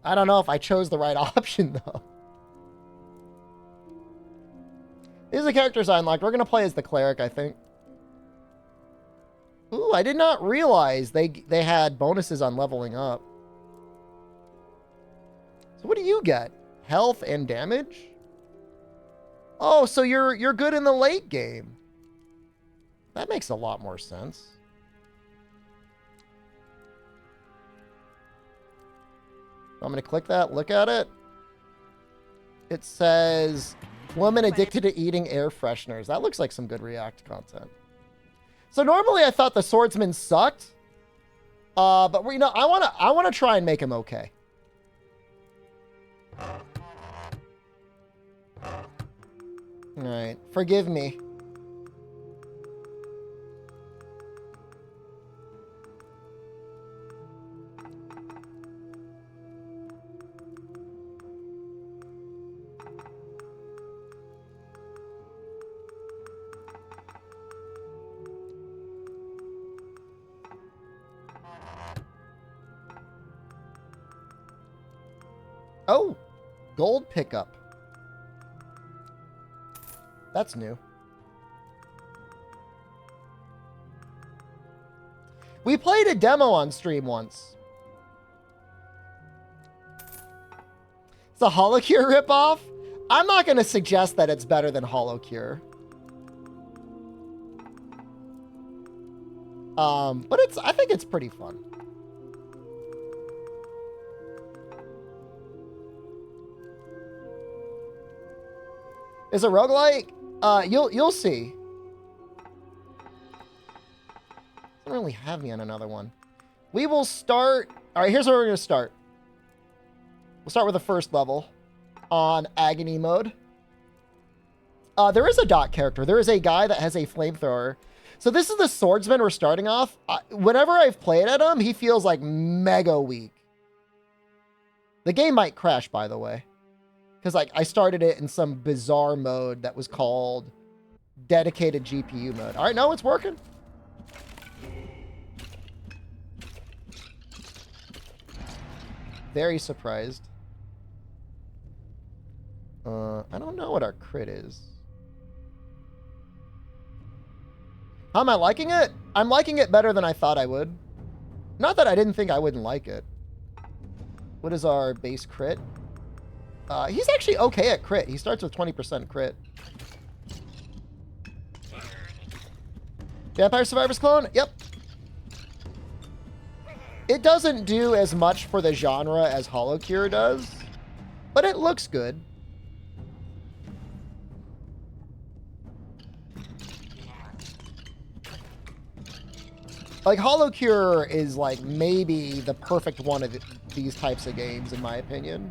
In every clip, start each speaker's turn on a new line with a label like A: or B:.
A: I don't know if I chose the right option, though. These are the characters I unlocked. We're going to play as the cleric, I think. Ooh, I did not realize they had bonuses on leveling up. So what do you get? Health and damage? Oh, so you're good in the late game. That makes a lot more sense. I'm going to click that, look at it. It says, woman addicted to eating air fresheners. That looks like some good React content. So normally I thought the swordsman sucked. But you know, I want to try and make him okay. All right, forgive me. Oh, gold pickup. That's new. We played a demo on stream once. It's a Holocure ripoff? I'm not going to suggest that it's better than Holocure. But I think it's pretty fun. Is it roguelike? You'll see. Doesn't really have me on another one. We will start. All right, here's where we're gonna start. We'll start with the first level on agony mode. There is a dot character. There is a guy that has a flamethrower. So this is the swordsman we're starting off. Whenever I've played at him, he feels like mega weak. The game might crash, by the way. Because like I started it in some bizarre mode that was called dedicated GPU mode. All right, no, it's working. Very surprised. I don't know what our crit is. How am I liking it? I'm liking it better than I thought I would. Not that I didn't think I wouldn't like it. What is our base crit? He's actually okay at crit. He starts with 20% crit. Vampire Survivors clone? Yep. It doesn't do as much for the genre as Holocure does, but it looks good. Like, Holocure is, like, maybe the perfect one of these types of games, in my opinion.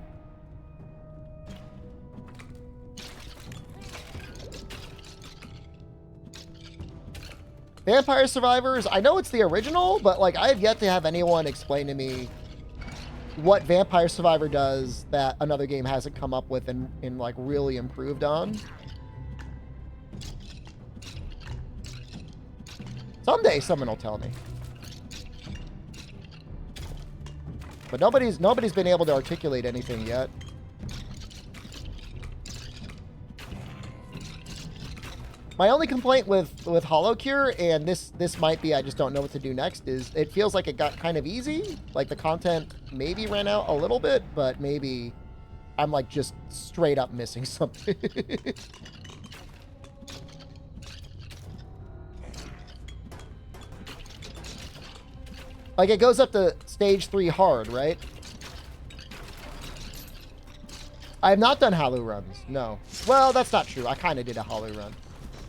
A: Vampire Survivors, I know it's the original, but, like, I have yet to have anyone explain to me what Vampire Survivor does that another game hasn't come up with and like, really improved on. Someday someone will tell me. But nobody's been able to articulate anything yet. My only complaint with Holocure, and this might be I just don't know what to do next, is it feels like it got kind of easy. Like the content maybe ran out a little bit, but maybe I'm like just straight up missing something. Like it goes up to stage 3 hard, right? I have not done Halu runs, no. Well, that's not true. I kind of did a Halu run.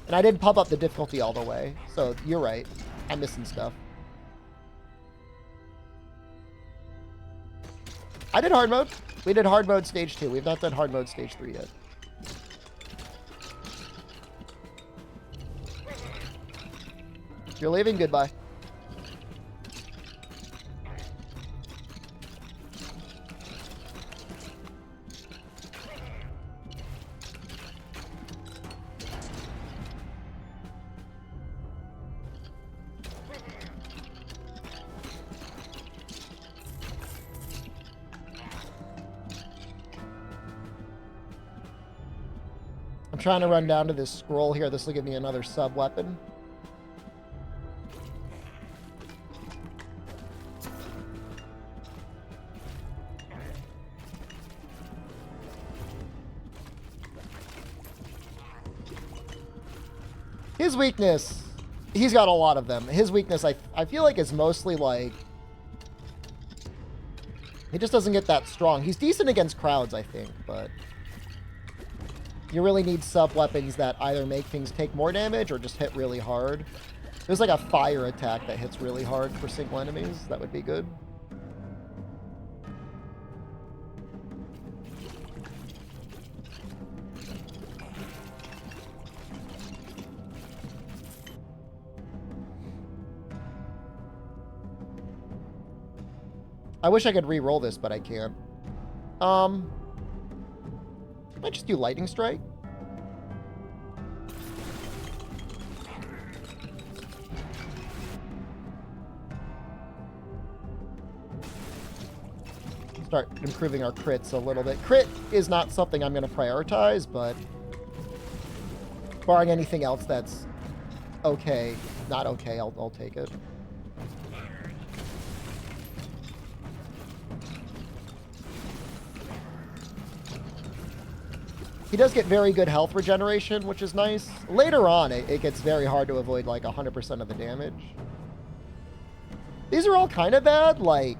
A: And I didn't pump up the difficulty all the way. So you're right. I'm missing stuff. I did hard mode. We did hard mode stage 2. We've not done hard mode stage 3 yet. You're leaving? Goodbye. I'm trying to run down to this scroll here. This will give me another sub-weapon. His weakness, he's got a lot of them. His weakness, I feel like, is mostly like, he just doesn't get that strong. He's decent against crowds, I think, but you really need sub-weapons that either make things take more damage or just hit really hard. There's like a fire attack that hits really hard for single enemies. That would be good. I wish I could re-roll this, but I can't. I might just do Lightning Strike. Start improving our crits a little bit. Crit is not something I'm going to prioritize, but barring anything else that's okay, not okay, I'll take it. He does get very good health regeneration, which is nice. Later on, it gets very hard to avoid like 100% of the damage. These are all kind of bad. Like,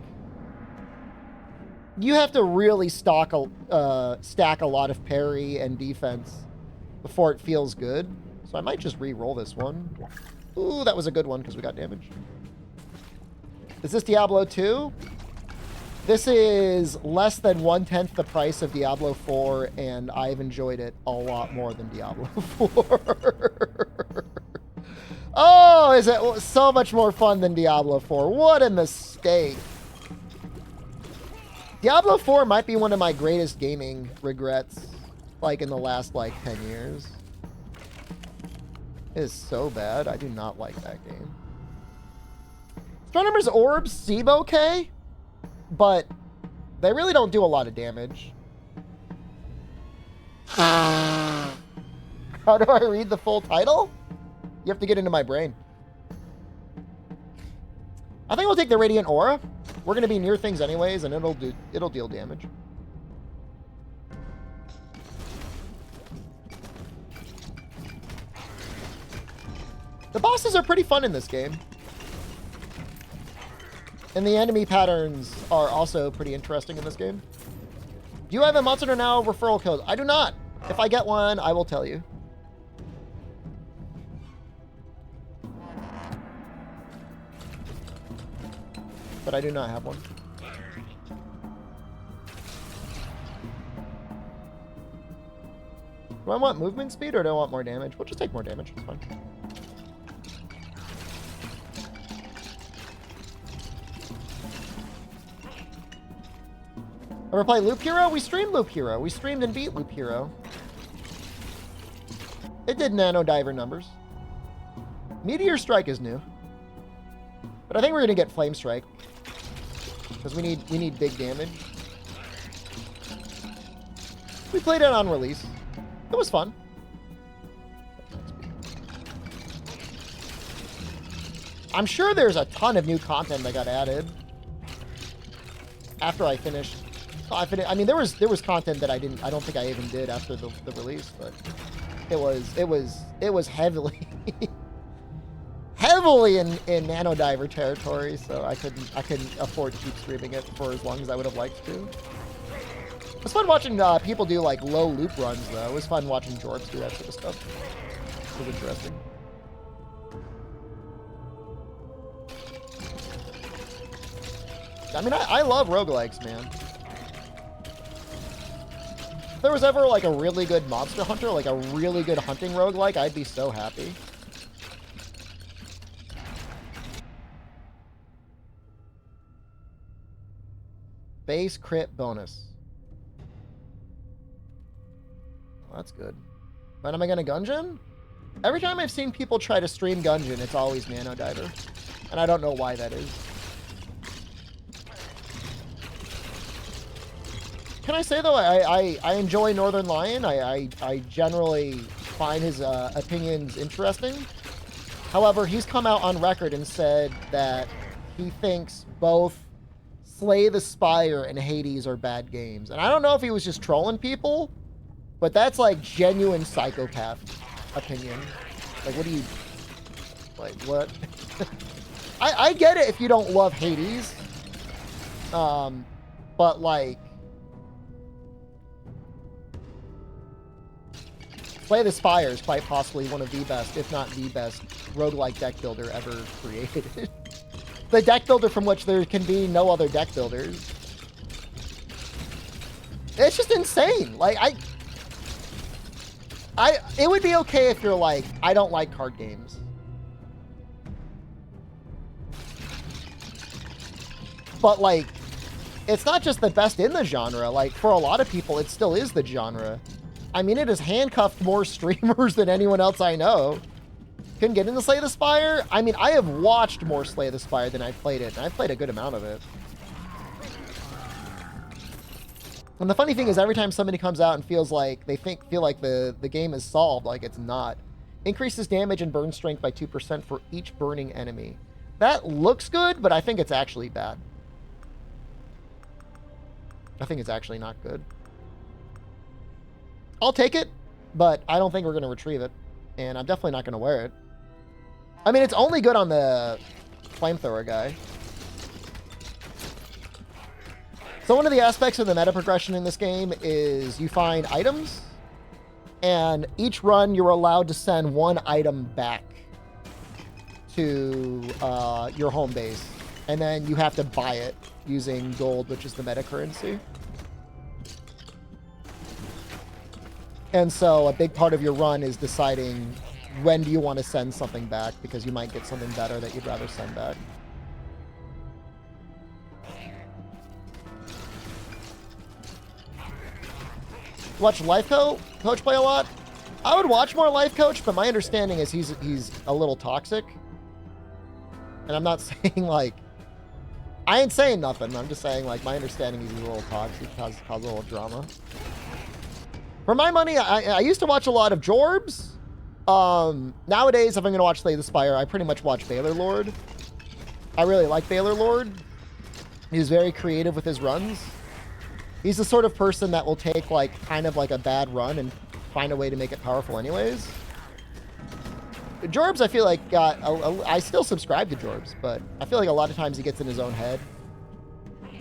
A: you have to really stack a lot of parry and defense before it feels good. So I might just re-roll this one. Ooh, that was a good one because we got damage. Is this Diablo 2? This is less than 1/10 the price of Diablo 4, and I've enjoyed it a lot more than Diablo 4. Oh, is it so much more fun than Diablo 4? What a mistake. Diablo 4 might be one of my greatest gaming regrets, like, in the last, like, 10 years. It is so bad. I do not like that game. Astronomer's Orbs seem okay, but they really don't do a lot of damage. How do I read the full title? You have to get into my brain. I think we'll take the Radiant Aura. We're going to be near things anyways, and it'll deal damage. The bosses are pretty fun in this game. And the enemy patterns are also pretty interesting in this game. Do you have a Monster Now referral code? I do not. If I get one, I will tell you. But I do not have one. Do I want movement speed or do I want more damage? We'll just take more damage. It's fine. Ever play Loop Hero? We streamed Loop Hero. We streamed and beat Loop Hero. It did Nano Diver numbers. Meteor Strike is new. But I think we're going to get Flame Strike. Because we need big damage. We played it on release. It was fun. I'm sure there's a ton of new content that got added after I finished. I mean, there was content that I don't think I even did after the release, but it was heavily heavily in Nano Diver territory, so I couldn't afford to keep streaming it for as long as I would have liked to. It was fun watching people do like low loop runs though. It was fun watching Jorps do that sort of stuff. It was interesting. I mean, I love roguelikes, man. If there was ever like a really good Monster Hunter, like a really good hunting roguelike, I'd be so happy. Base crit bonus. Well, that's good. When am I gonna Gungeon? Every time I've seen people try to stream Gungeon, it's always Nano Diver. And I don't know why that is. can I say though, I enjoy Northern Lion. I generally find his opinions interesting. However, he's come out on record and said that he thinks both Slay the Spire and Hades are bad games. And I don't know if he was just trolling people, but that's like genuine psychopath opinion. Like, what do you... Like, what? I get it if you don't love Hades. But like... Slay the Spire is quite possibly one of the best, if not the best, roguelike deck builder ever created. The deck builder from which there can be no other deck builders. It's just insane. Like, it would be okay if you're like, I don't like card games. But like, it's not just the best in the genre. Like, for a lot of people, it still is the genre. I mean, it has handcuffed more streamers than anyone else I know. Couldn't get into Slay the Spire? I mean, I have watched more Slay the Spire than I've played it, and I've played a good amount of it. And the funny thing is, every time somebody comes out and feels like they feel like the game is solved, like it's not. Increases damage and burn strength by 2% for each burning enemy. That looks good, but I think it's actually bad. I think it's actually not good. I'll take it, but I don't think we're going to retrieve it. And I'm definitely not going to wear it. I mean, it's only good on the flamethrower guy. So one of the aspects of the meta progression in this game is you find items. And each run, you're allowed to send one item back to your home base. And then you have to buy it using gold, which is the meta currency. And so a big part of your run is deciding when do you want to send something back, because you might get something better that you'd rather send back. Watch Life Coach play a lot? I would watch more Life Coach, but my understanding is he's a little toxic. And I'm not saying like... I ain't saying nothing. I'm just saying like my understanding is he's a little toxic, cause a little drama. For my money, I used to watch a lot of Jorbs. Nowadays, if I'm going to watch Slay the Spire, I pretty much watch Baylor Lord. I really like Baylor Lord. He's very creative with his runs. He's the sort of person that will take like kind of like a bad run and find a way to make it powerful anyways. Jorbs, I feel like I still subscribe to Jorbs, but I feel like a lot of times he gets in his own head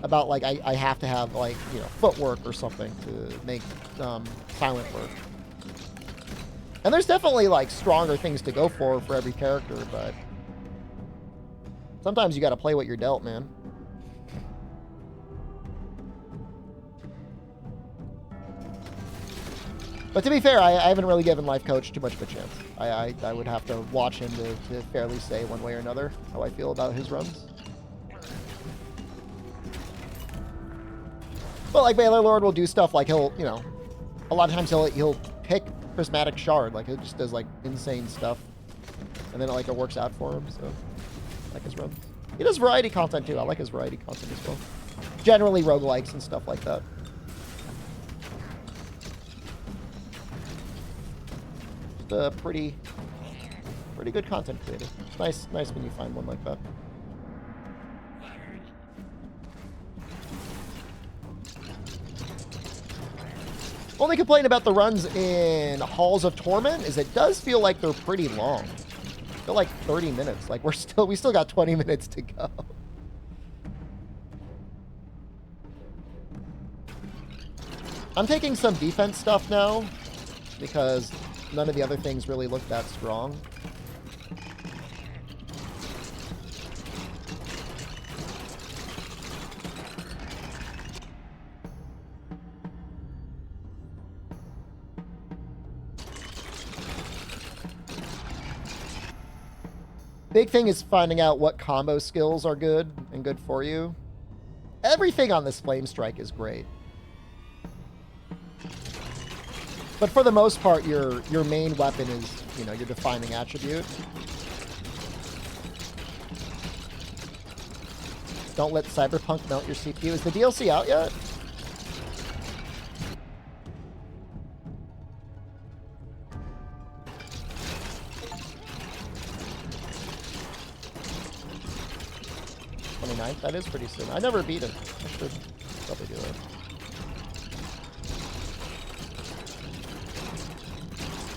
A: about like I have to have like, you know, footwork or something to make silent work. And there's definitely like stronger things to go for every character, but sometimes you got to play what you're dealt, man. But to be fair, I haven't really given Life Coach too much of a chance. I would have to watch him to fairly say one way or another how I feel about his runs. But like Baylor Lord will do stuff like he'll, you know, a lot of times he'll pick Prismatic Shard, like it just does like insane stuff, and then it works out for him. So I like his runs. He does variety content too. I like his variety content as well. Generally roguelikes and stuff like that. Just pretty good content creator. Nice when you find one like that. Only complaint about the runs in Halls of Torment is it does feel like they're pretty long. They're like 30 minutes. Like we still got 20 minutes to go. I'm taking some defense stuff now because none of the other things really look that strong. Big thing is finding out what combo skills are good and good for you. Everything on this Flame Strike is great. But for the most part, your main weapon is, you know, your defining attribute. Don't let Cyberpunk melt your CPU. Is the DLC out yet? That is pretty soon. I never beat it. I should probably do it.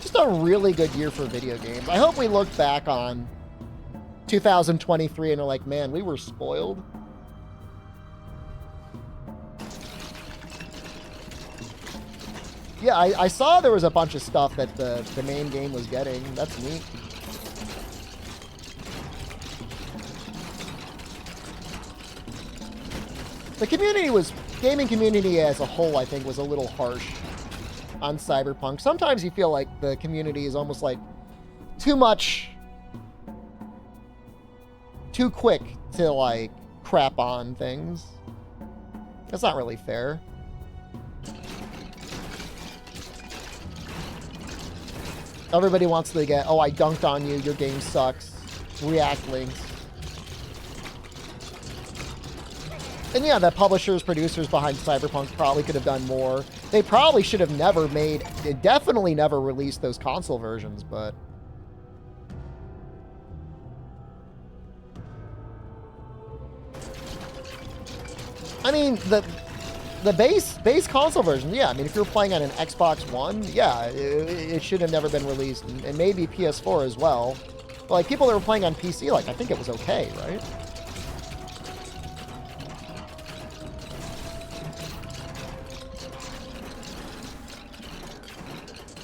A: Just a really good year for video games. I hope we look back on 2023 and are like, man, we were spoiled. Yeah, I saw there was a bunch of stuff that the main game was getting. That's neat. The gaming community as a whole, I think, was a little harsh on Cyberpunk. Sometimes you feel like the community is almost like too quick to like crap on things. That's not really fair. Everybody wants to get, oh, I dunked on you, your game sucks. React links. And yeah, the publishers, producers behind Cyberpunk probably could have done more. They probably should have never definitely never released those console versions, but... I mean, the base console version, yeah. I mean, if you're playing on an Xbox One, yeah, it should have never been released, and maybe PS4 as well. But like people that were playing on PC, like I think it was okay, right?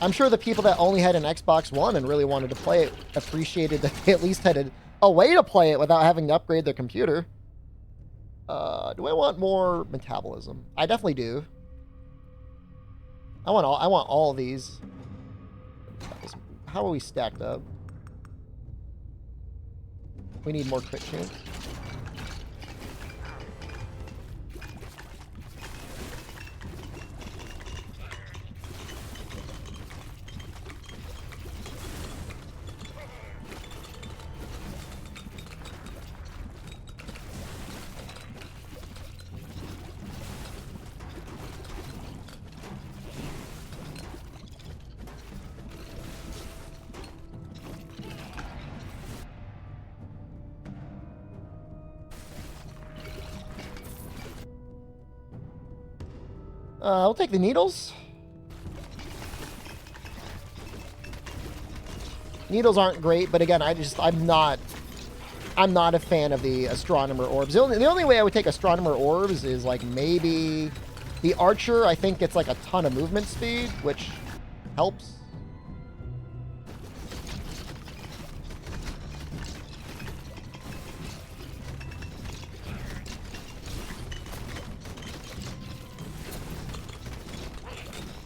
A: I'm sure the people that only had an Xbox One and really wanted to play it appreciated that they at least had a way to play it without having to upgrade their computer. Do I want more metabolism? I definitely do. I want all of these. How are we stacked up? We need more crit chance. I'll take the needles. Needles aren't great, but again, I'm not a fan of the astronomer orbs. The only way I would take astronomer orbs is like maybe the archer. I think gets like a ton of movement speed, which helps.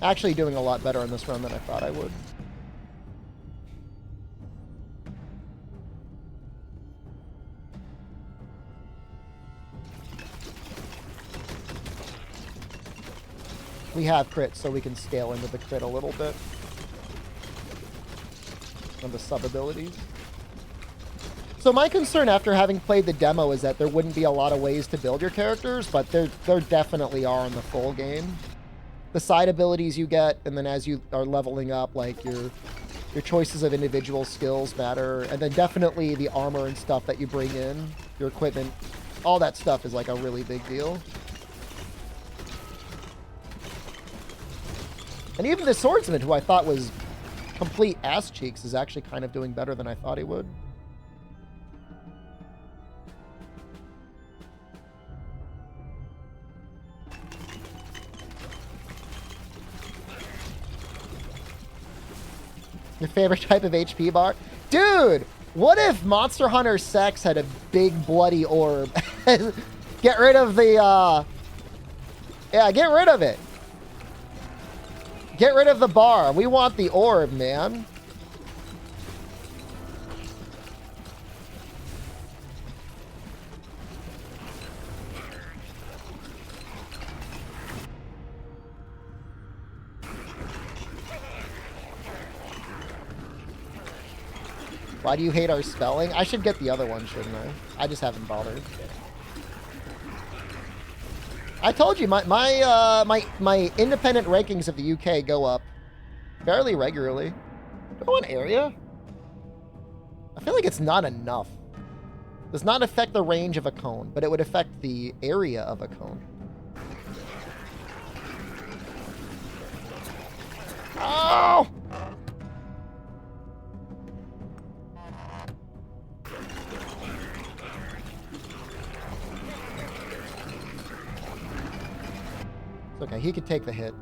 A: Actually doing a lot better in this run than I thought I would. We have crit, so we can scale into the crit a little bit. And the sub-abilities. So my concern after having played the demo is that there wouldn't be a lot of ways to build your characters, but there definitely are in the full game. The side abilities you get, and then as you are leveling up, like your choices of individual skills matter, and then definitely the armor and stuff that you bring in, your equipment, all that stuff is like a really big deal. And even the swordsman, who I thought was complete ass cheeks, is actually kind of doing better than I thought he would. Your favorite type of HP bar? Dude, what if Monster Hunter Sex had a big bloody orb? Get rid of the, yeah, get rid of it. Get rid of the bar. We want the orb, man. Why do you hate our spelling? I should get the other one, shouldn't I? I just haven't bothered. I told you, my independent rankings of the UK go up fairly regularly. Do I want area? I feel like it's not enough. Does not affect the range of a cone, but it would affect the area of a cone. Oh! It's okay, he could take the hit.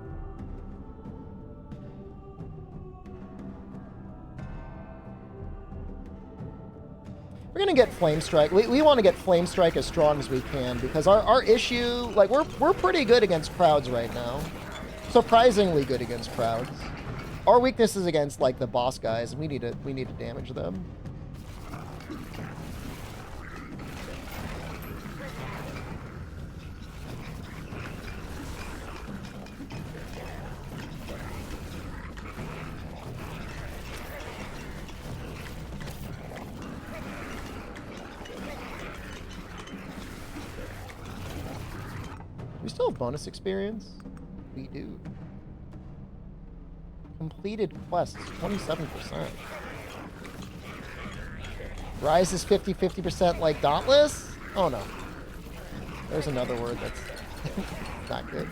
A: We're gonna get Flame Strike. We want to get Flame Strike as strong as we can because our issue, like we're pretty good against crowds right now. Surprisingly good against crowds. Our weakness is against like the boss guys, and we need to damage them. We still have bonus experience? We do. Completed quests, 27%. Rise is 50% like Dauntless? Oh no. There's another word that's not good.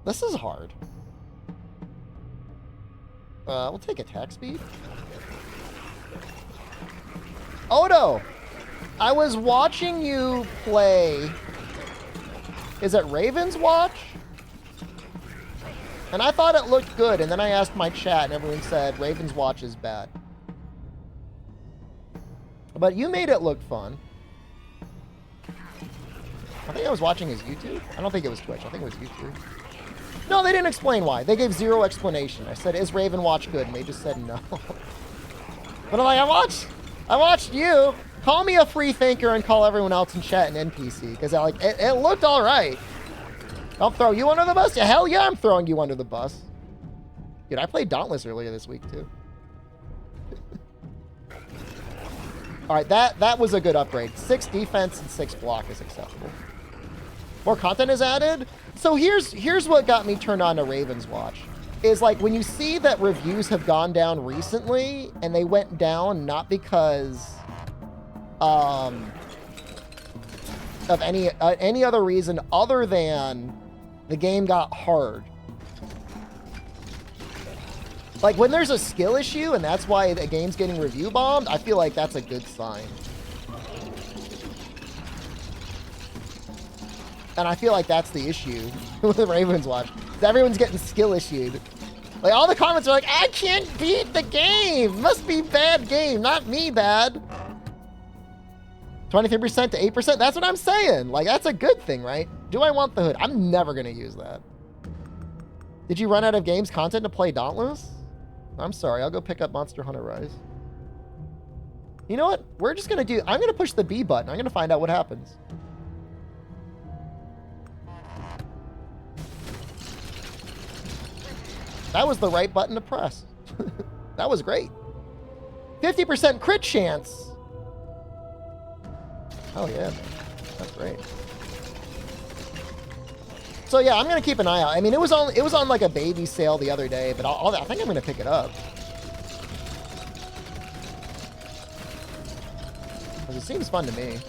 A: This is hard. We'll take attack speed. Odo! I was watching you play... Is it Raven's Watch? And I thought it looked good, and then I asked my chat, and everyone said Raven's Watch is bad. But you made it look fun. I think I was watching his YouTube. I don't think it was Twitch. I think it was YouTube. No, they didn't explain why. They gave zero explanation. I said, is Raven Watch good? And they just said no. But I'm like, I watched you. Call me a free thinker and call everyone else in chat an NPC, because like it looked all right. I'll throw you under the bus? Yeah, hell yeah, I'm throwing you under the bus. Dude, I played Dauntless earlier this week, too. All right, that was a good upgrade. 6 defense and 6 block is acceptable. More content is added. So here's what got me turned on to Raven's Watch. Is like when you see that reviews have gone down recently, and they went down not because of any other reason other than the game got hard. Like when there's a skill issue and that's why the game's getting review bombed, I feel like that's a good sign. And I feel like that's the issue with the Raven's Watch. Everyone's getting skill issued. Like all the comments are like, I can't beat the game. Must be bad game, not me bad. 23% to 8%, that's what I'm saying. Like, that's a good thing, right? Do I want the hood? I'm never going to use that. Did you run out of games content to play Dauntless? I'm sorry, I'll go pick up Monster Hunter Rise. You know what? We're just going to do... I'm going to push the B button. I'm going to find out what happens. That was the right button to press. That was great. 50% crit chance. Oh yeah, man. That's great. So yeah, I'm gonna keep an eye out. I mean, it was on like a baby sale the other day, but I think I'm gonna pick it up. Because it seems fun to me.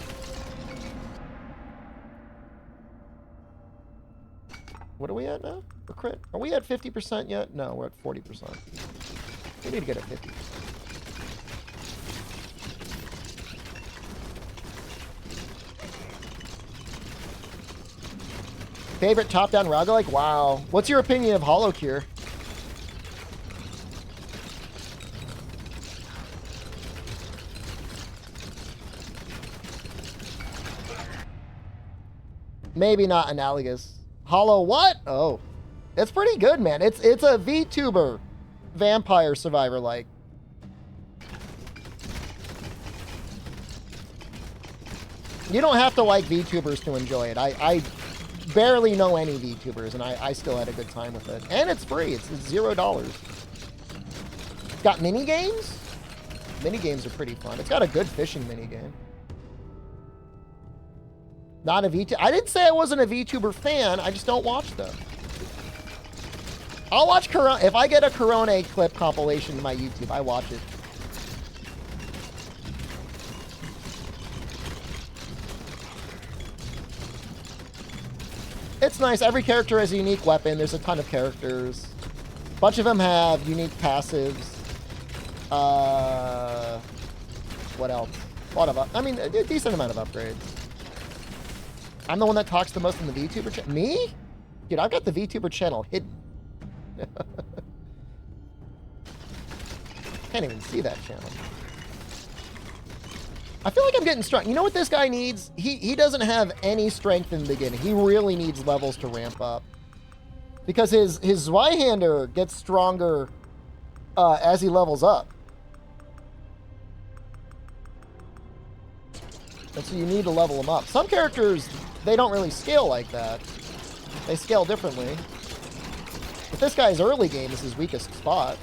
A: What are we at now? For crit? Are we at 50% yet? No, we're at 40%. We need to get at 50%. Favorite top-down roguelike? Wow. What's your opinion of Hollow Cure? Maybe not analogous. Hollow what? Oh. It's pretty good, man. It's a VTuber vampire survivor-like. You don't have to like VTubers to enjoy it. I barely know any VTubers, and I still had a good time with it. And it's free. It's $0. Got mini games? Mini games are pretty fun. It's got a good fishing mini game. Not a VTuber. I didn't say I wasn't a VTuber fan. I just don't watch them. I'll watch Corona. If I get a Corona clip compilation to my YouTube, I watch it. It's nice. Every character has a unique weapon. There's a ton of characters. A bunch of them have unique passives. What else? A lot of a decent amount of upgrades. I'm the one that talks the most in the VTuber channel. Me? Dude, I've got the VTuber channel hidden. Can't even see that channel. I feel like I'm getting strong. You know what this guy needs? He doesn't have any strength in the beginning. He really needs levels to ramp up. Because his Zweihander gets stronger as he levels up. And so you need to level him up. Some characters, they don't really scale like that. They scale differently. But this guy's early game is his weakest spot.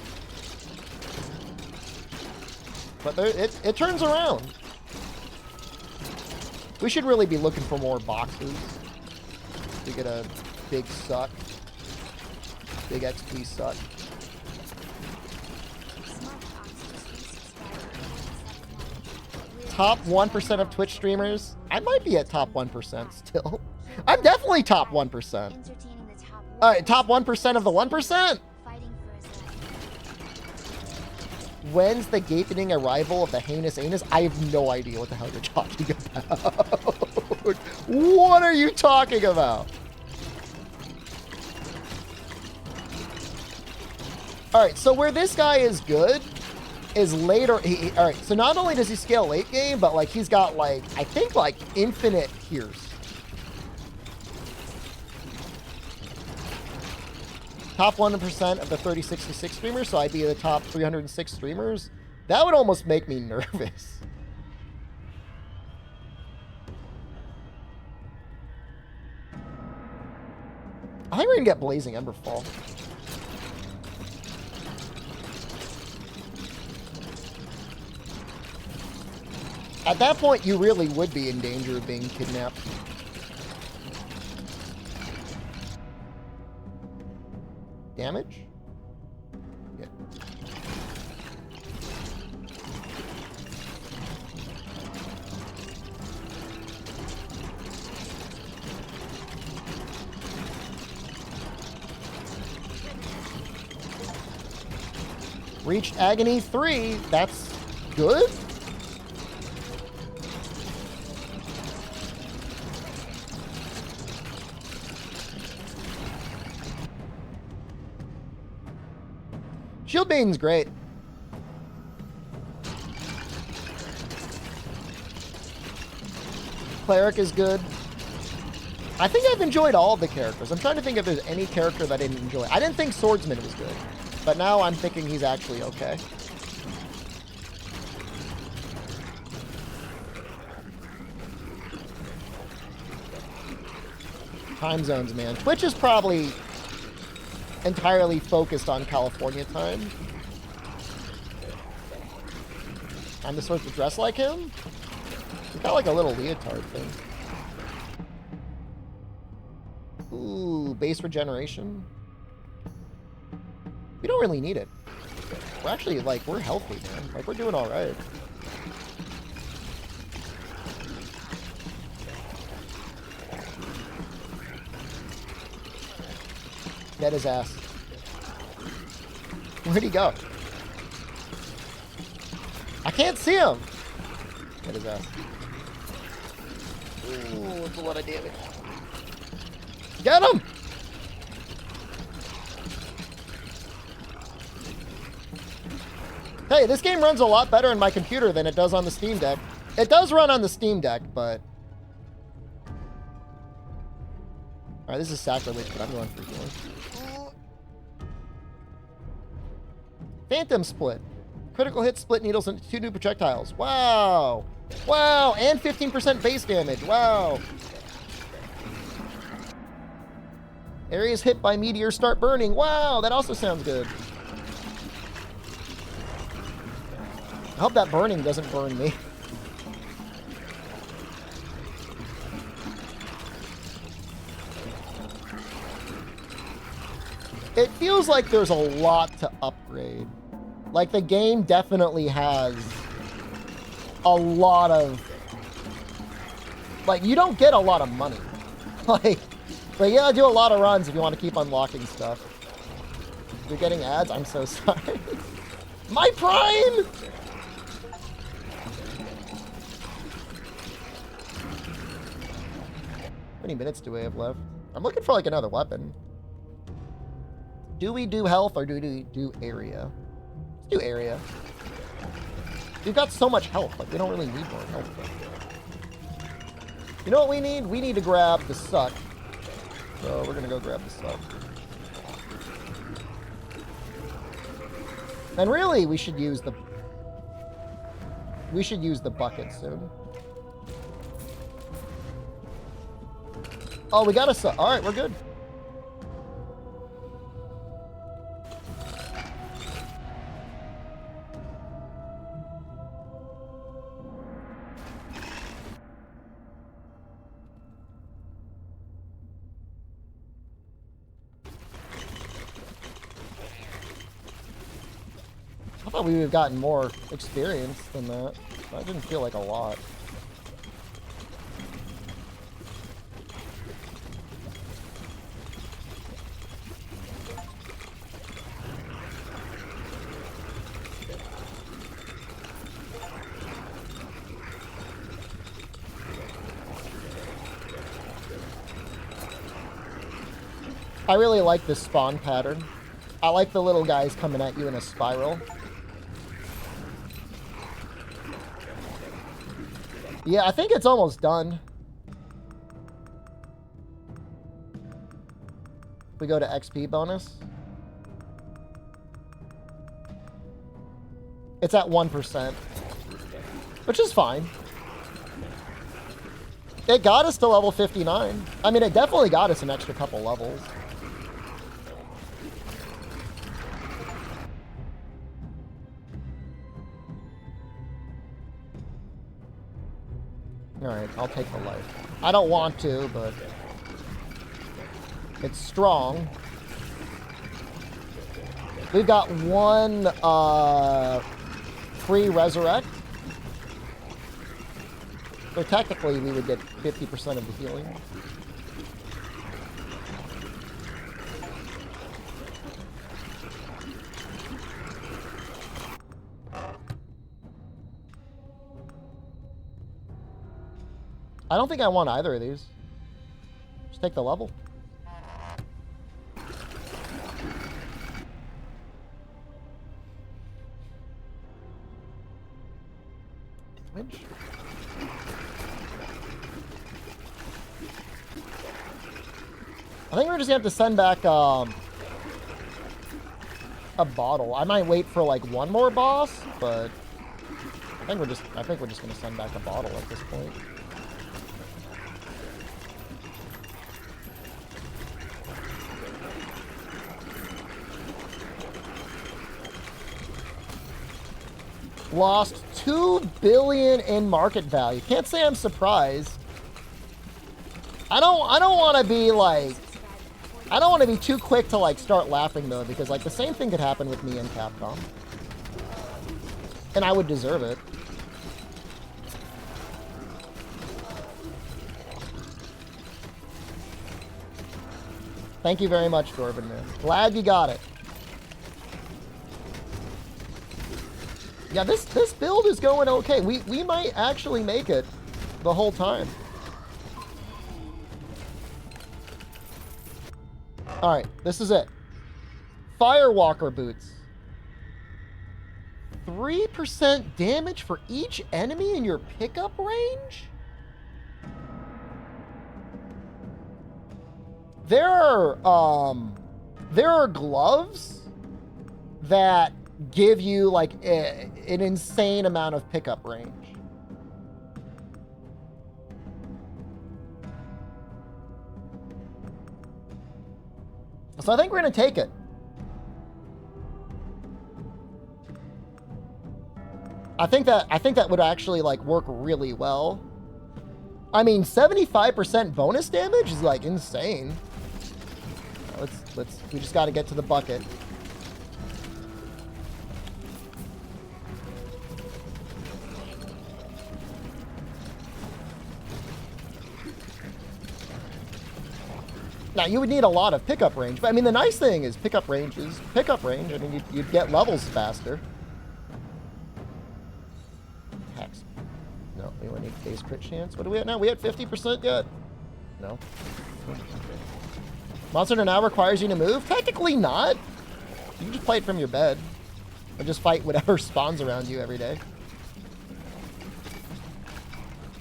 A: But it turns around. We should really be looking for more boxes to get a big suck. Big XP suck. Top 1% of Twitch streamers? I might be at top 1% still. I'm definitely top 1%. Alright, top 1% of the 1%? When's the gaping arrival of the heinous anus? I have no idea what the hell you're talking about. What are you talking about? Alright, so where this guy is good is later. Alright, so not only does he scale late game, but like he's got like, I think like infinite hears. Top 1% of the 3066 streamers, so I'd be the top 306 streamers. That would almost make me nervous. I think we're gonna get Blazing Emberfall. At that point, you really would be in danger of being kidnapped. Damage? Yeah. Reached Agony 3. That's good? Shield Bane's great. Cleric is good. I think I've enjoyed all of the characters. I'm trying to think if there's any character that I didn't enjoy. I didn't think Swordsman was good, but now I'm thinking he's actually okay. Time zones, man. Twitch is probably entirely focused on California time. I'm supposed to dress like him? He's got like a little leotard thing. Ooh, base regeneration. We don't really need it. We're actually like, we're healthy, man. Like, we're doing all right. Get his ass. Where'd he go? I can't see him. Get his ass. Ooh, that's a lot of damage. Get him! Hey, this game runs a lot better on my computer than it does on the Steam Deck. It does run on the Steam Deck, but... Alright, this is sacrilege, but I'm going for healing. Phantom Split. Critical hit, split needles, and 2 new projectiles. Wow. Wow. And 15% base damage. Wow. Areas hit by meteors start burning. Wow. That also sounds good. I hope that burning doesn't burn me. It feels like there's a lot to upgrade. Like, the game definitely has a lot of... Like, you don't get a lot of money. Like, But you gotta do a lot of runs if you want to keep unlocking stuff. You're getting ads? I'm so sorry. My Prime! How many minutes do we have left? I'm looking for like another weapon. Do we do health or do we do area? Let's do area. We've got so much health. Like, we don't really need more health. You know what we need? We need to grab the suck. So we're gonna go grab the suck. And really, we should use the bucket soon. Oh, we got a suck. All right, we're good. I thought we would have gotten more experience than that. That didn't feel like a lot. I really like this spawn pattern. I like the little guys coming at you in a spiral. Yeah, I think it's almost done. We go to XP bonus. It's at 1%, which is fine. It got us to level 59. I mean, it definitely got us an extra couple levels. Alright, I'll take the life. I don't want to, but it's strong. We've got one free resurrect. So technically we would get 50% of the healing. I don't think I want either of these. Just take the level. Damage. I think we're just gonna have to send back a bottle. I might wait for like one more boss, but I think we're just gonna send back a bottle at this point. Lost $2 billion in market value. Can't say I'm surprised. I don't want to be like, I don't want to be too quick to like start laughing though, because like the same thing could happen with me and Capcom, and I would deserve it. Thank you very much, Dorvin, man. Glad you got it. Yeah, this build is going okay. We might actually make it the whole time. Alright, this is it. Firewalker boots. 3% damage for each enemy in your pickup range? There are gloves that give you like an insane amount of pickup range. So I think we're gonna take it. I think that would actually like work really well. I mean, 75% bonus damage is like insane. We just got to get to the bucket. Now, you would need a lot of pickup range, but I mean, the nice thing is pickup range is pickup range. I mean, you'd get levels faster. Hex. No, we only need base crit chance. What are we at now? We at 50% yet? No. Monster Hunter now requires you to move? Technically not. You can just play it from your bed. Or just fight whatever spawns around you every day.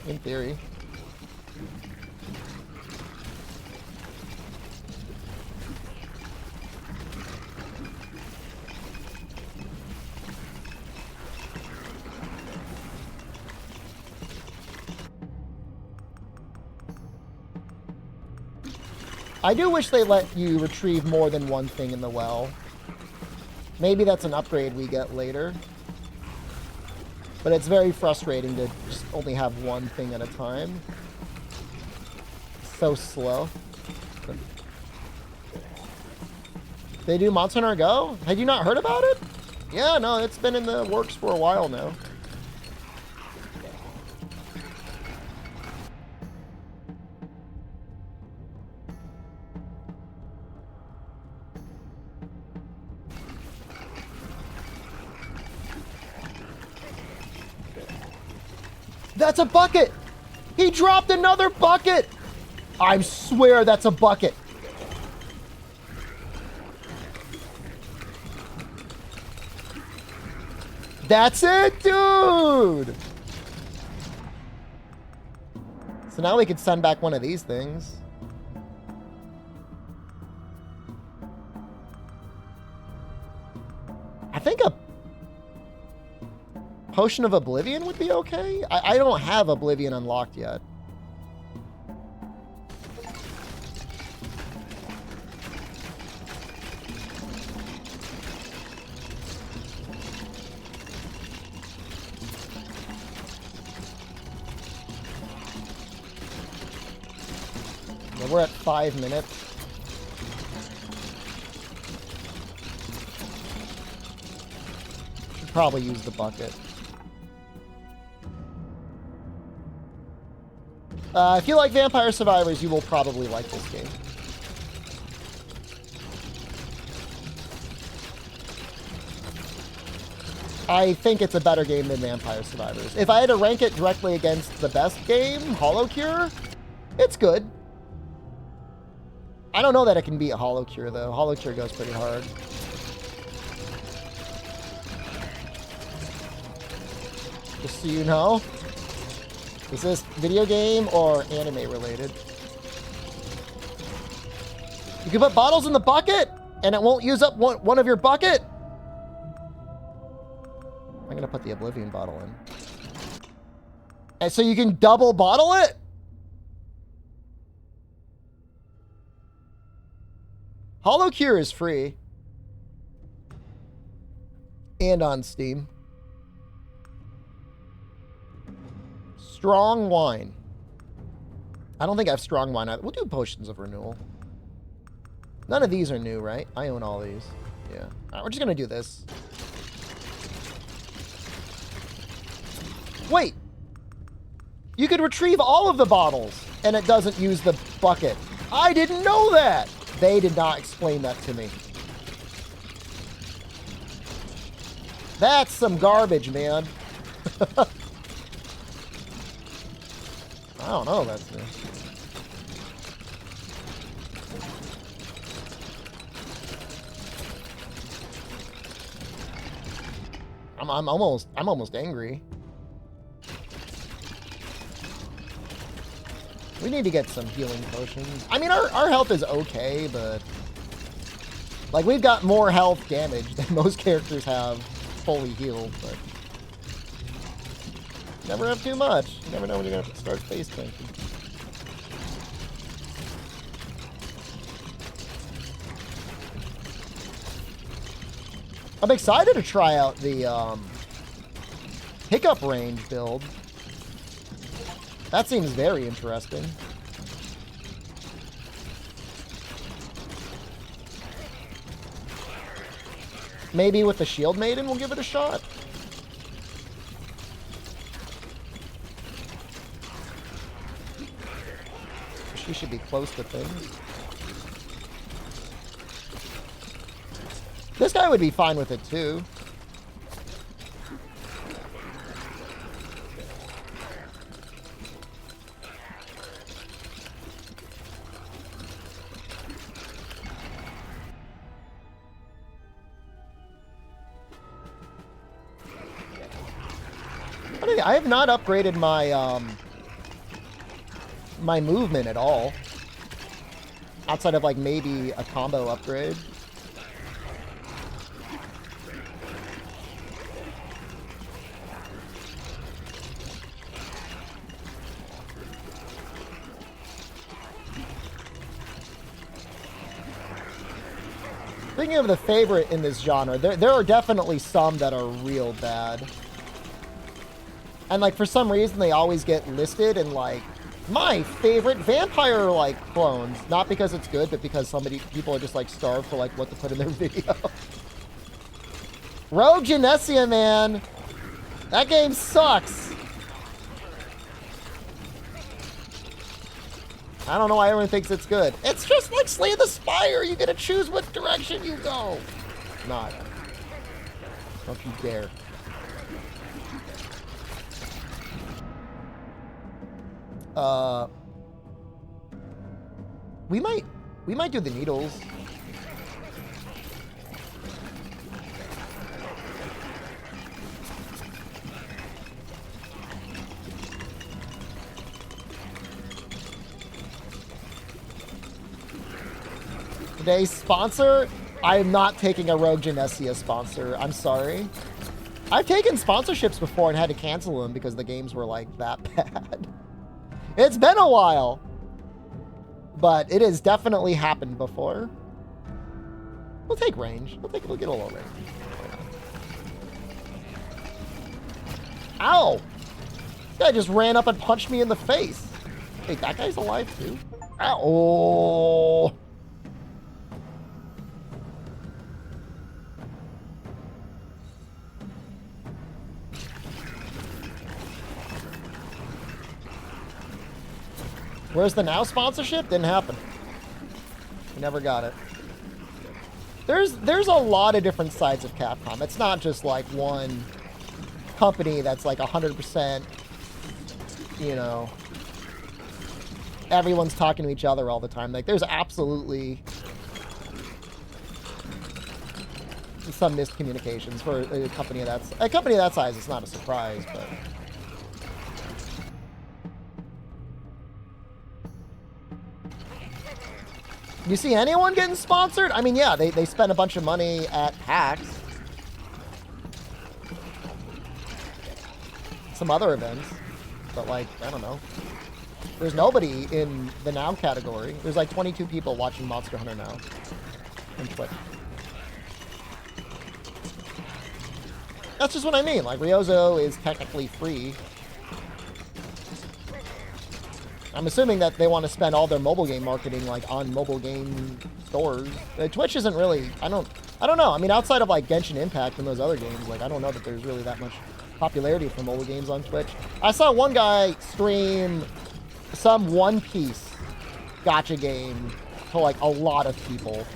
A: In theory. I do wish they let you retrieve more than one thing in the well. Maybe that's an upgrade we get later. But it's very frustrating to just only have one thing at a time. It's so slow. They do Monster Hunter Go? Had you not heard about it? Yeah, no, it's been in the works for a while now. That's a bucket! He dropped another bucket! I swear that's a bucket. That's it, dude! So now we could send back one of these things. I think a Potion of Oblivion would be okay? I don't have Oblivion unlocked yet. Yeah, we're at 5 minutes. Should probably use the bucket. If you like Vampire Survivors, you will probably like this game. I think it's a better game than Vampire Survivors. If I had to rank it directly against the best game, Hollow Cure, it's good. I don't know that it can beat Hollow Cure, though. Hollow Cure goes pretty hard. Just so you know. Is this video game or anime related? You can put bottles in the bucket and it won't use up one of your bucket? I'm going to put the Oblivion bottle in. And so you can double bottle it? Hollow Cure is free. And on Steam. Strong wine. I don't think I have strong wine either. We'll do potions of renewal. None of these are new, right? I own all these. Yeah. All right, we're just going to do this. Wait. You could retrieve all of the bottles and it doesn't use the bucket. I didn't know that. They did not explain that to me. That's some garbage, man. I don't know. That's new. I'm almost angry. We need to get some healing potions. I mean, our health is okay, but like we've got more health damage than most characters have fully healed, but never have too much. You never know when you're gonna start face tanking. I'm excited to try out the pickup range build. That seems very interesting. Maybe with the Shield Maiden we'll give it a shot. She should be close to things. This guy would be fine with it too. I have not upgraded my my movement at all. Outside of like maybe a combo upgrade. Speaking of the favorite in this genre, there are definitely some that are real bad. And like for some reason they always get listed in like my favorite vampire like clones. Not because it's good, but because people are just like starved for like what to put in their video. Rogue Genesia, man. That game sucks. I don't know why everyone thinks it's good. It's just like Slay the Spire. You get to choose what direction you go. Not. Don't you dare. We might do the needles. Today's sponsor, I am not taking a Rogue Genesia sponsor. I'm sorry. I've taken sponsorships before and had to cancel them because the games were like that bad. It's been a while, but it has definitely happened before. We'll take range. We'll get a little range. Ow! This guy just ran up and punched me in the face. Wait, that guy's alive too? Ow! Oh. Where's the Now sponsorship? Didn't happen. We never got it. There's a lot of different sides of Capcom. It's not just like one company that's like 100%, you know, everyone's talking to each other all the time. Like there's absolutely some miscommunications for a company of that size. It's not a surprise, but you see anyone getting sponsored? I mean, yeah, they spend a bunch of money at PAX. Some other events. But, like, I don't know. There's nobody in the Now category. There's, like, 22 people watching Monster Hunter Now. On Twitch. That's just what I mean. Like, Ryozo is technically free. I'm assuming that they want to spend all their mobile game marketing like on mobile game stores. Twitch isn't really, I don't know. I mean, outside of like Genshin Impact and those other games, like I don't know that there's really that much popularity for mobile games on Twitch. I saw one guy stream some One Piece gacha game to like a lot of people,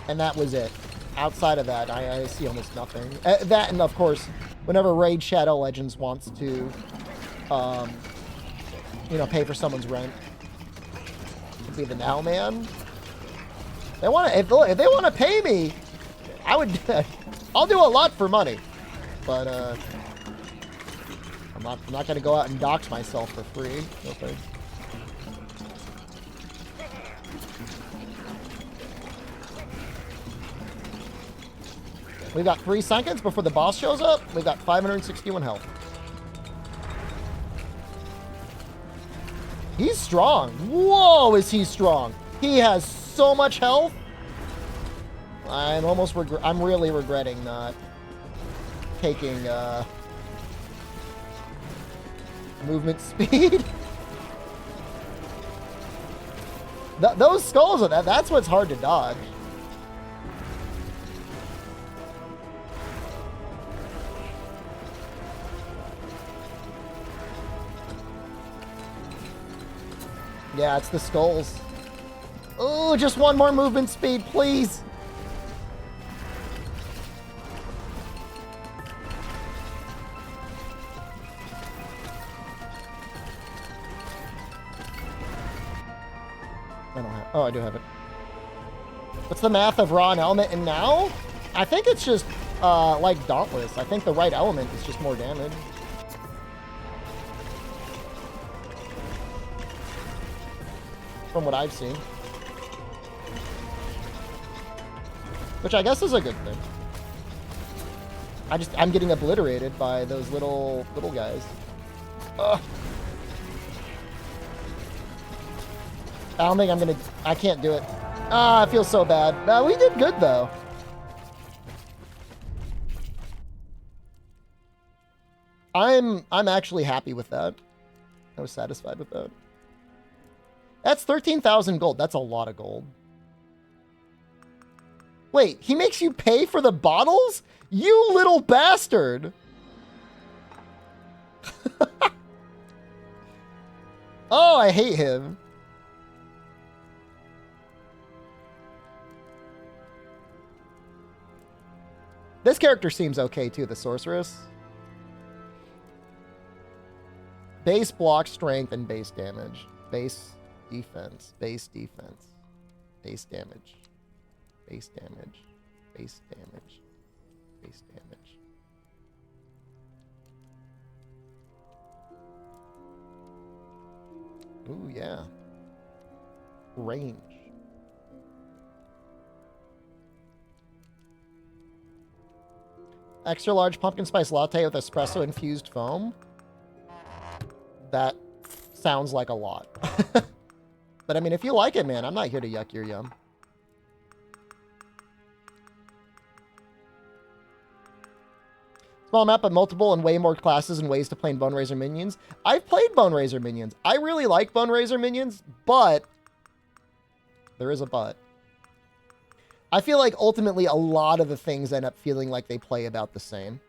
A: and that was it. Outside of that, I see almost nothing. That and of course, whenever Raid Shadow Legends wants to, you know, pay for someone's rent. Be the Now man. They want to, if they want to pay me, I would. I'll do a lot for money, but I'm not gonna go out and dox myself for free. No thanks. We've got 3 seconds before the boss shows up. We've got 561 health. He's strong. Whoa, is he strong? He has so much health. I'm really regretting not taking movement speed. Those skulls are that's what's hard to dodge. Yeah, it's the skulls. Oh, just one more movement speed, please. I don't have... Oh, I do have it. What's the math of raw and element and now? I think it's just, like Dauntless. I think the right element is just more damage. From what I've seen. Which I guess is a good thing. I'm getting obliterated by those little guys. Ugh. I don't think I'm gonna... I can't do it. Ah, I feel so bad. No, we did good, though. I'm actually happy with that. I was satisfied with that. That's 13,000 gold. That's a lot of gold. Wait, he makes you pay for the bottles? You little bastard! Oh, I hate him. This character seems okay, too, the sorceress. Base block strength and base damage. Base defense. Base defense. Base damage. Base damage. Base damage. Base damage. Ooh, yeah. Range. Extra large pumpkin spice latte with espresso infused foam. That sounds like a lot. But I mean, if you like it, man, I'm not here to yuck your yum. Small map, but multiple and way more classes and ways to play Bone Razor minions. I've played Bone Razor minions. I really like Bone Razor minions, but there is a but. I feel like ultimately a lot of the things end up feeling like they play about the same.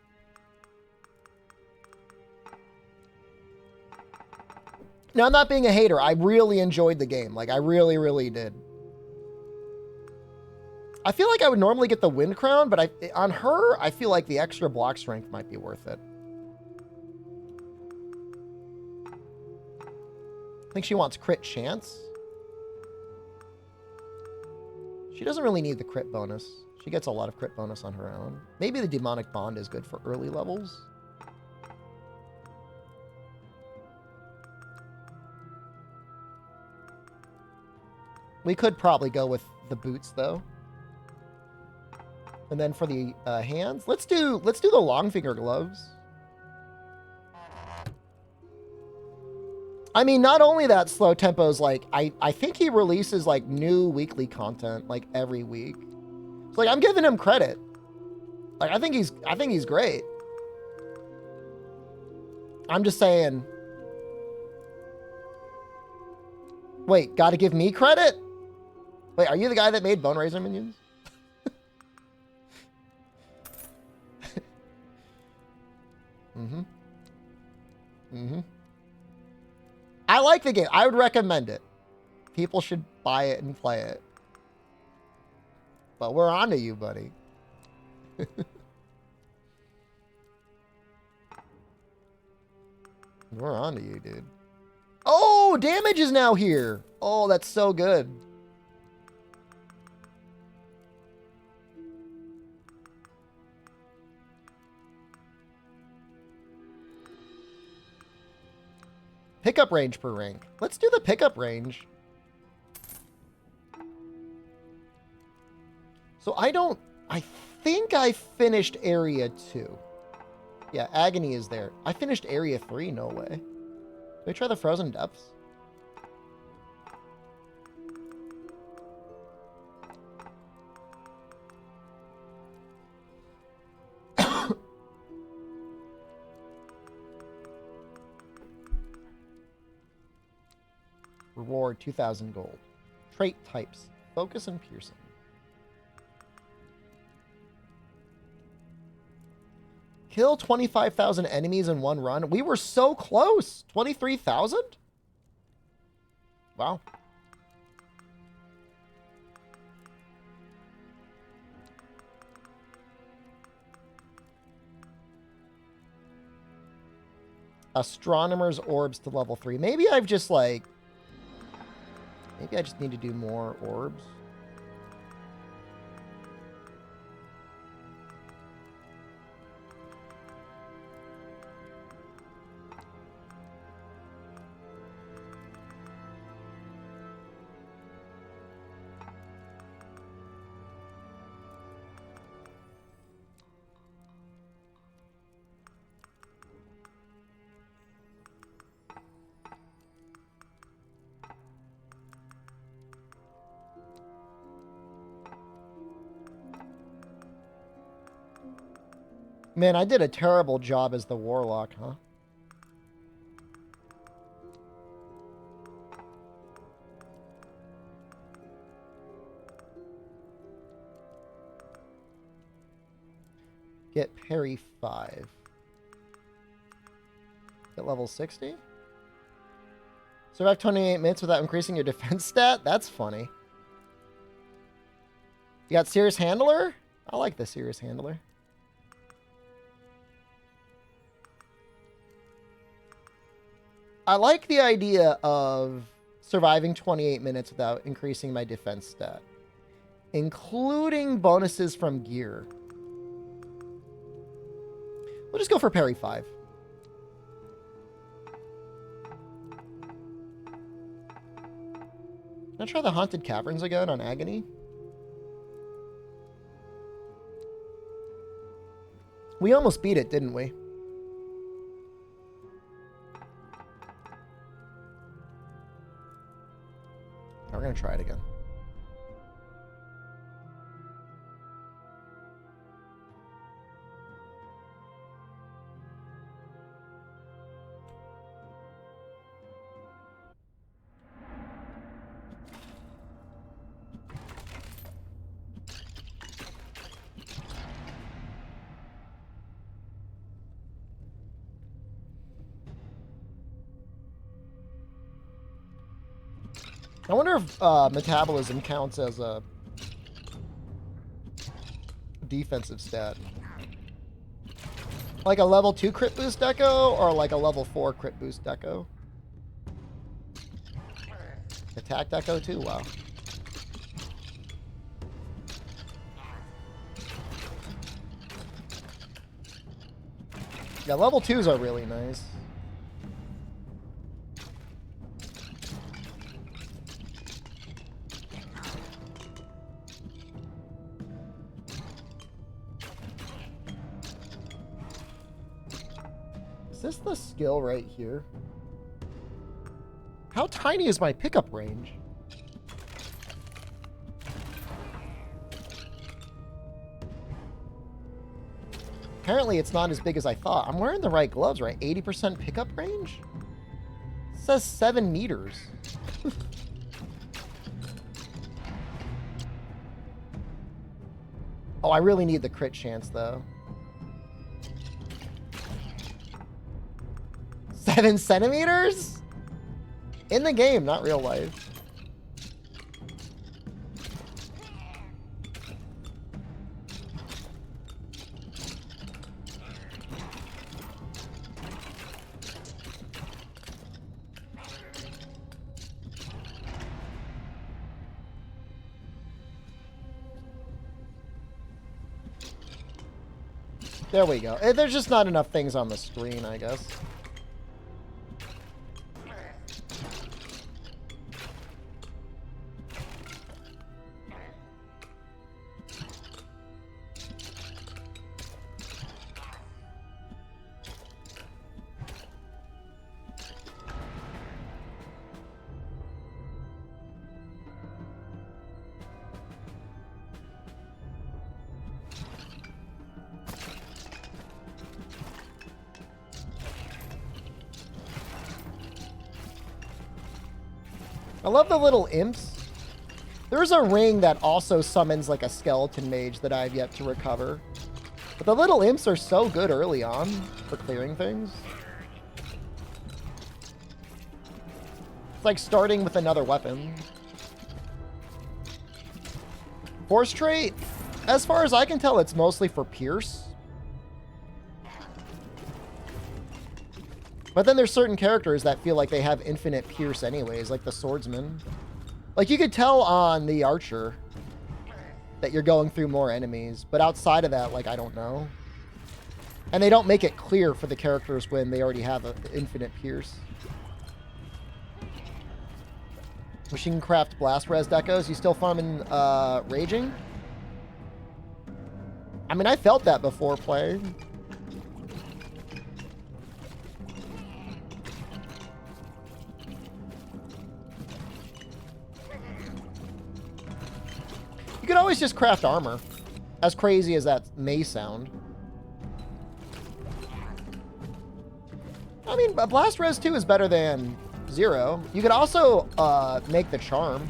A: Now, I'm not being a hater. I really enjoyed the game. Like, I really, really did. I feel like I would normally get the Wind Crown, but on her, I feel like the extra block strength might be worth it. I think she wants crit chance. She doesn't really need the crit bonus. She gets a lot of crit bonus on her own. Maybe the Demonic Bond is good for early levels. We could probably go with the boots, though. And then for the hands, let's do the long finger gloves. I mean, not only that, Slow Tempo's like, I think he releases like new weekly content like every week. So like, I'm giving him credit. Like, I think he's great. I'm just saying. Wait, gotta give me credit? Wait, are you the guy that made Bone Razor minions? Mm-hmm. Mm-hmm. I like the game. I would recommend it. People should buy it and play it. But we're on to you, buddy. We're on to you, dude. Oh, damage is now here. Oh, that's so good. Pickup range per rank. Let's do the pickup range. So I think I finished area 2. Yeah, Agony is there. I finished area 3, no way. Did we try the Frozen Depths? Reward 2,000 gold. Trait types. Focus and piercing. Kill 25,000 enemies in one run. We were so close. 23,000? Wow. Astronomer's orbs to level 3. Maybe I've just like... Maybe I just need to do more orbs. Man, I did a terrible job as the warlock, huh? Get parry 5. Get level 60? Survive 28 minutes without increasing your defense stat? That's funny. You got Serious Handler? I like the Serious Handler. I like the idea of surviving 28 minutes without increasing my defense stat, including bonuses from gear. We'll just go for parry 5. Can I try the Haunted Caverns again on Agony? We almost beat it, didn't we? We're going to try it again. I wonder if metabolism counts as a defensive stat. Like a level 2 crit boost deco or like a level 4 crit boost deco? Attack deco too? Wow. Yeah, level 2s are really nice. Is this the skill right here? How tiny is my pickup range? Apparently it's not as big as I thought. I'm wearing the right gloves, right? 80% pickup range? It says 7 meters. Oh, I really need the crit chance, though. 7 centimeters? In the game, not real life. There we go. There's just not enough things on the screen, I guess. I love the little imps. There's a ring that also summons like a skeleton mage that I've yet to recover. But the little imps are so good early on for clearing things. It's like starting with another weapon. Force trait, as far as I can tell, it's mostly for Pierce. But then there's certain characters that feel like they have infinite Pierce anyways, like the swordsman. Like, you could tell on the archer that you're going through more enemies, but outside of that, like, I don't know. And they don't make it clear for the characters when they already have an infinite pierce. Wishing you can craft blast res decos. You still farming raging? I mean, I felt that before playing. You could always just craft armor, as crazy as that may sound. I mean, Blast Res 2 is better than 0. You could also make the charm.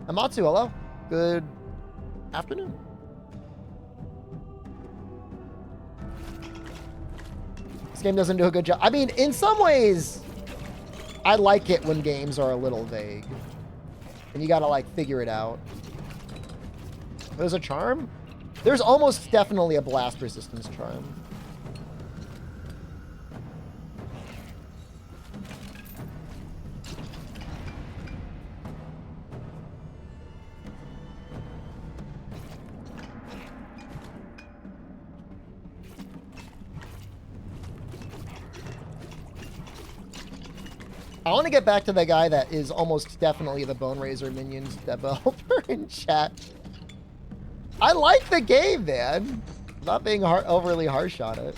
A: Amatsu, hello. Good afternoon. This game doesn't do a good job. I mean, in some ways, I like it when games are a little vague. And you gotta, like, figure it out. There's a charm? There's almost definitely a blast resistance charm. I want to get back to the guy that is almost definitely the Bone Razor Minions developer in chat. I like the game, man. I'm not being overly harsh on it.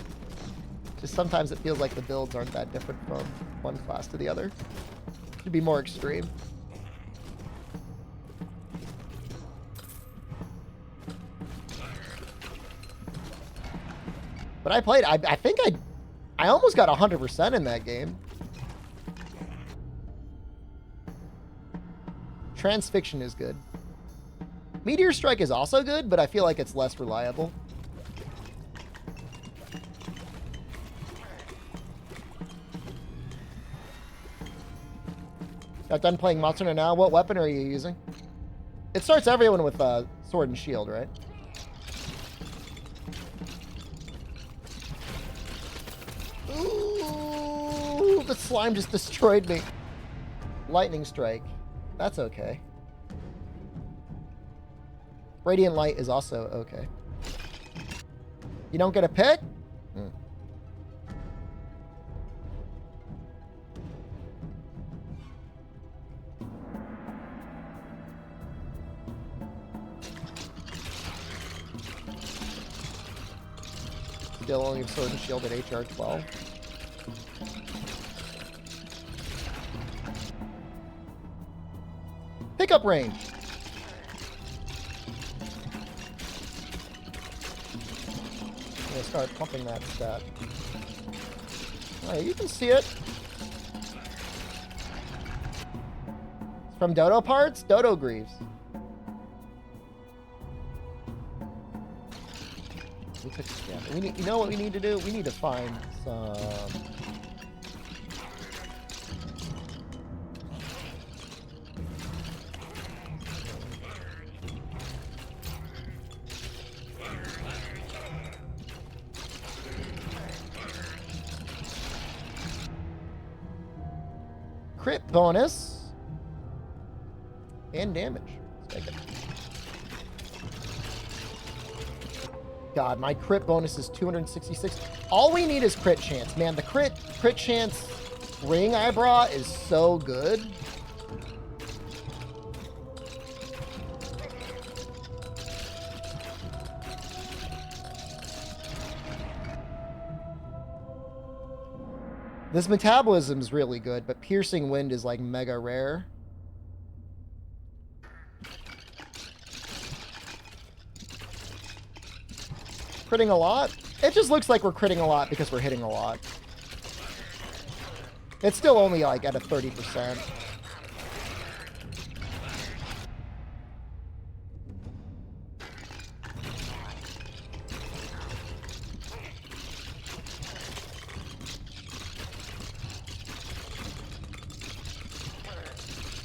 A: Just sometimes it feels like the builds aren't that different from one class to the other. Should be more extreme. But I played, I think I almost got 100% in that game. Transfixion is good. Meteor Strike is also good, but I feel like it's less reliable. Got done playing Monster now. What weapon are you using? It starts everyone with sword and shield, right? Ooh, the slime just destroyed me. Lightning Strike. That's okay. Radiant Light is also okay. You don't get a pick? Still only have Sword and Shield at HR 12. Pickup range. I'm gonna start pumping that stat. Alright, you can see it. It's from Dodo Parts? Dodo Greaves. We need, you know what we need to do? We need to find some... crit bonus and damage. Let's take it. God, my crit bonus is 266. All we need is crit chance. Man, the crit chance ring I brought is so good. This metabolism is really good, but piercing wind is like mega rare. Critting a lot? It just looks like we're critting a lot because we're hitting a lot. It's still only like at a 30%.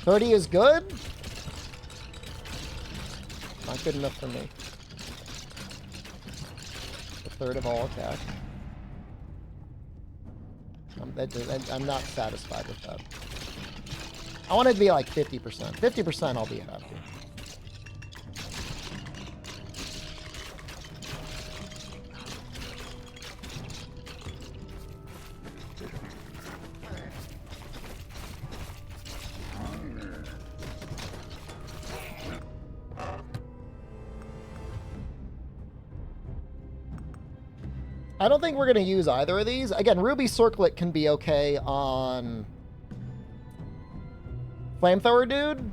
A: $30 is good? Not good enough for me. A third of all attack. I'm not satisfied with that. I want it to be like 50%. 50% I'll be happy. I don't think we're going to use either of these. Again, Ruby Circlet can be okay on Flamethrower Dude.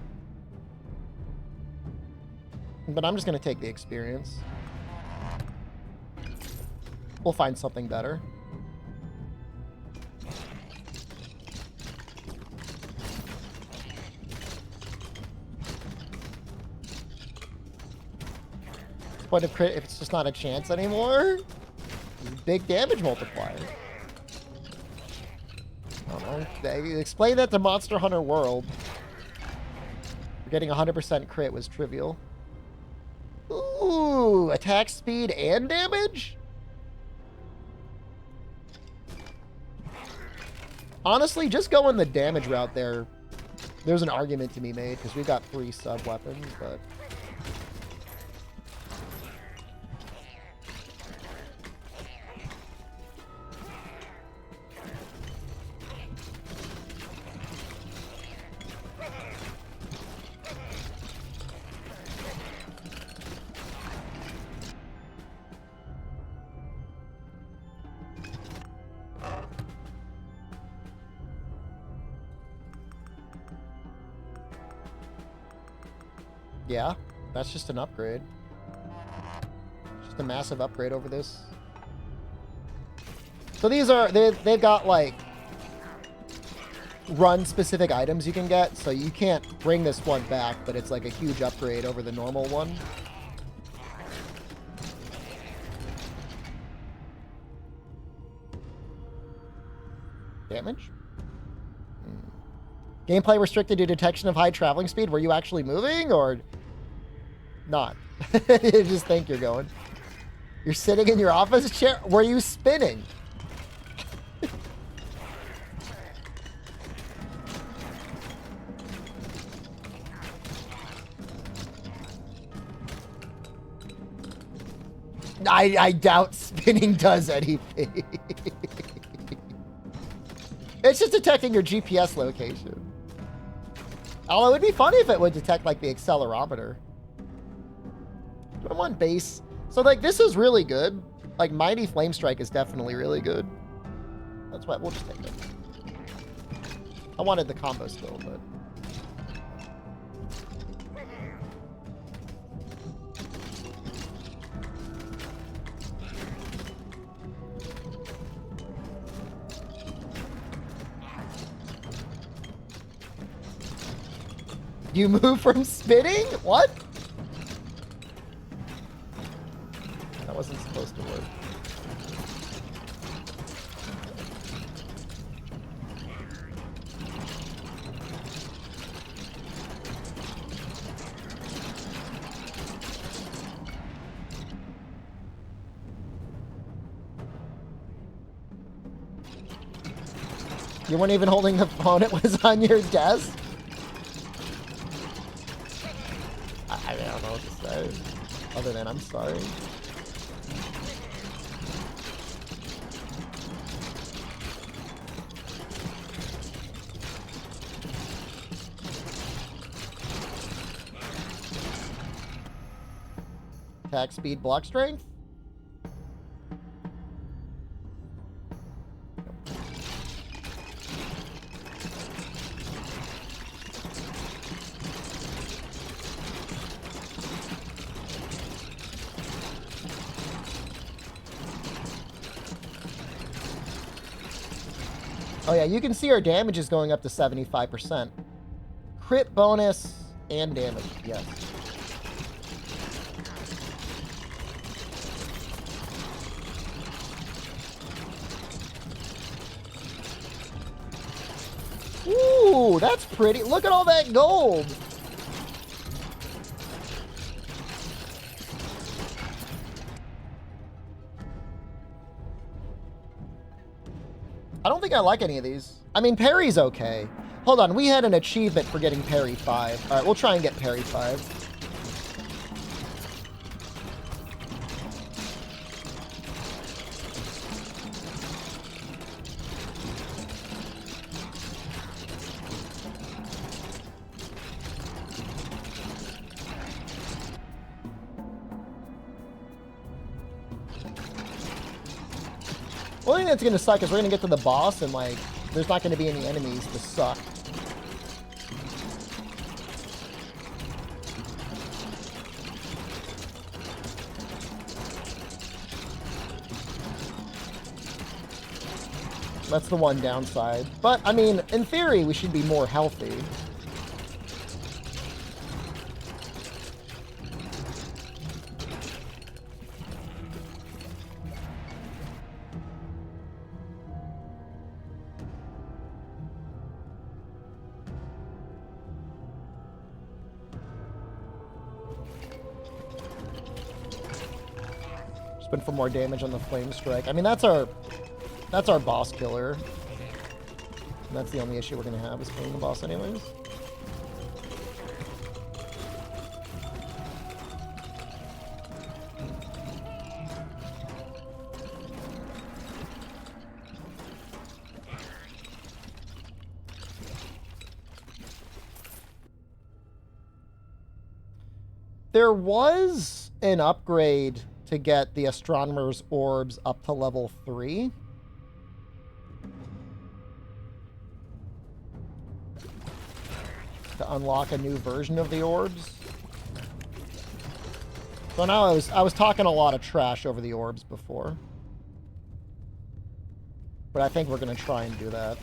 A: But I'm just going to take the experience. We'll find something better. What if it's just not a chance anymore? Big damage multiplier. I don't know. Explain that to Monster Hunter World. Getting 100% crit was trivial. Ooh, attack speed and damage? Honestly, just going the damage route there. There's an argument to be made because we've got 3 sub weapons, but... Yeah, that's just an upgrade. Just a massive upgrade over this. So these are, they've got like run specific items you can get. So you can't bring this one back, but it's like a huge upgrade over the normal one. Damage? Gameplay restricted to detection of high traveling speed. Were you actually moving or not? You just think you're going. You're sitting in your office chair. Were you spinning? I doubt spinning does anything. It's just detecting your GPS location. Although it would be funny if it would detect like the accelerometer. I want base. So like this is really good. Like Mighty Flame Strike is definitely really good. That's why we'll just take it. I wanted the combo skill, but you move from spinning? What? That wasn't supposed to work. You weren't even holding the phone, it was on your desk? I don't know what to say, other than I'm sorry. Attack speed, block strength? Oh yeah, you can see our damage is going up to 75%. Crit bonus and damage, yes. Ooh, that's pretty. Look at all that gold. I don't think I like any of these. I mean, parry's okay. Hold on, we had an achievement for getting parry 5. Alright, we'll try and get parry 5. The only thing that's going to suck is we're going to get to the boss and, like, there's not going to be any enemies to suck. That's the one downside. But, I mean, in theory, we should be more healthy. Spin for more damage on the flame strike. I mean, that's our boss killer. And that's the only issue we're gonna have, is killing the boss anyways. There was an upgrade to get the Astronomer's Orbs up to level 3. To unlock a new version of the orbs. So now I was talking a lot of trash over the orbs before. But I think we're going to try and do that.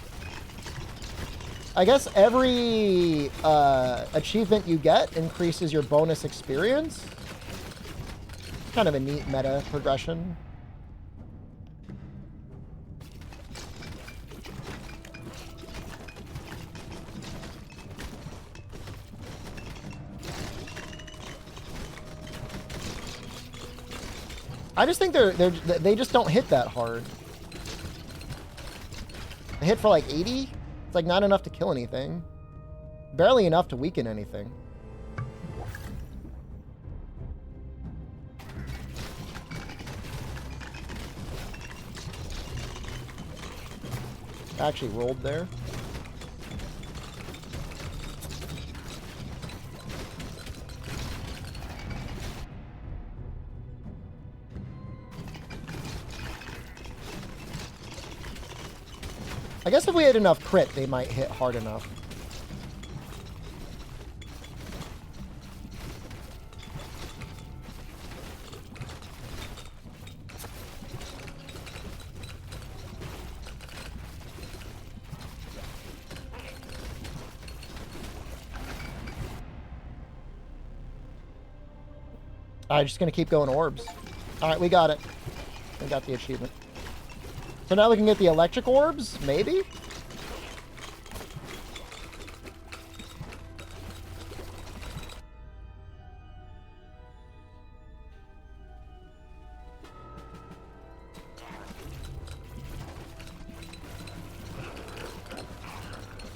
A: I guess every achievement you get increases your bonus experience. Kind of a neat meta progression. I just think they just don't hit that hard. They hit for like 80. It's like not enough to kill anything. Barely enough to weaken anything. Actually rolled there. I guess if we had enough crit, they might hit hard enough. Alright, just gonna keep going orbs. Alright, we got it. We got the achievement. So now we can get the electric orbs? Maybe?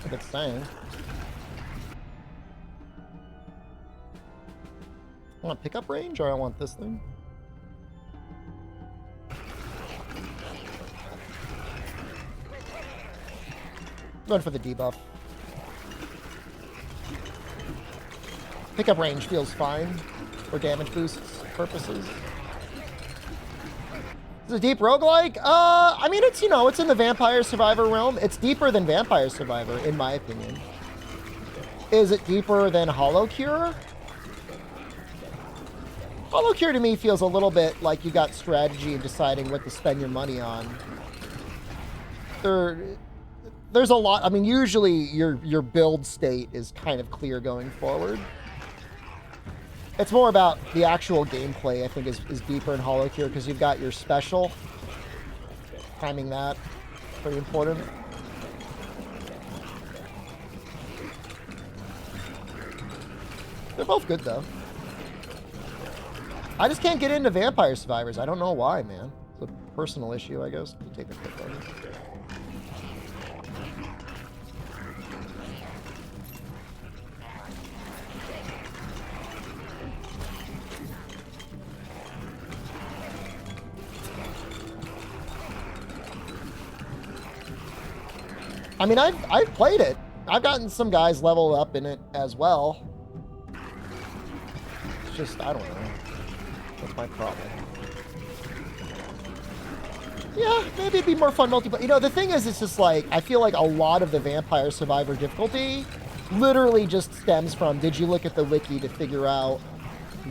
A: Like it's saying. I want pickup range, or I want this thing? Going for the debuff. Pickup range feels fine for damage boosts purposes. Is it a deep roguelike? I mean, it's, you know, it's in the Vampire Survivor realm. It's deeper than Vampire Survivor, in my opinion. Is it deeper than Hollow Cure? Hollow Cure to me feels a little bit like you got strategy in deciding what to spend your money on. There's a lot. I mean, usually your build state is kind of clear going forward. It's more about the actual gameplay, I think, is deeper in Hollow Cure, because you've got your special. Timing that, pretty important. They're both good, though. I just can't get into Vampire Survivors. I don't know why, man. It's a personal issue, I guess. We'll take the quick one. I mean, I've played it. I've gotten some guys leveled up in it as well. It's just, I don't know. That's my problem. Yeah, maybe it'd be more fun multiplayer. You know, the thing is, it's just like, I feel like a lot of the Vampire Survivor difficulty literally just stems from, did you look at the wiki to figure out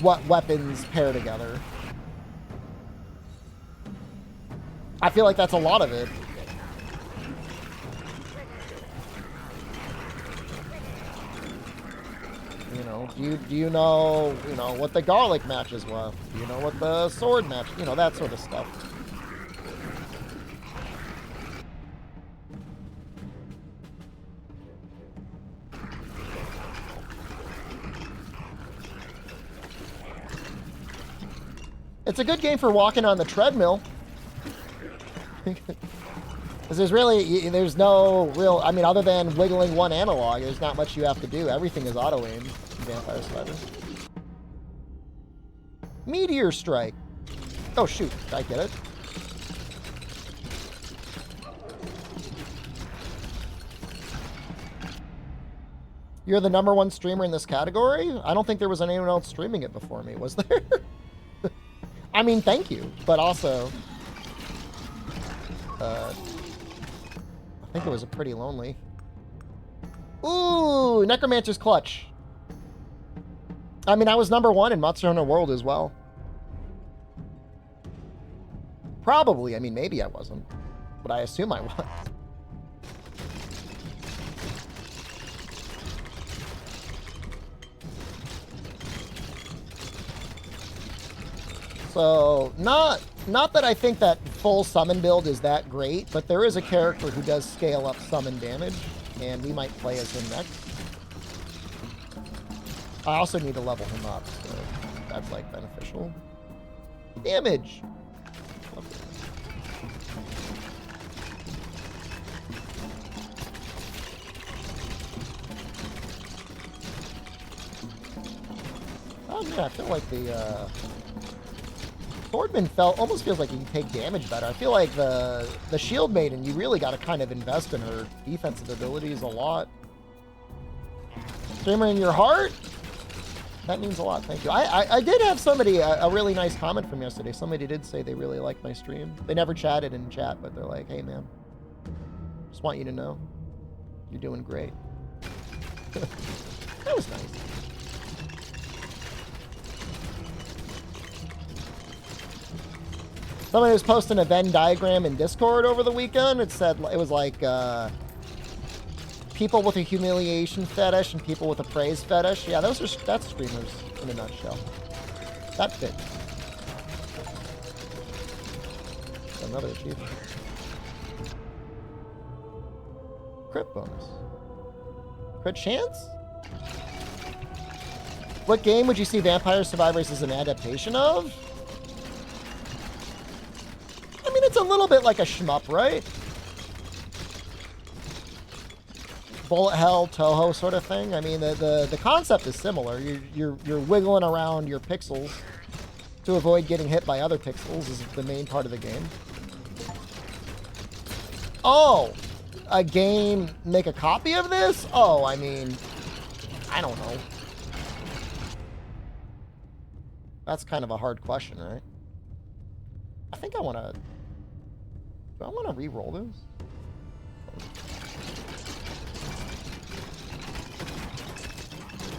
A: what weapons pair together? I feel like that's a lot of it. You know, do you know what the garlic matches with? Do you know what the sword match? You know, that sort of stuff. It's a good game for walking on the treadmill. Because there's no real, I mean, other than wiggling one analog, there's not much you have to do. Everything is auto-aimed in Vampire Survivor. Meteor Strike. Oh, shoot. I get it. You're the #1 streamer in this category? I don't think there was anyone else streaming it before me, was there? I mean, thank you, but also... I think it was a pretty lonely. Ooh, Necromancer's Clutch. I mean, I was #1 in Monster Hunter World as well. Probably. I mean, maybe I wasn't. But I assume I was. So, not that I think that full summon build is that great, but there is a character who does scale up summon damage, and we might play as him next. I also need to level him up, so that's, like, beneficial. Damage! Oh, yeah, I feel like the, Swordman almost feels like you can take damage better. I feel like the Shield Maiden, you really got to kind of invest in her defensive abilities a lot. Streamer in your heart? That means a lot, thank you. I did have somebody, a really nice comment from yesterday. Somebody did say they really liked my stream. They never chatted in chat, but they're like, hey man, just want you to know, you're doing great. That was nice. Somebody was posting a Venn diagram in Discord over the weekend. It said, it was like, people with a humiliation fetish and people with a praise fetish. Yeah, that's streamers in a nutshell. That fit. Another achievement. Crit bonus. Crit chance? What game would you see Vampire Survivors as an adaptation of? I mean, it's a little bit like a shmup, right? Bullet hell, Toho sort of thing. I mean, the concept is similar. You're wiggling around your pixels to avoid getting hit by other pixels is the main part of the game. Oh, a game make a copy of this? Oh, I mean, I don't know. That's kind of a hard question, right? I think I want to... Do I want to re-roll this?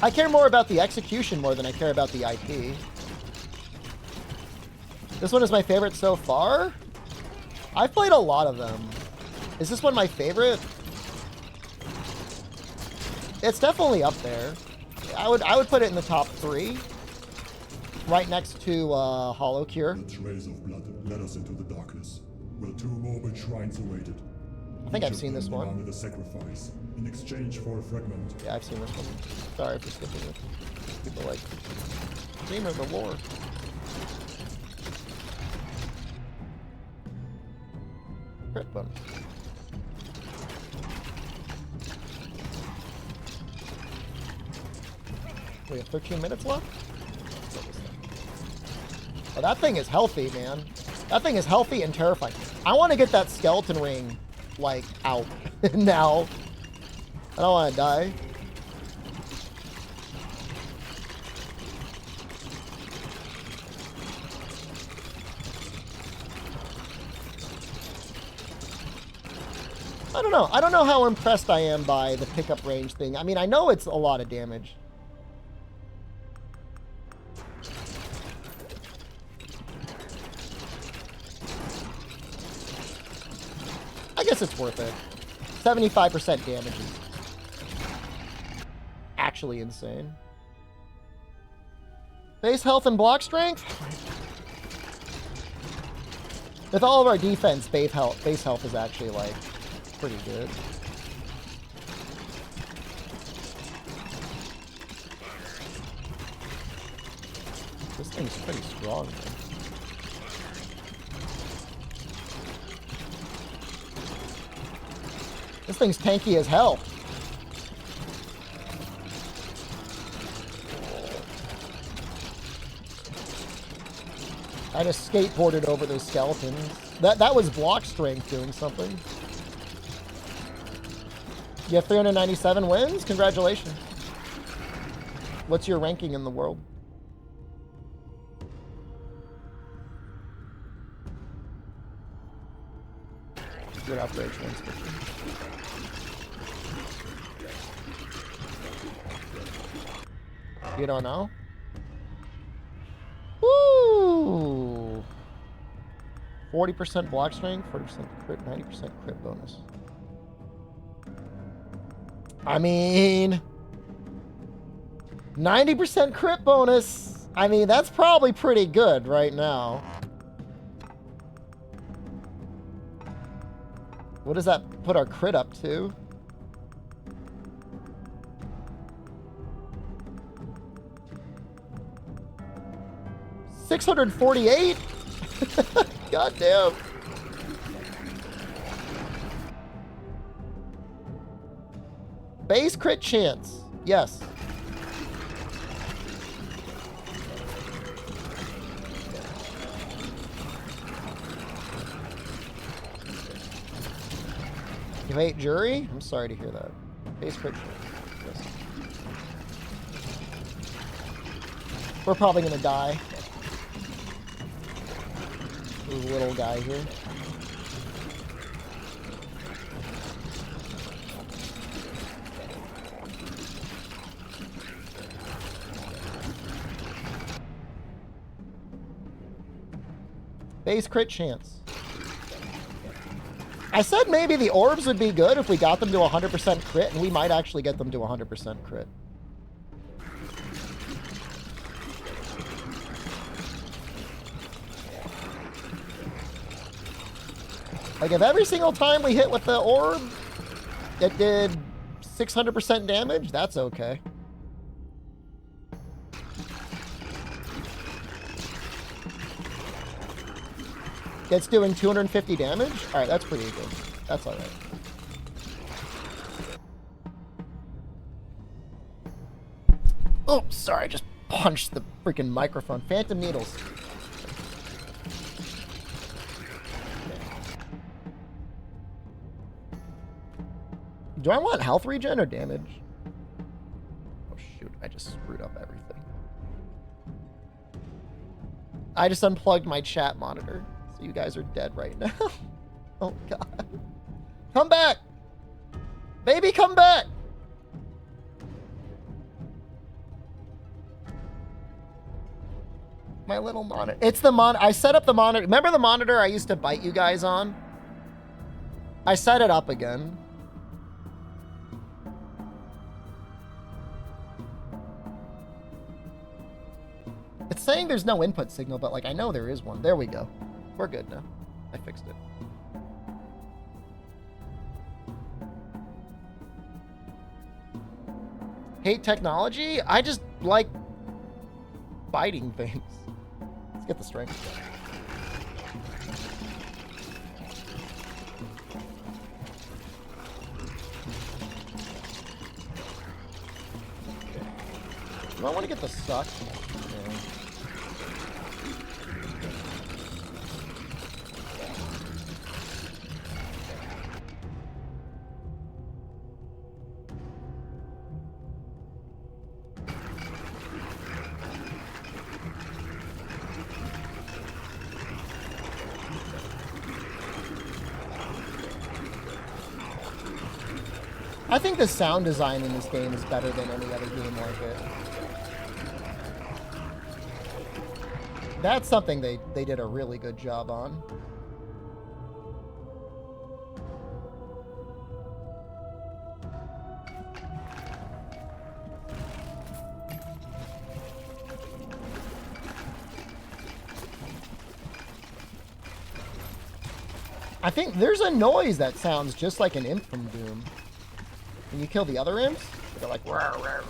A: I care more about the execution more than I care about the IP. This one is my favorite so far? I've played a lot of them. Is this one my favorite? It's definitely up there. I would put it in the top 3. Right next to Hollow Cure.
B: The trails of blood led us into the darkness, where 2 morbid shrines awaited.
A: I think I've seen this one.
B: Demanded a sacrifice in exchange for a fragment.
A: Yeah, I've seen this one. Sorry for skipping it. People like Dream of the Lore. Crit bonus. We have 13 minutes left? Oh, that thing is healthy, man. That thing is healthy and terrifying. I want to get that skeleton ring, like, out. Now. I don't want to die. I don't know. I don't know how impressed I am by the pickup range thing. I mean, I know it's a lot of damage. I guess it's worth it. 75% damage is actually insane. Base health and block strength? With all of our defense, base health is actually, like, pretty good. This thing's pretty strong, man. This thing's tanky as hell. I just skateboarded over those skeletons. That was block strength doing something. You have 397 wins? Congratulations. What's your ranking in the world? Good operation wins. You don't know? Woo! 40% block strength, 40% crit, 90% crit bonus. I mean, 90% crit bonus. I mean, that's probably pretty good right now. What does that put our crit up to? $648? God damn. Base crit chance. Yes. You hate jury? I'm sorry to hear that. Base crit chance. Yes. We're probably gonna die. There's a little guy here. Base crit chance. I said maybe the orbs would be good if we got them to 100% crit, and we might actually get them to 100% crit. Like, if every single time we hit with the orb, it did 600% damage, that's okay. It's doing 250 damage? Alright, that's pretty good. That's alright. Oh, sorry, I just punched the freaking microphone. Phantom needles. Do I want health regen or damage? Oh shoot, I just screwed up everything. I just unplugged my chat monitor. So you guys are dead right now. Oh god. Come back! Baby, come back! My little monitor. It's the I set up the monitor. Remember the monitor I used to bite you guys on? I set it up again. It's saying there's no input signal, but like I know there is one. There we go. We're good now. I fixed it. Hate technology? I just like biting things. Let's get the strength. Do I want to get the suck? Yeah. I think the sound design in this game is better than any other game like it. That's something they did a really good job on. I think there's a noise that sounds just like an imp from Doom. When you kill the other imps, they're like, rawr, rawr.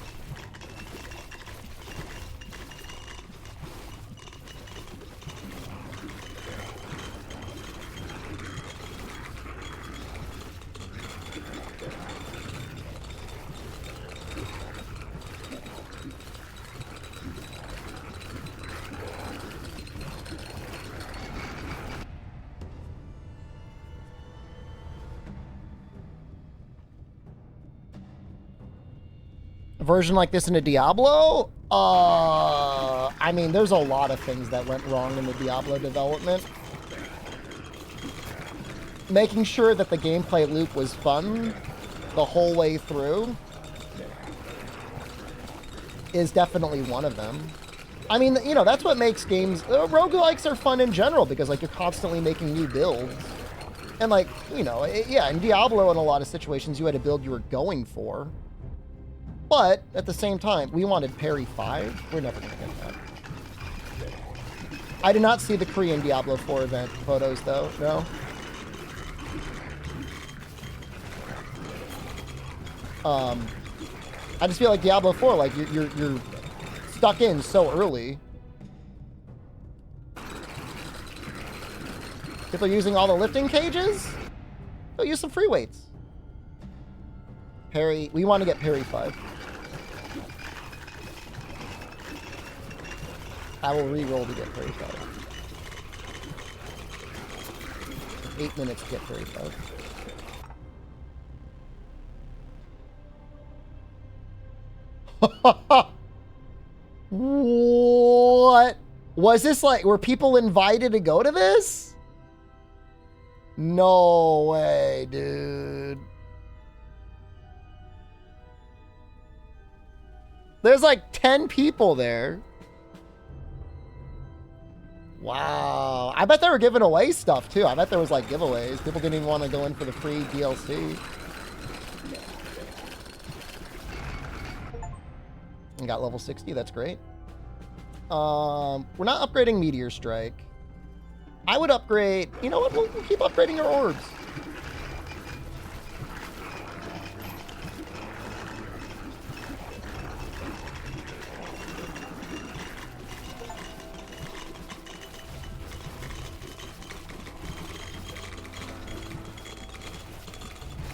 A: A version like this in a Diablo? I mean, there's a lot of things that went wrong in the Diablo development. Making sure that the gameplay loop was fun the whole way through is definitely one of them. I mean, you know, that's what makes games... roguelikes are fun in general because, like, you're constantly making new builds. And, like, you know, yeah, in Diablo, in a lot of situations, you had a build you were going for. But, at the same time, we wanted parry 5. We're never going to get that. I did not see the Korean Diablo 4 event photos, though. No? I just feel like Diablo 4, like, you're stuck in so early. People are using all the lifting cages? Go use some free weights. Parry. We want to get parry 5. I will re-roll to get parry 5. 8 minutes to get parry 5. What? Was this like, were people invited to go to this? No way, dude. There's like 10 people there. Wow. I bet they were giving away stuff too. I bet there was like giveaways. People didn't even want to go in for the free DLC. And got level 60. That's great. We're not upgrading Meteor Strike. I would upgrade... You know what? We'll keep upgrading our orbs.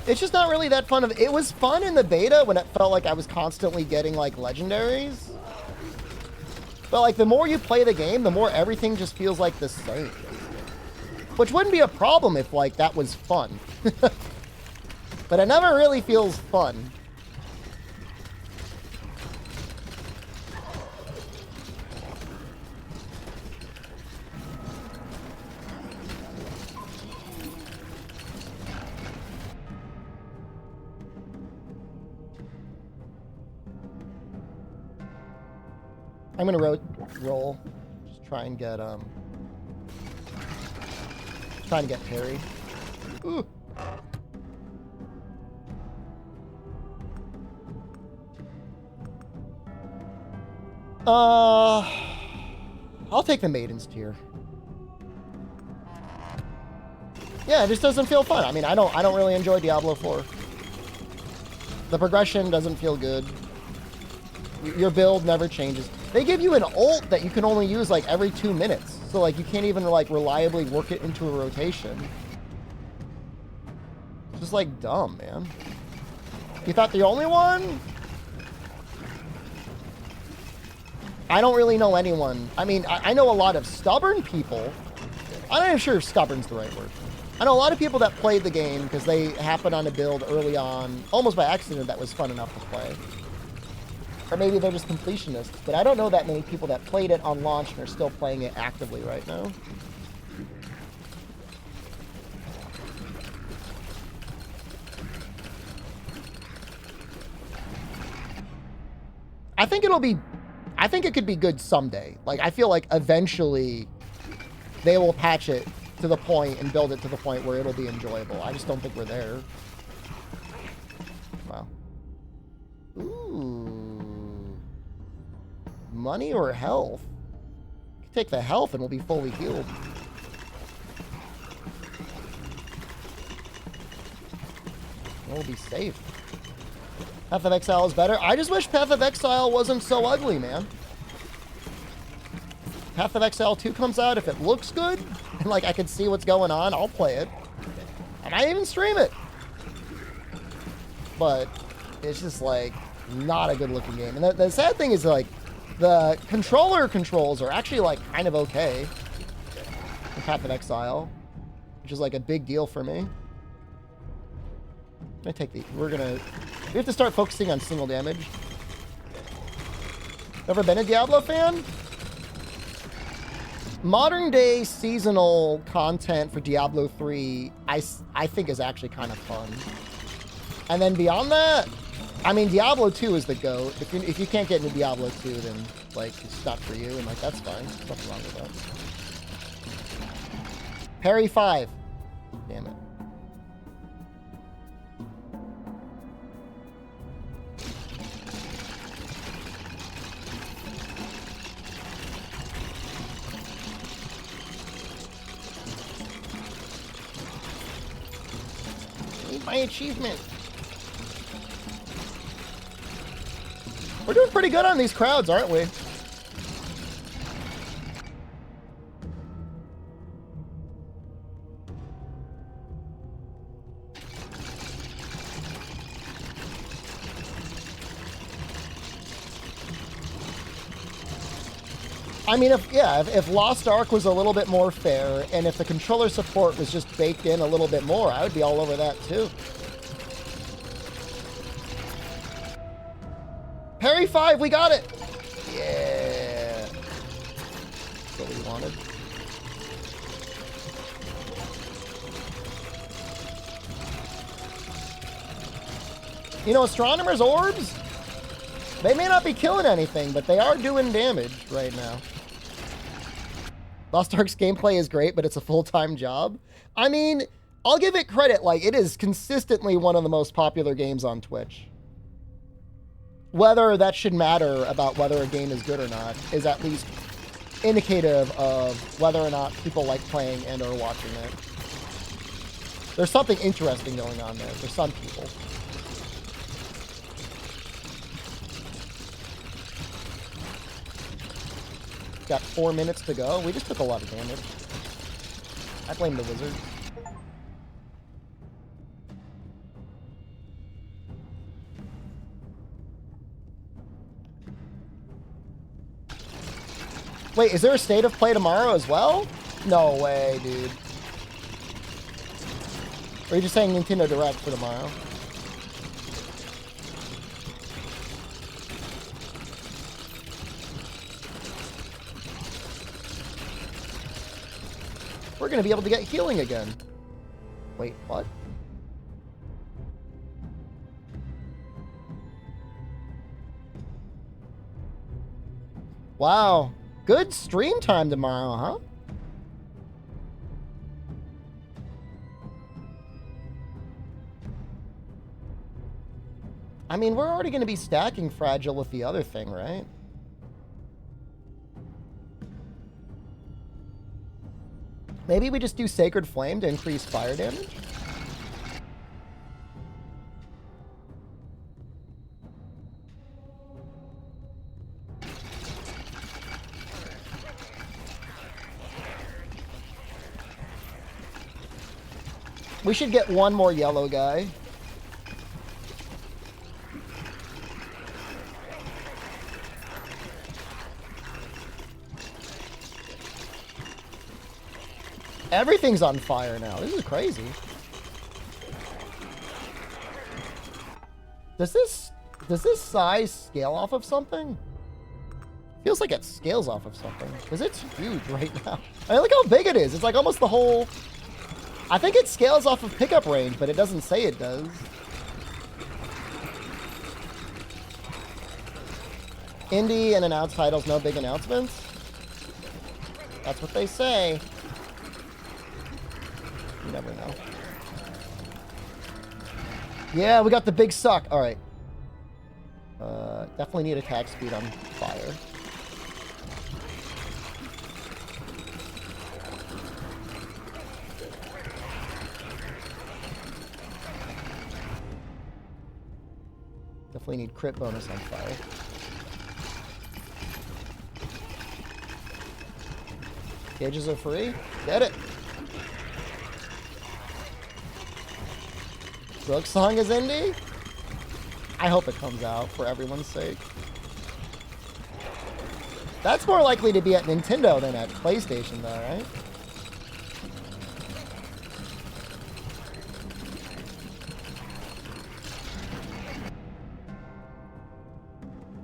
A: It's just not really that fun. It was fun in the beta when it felt like I was constantly getting, like, legendaries. But, like, the more you play the game, the more everything just feels like the same. Which wouldn't be a problem if, like, that was fun. But it never really feels fun. I'm gonna roll. Just try and get parry. Ooh. I'll take the Maiden's Tear. Yeah, it just doesn't feel fun. I mean, I don't really enjoy Diablo 4. The progression doesn't feel good. Your build never changes. They give you an ult that you can only use like every 2 minutes. So like you can't even like reliably work it into a rotation. It's just like dumb, man. You thought the only one? I don't really know anyone. I mean, I know a lot of stubborn people. I'm not even sure if stubborn's the right word. I know a lot of people that played the game because they happened on a build early on, almost by accident, that was fun enough to play. Or maybe they're just completionists. But I don't know that many people that played it on launch and are still playing it actively right now. I think it'll be, I think it could be good someday. Like, I feel like eventually they will patch it to the point and build it to the point where it'll be enjoyable. I just don't think we're there. Wow. Ooh. Money or health? Take the health and we'll be fully healed. We'll be safe. Path of Exile is better. I just wish Path of Exile wasn't so ugly, man. Path of Exile 2 comes out, if it looks good, and like I can see what's going on, I'll play it. I might even stream it. But it's just like not a good looking game. And the sad thing is like the controller controls are actually like kind of okay in Path of Exile, which is like a big deal for me. I take the, we have to start focusing on single damage. Never been a Diablo fan? Modern day seasonal content for Diablo 3, I think is actually kind of fun. And then beyond that, I mean, Diablo 2 is the GOAT. If you can't get into Diablo 2, then like it's not for you, and like that's fine. There's nothing wrong with that. Parry 5. Damn it. My achievement. We're doing pretty good on these crowds, aren't we? I mean, if Lost Ark was a little bit more fair, and if the controller support was just baked in a little bit more, I would be all over that too. Parry 5, we got it! Yeah. That's what we wanted. You know, Astronomer's Orbs, they may not be killing anything, but they are doing damage right now. Lost Ark's gameplay is great, but it's a full-time job. I mean, I'll give it credit. Like, it is consistently one of the most popular games on Twitch. Whether that should matter about whether a game is good or not is at least indicative of whether or not people like playing and or watching it. There's something interesting going on there for some people. Got 4 minutes to go. We just took a lot of damage. I blame the wizard. Wait, is there a state of play tomorrow as well? No way, dude. Or are you just saying Nintendo Direct for tomorrow? We're going to be able to get healing again. Wait, what? Wow. Good stream time tomorrow, huh? I mean, we're already going to be stacking Fragile with the other thing, right? Maybe we just do Sacred Flame to increase fire damage? We should get one more yellow guy. Everything's on fire now. This is crazy. Does this size scale off of something? Feels like it scales off of something. Because it's huge right now. I mean, look how big it is. It's like almost the whole... I think it scales off of pickup range, but it doesn't say it does. Indie and announced titles, no big announcements. That's what they say. You never know. Yeah, we got the big suck. All right. Definitely need attack speed on fire. Definitely need crit bonus on fire. Gauges are free. Get it. Rook Song is indie? I hope it comes out for everyone's sake. That's more likely to be at Nintendo than at PlayStation, though, right?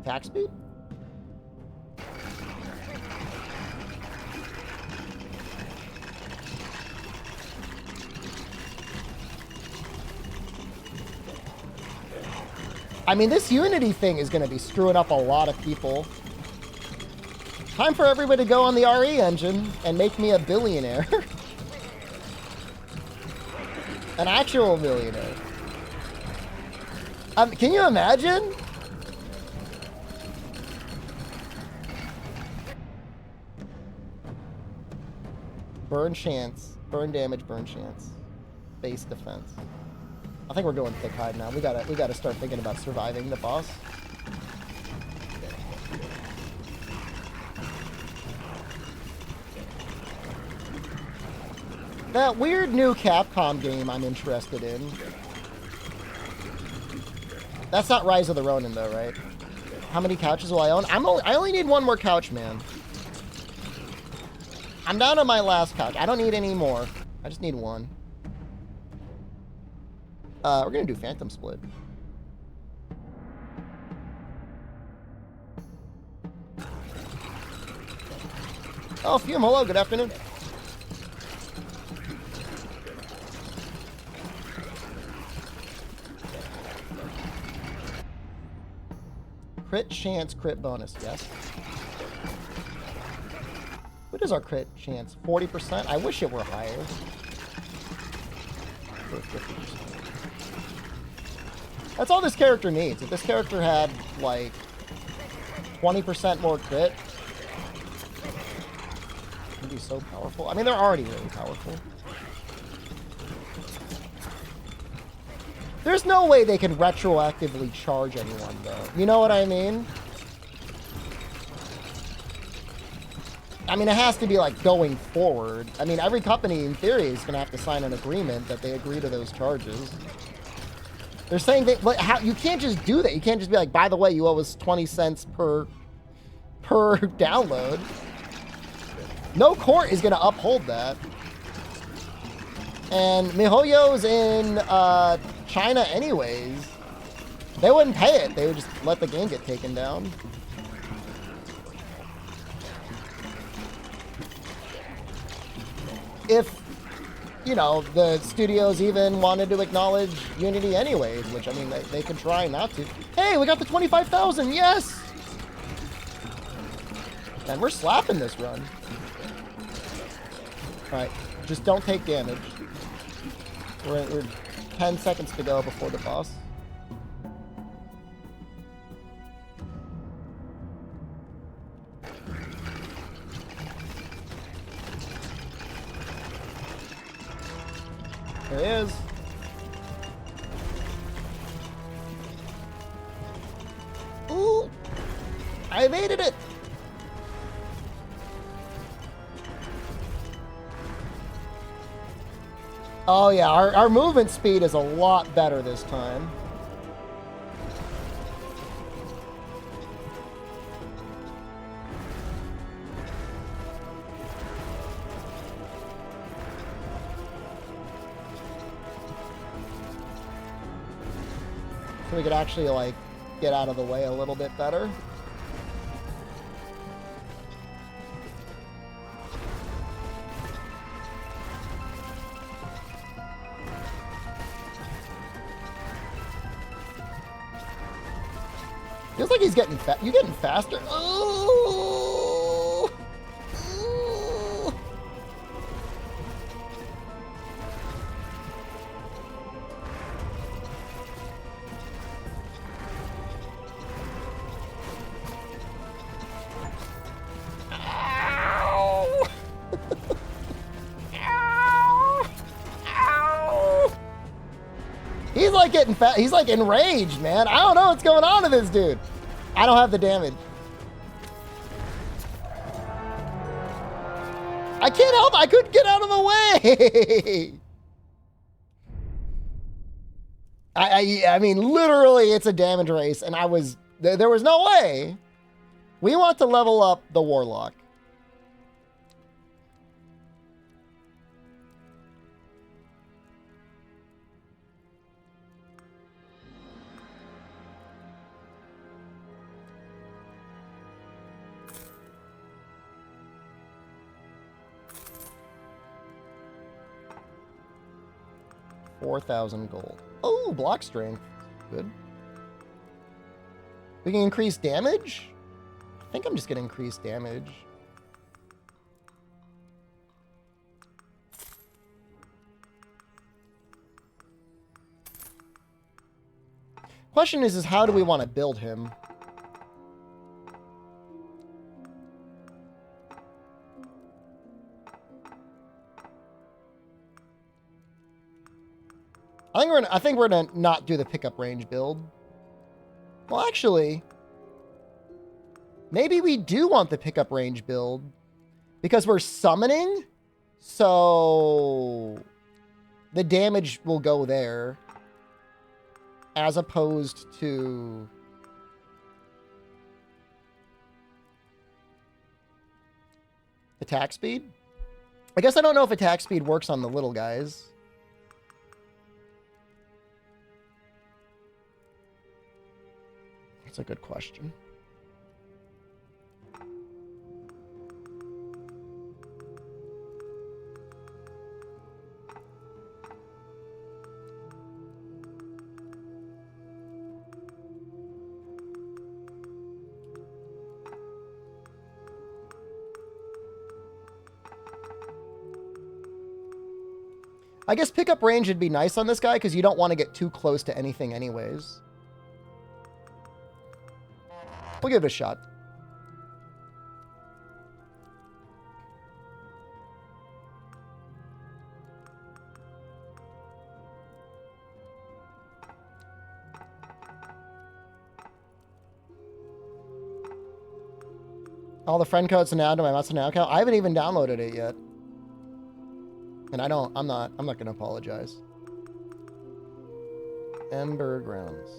A: Attack speed? I mean, this Unity thing is going to be screwing up a lot of people. Time for everybody to go on the RE engine and make me a billionaire. An actual millionaire. Can you imagine? Burn chance. Burn damage, burn chance. Base defense. I think we're going thick hide now. We gotta start thinking about surviving the boss. That weird new Capcom game I'm interested in. That's not Rise of the Ronin though, right? How many couches will I own? I only need one more couch, man. I'm down to my last couch. I don't need any more. I just need one. We're gonna do Phantom Split. Oh, Fume, hello, good afternoon. Crit chance, crit bonus, yes. What is our crit chance? 40%? I wish it were higher. 50%. That's all this character needs. If this character had, like, 20% more crit, it'd be so powerful. I mean, they're already really powerful. There's no way they can retroactively charge anyone, though. You know what I mean? I mean, it has to be, like, going forward. I mean, every company, in theory, is going to have to sign an agreement that they agree to those charges. They're saying that how, you can't just do that. You can't just be like, by the way, you owe us 20 cents per download. No court is going to uphold that. And MiHoYo's in China anyways. They wouldn't pay it. They would just let the game get taken down. If, you know, the studios even wanted to acknowledge Unity anyways, which, I mean, they could try not to. Hey, we got the 25,000, yes! And we're slapping this run. Alright, just don't take damage. We're 10 seconds to go before the boss. There he is. Ooh! I evaded it! Oh yeah, our movement speed is a lot better this time. So we could actually, like, get out of the way a little bit better. Feels like he's getting you getting faster. Oh! Oh! Ow! Ow! Ow! He's like getting fat. He's like enraged, man. I don't know what's going on to this dude. I don't have the damage. I can't help. I couldn't get out of the way. I mean, literally, it's a damage race, and there was no way. We want to level up the Warlock. $4,000 gold. Oh, block strength. Good. We can increase damage? I think I'm just going to increase damage. Question is how do we want to build him? I think we're gonna not do the pickup range build. Well, actually, maybe we do want the pickup range build because we're summoning, so the damage will go there as opposed to attack speed. I guess I don't know if attack speed works on the little guys. That's a good question. I guess pickup range would be nice on this guy because you don't want to get too close to anything anyways. We'll give it a shot. All the friend codes now to my Matsu Now account. I haven't even downloaded it yet. And I'm not gonna apologize. Ember Grounds.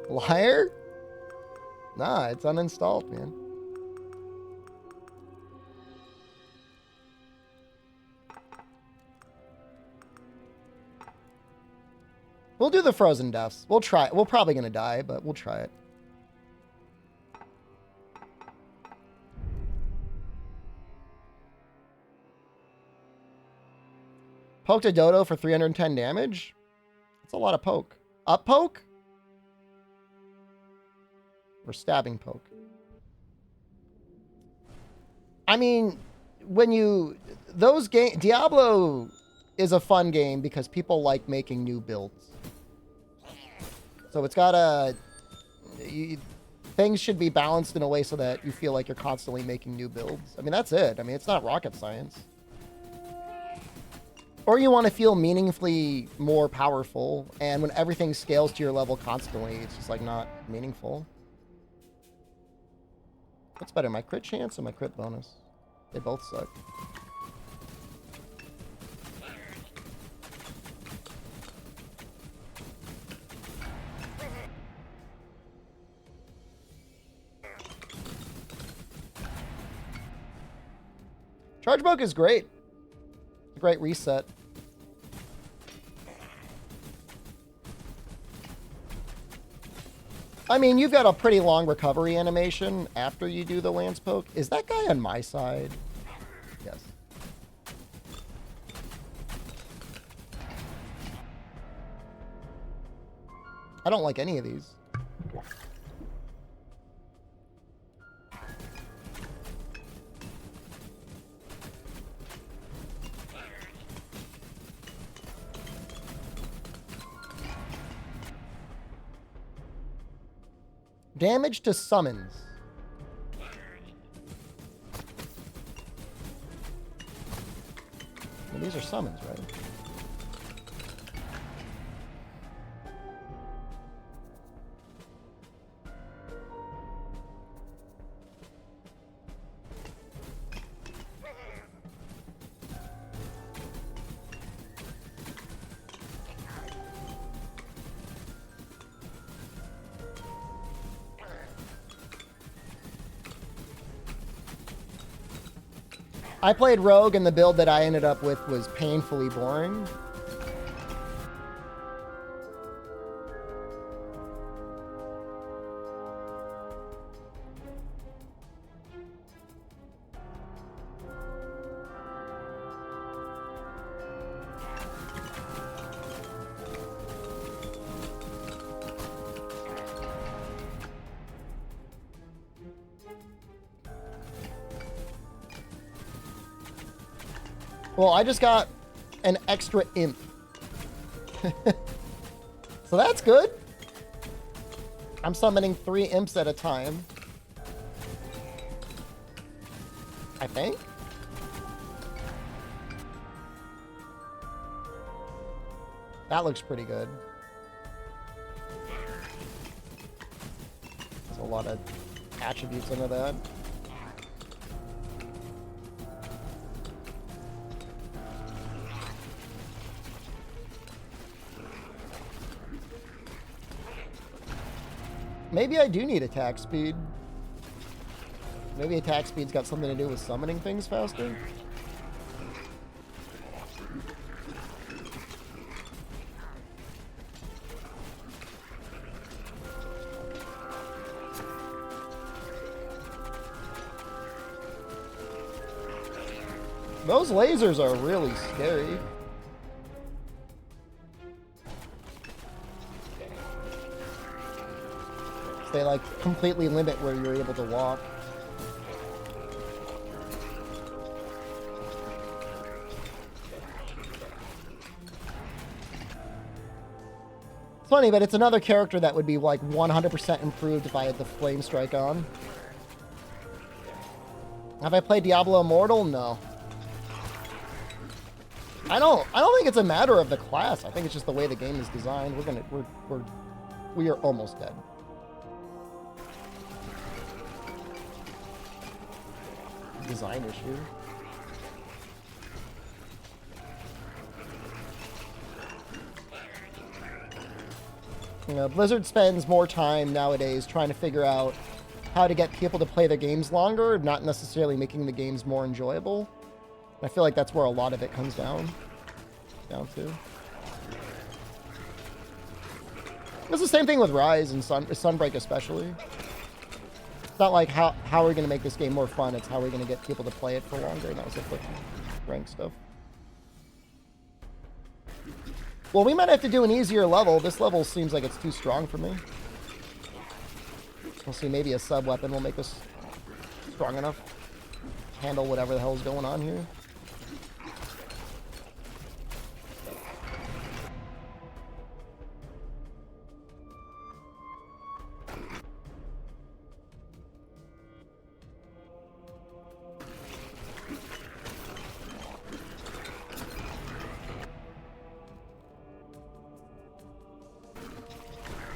A: Liar? Nah, it's uninstalled, man. We'll do the frozen deaths. We'll try it. We're probably gonna die, but we'll try it. Poked a dodo for 310 damage? That's a lot of poke. Up poke? Or stabbing poke? I mean, when you... Diablo is a fun game because people like making new builds. So it's got a... things should be balanced in a way so that you feel like you're constantly making new builds. I mean, that's it. I mean, it's not rocket science. Or you want to feel meaningfully more powerful, and when everything scales to your level constantly, it's just like not meaningful. What's better, my crit chance or my crit bonus? They both suck. Charge Book is great. A great reset. I mean, you've got a pretty long recovery animation after you do the Lance Poke. Is that guy on my side? Yes. I don't like any of these. Damage to summons. Well, these are summons, right? I played Rogue, and the build that I ended up with was painfully boring. Well, I just got an extra imp. So that's good. I'm summoning 3 imps at a time. I think. That looks pretty good. There's a lot of attributes under that. Maybe I do need attack speed. Maybe attack speed's got something to do with summoning things faster. Those lasers are really scary. They like completely limit where you're able to walk. It's funny, but it's another character that would be like 100% improved if I had the flame strike on. Have I played Diablo Immortal? No. I don't think it's a matter of the class. I think it's just the way the game is designed. We are almost dead. Design issue. You know, Blizzard spends more time nowadays trying to figure out how to get people to play their games longer, not necessarily making the games more enjoyable. I feel like that's where a lot of it comes down to. It's the same thing with Rise and Sunbreak especially. It's not like how are we going to make this game more fun, it's how we're going to get people to play it for longer, and that was the quick rank stuff. Well, we might have to do an easier level. This level seems like it's too strong for me. We'll see, maybe a sub-weapon will make us strong enough to handle whatever the hell is going on here.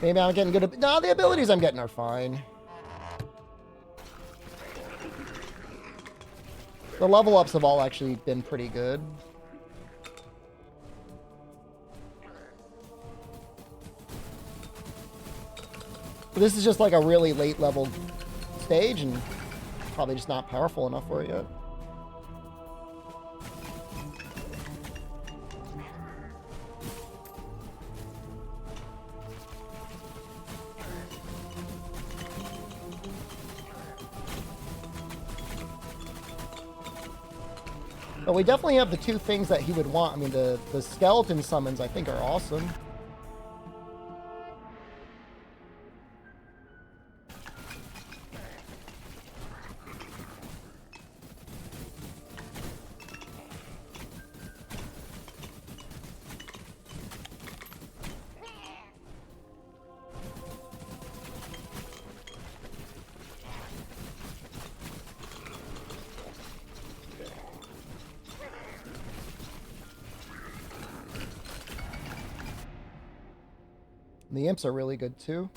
A: Maybe I'm getting good. No, the abilities I'm getting are fine. The level ups have all actually been pretty good. But this is just like a really late level stage and probably just not powerful enough for it yet. But we definitely have the 2 things that he would want. I mean, the skeleton summons, I think, are awesome. The imps are really good too.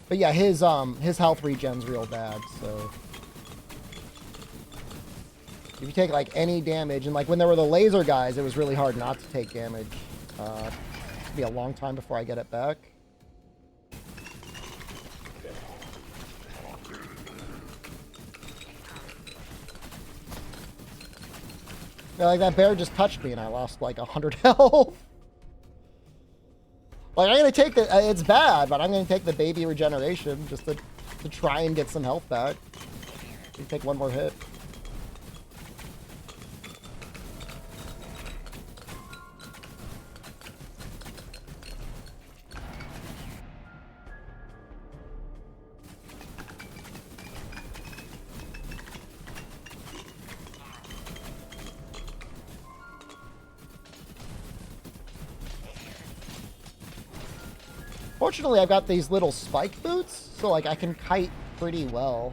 A: But yeah, his health regen's real bad, so if you take like any damage, and like when there were the laser guys, it was really hard not to take damage. It'll be a long time before I get it back. Yeah, like that bear just touched me and I lost like 100 health. Like, I'm going to take the... it's bad, but I'm going to take the baby regeneration just to try and get some health back. You take one more hit. Fortunately, I've got these little spike boots, so like I can kite pretty well.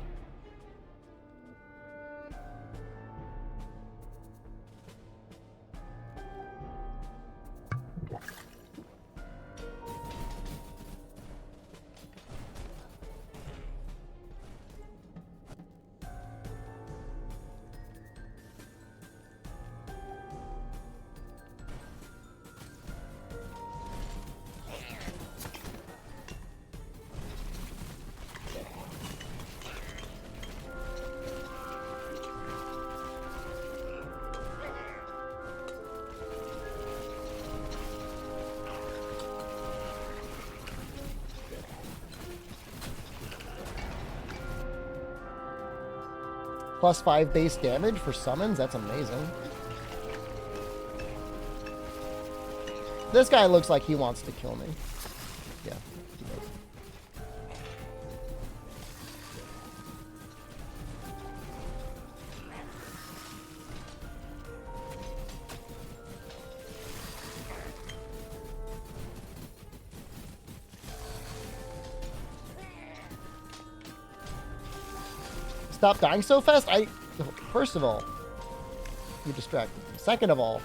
A: +5 base damage for summons? That's amazing. This guy looks like he wants to kill me. Yeah. He does. Stop dying so fast? First of all, you distracted me. Second of all,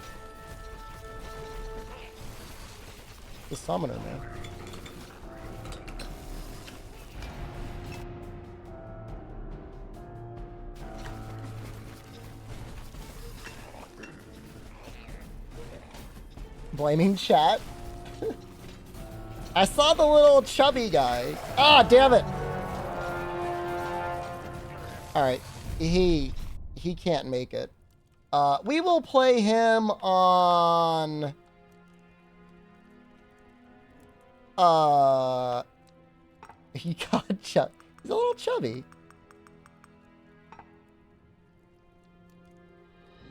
A: the summoner, man. Blaming chat. I saw the little chubby guy. Ah, damn it. All right, he can't make it. We will play him on. He got chubby. He's a little chubby.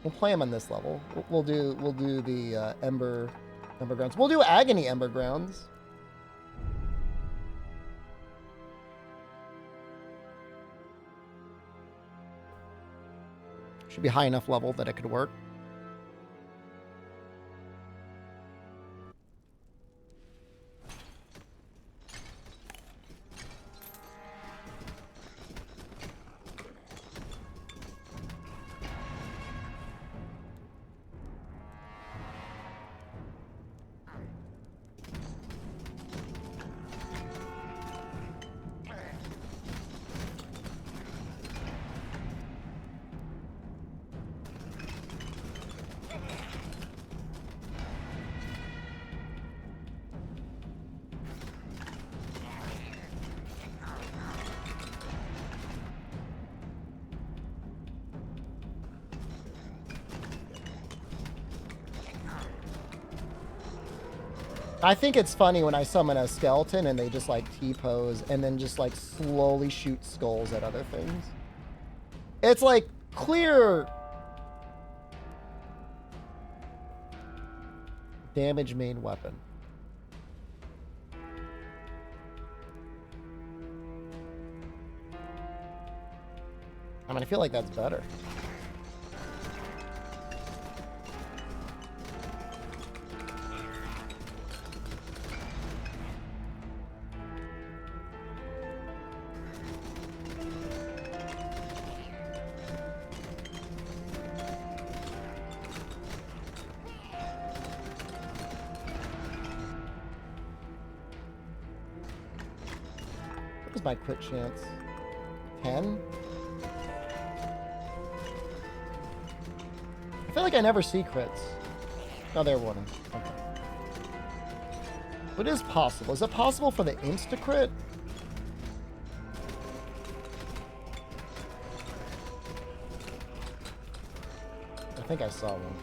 A: We'll play him on this level. We'll do the Ember Grounds. We'll do Agony Ember Grounds. Should be high enough level that it could work. I think it's funny when I summon a skeleton and they just like T-pose and then just like slowly shoot skulls at other things. It's like clear damage main weapon. I mean, I feel like that's better. What is my crit chance? 10? I feel like I never see crits. Oh, there one. Okay. But it is possible. Is it possible for the insta crit? I think I saw one.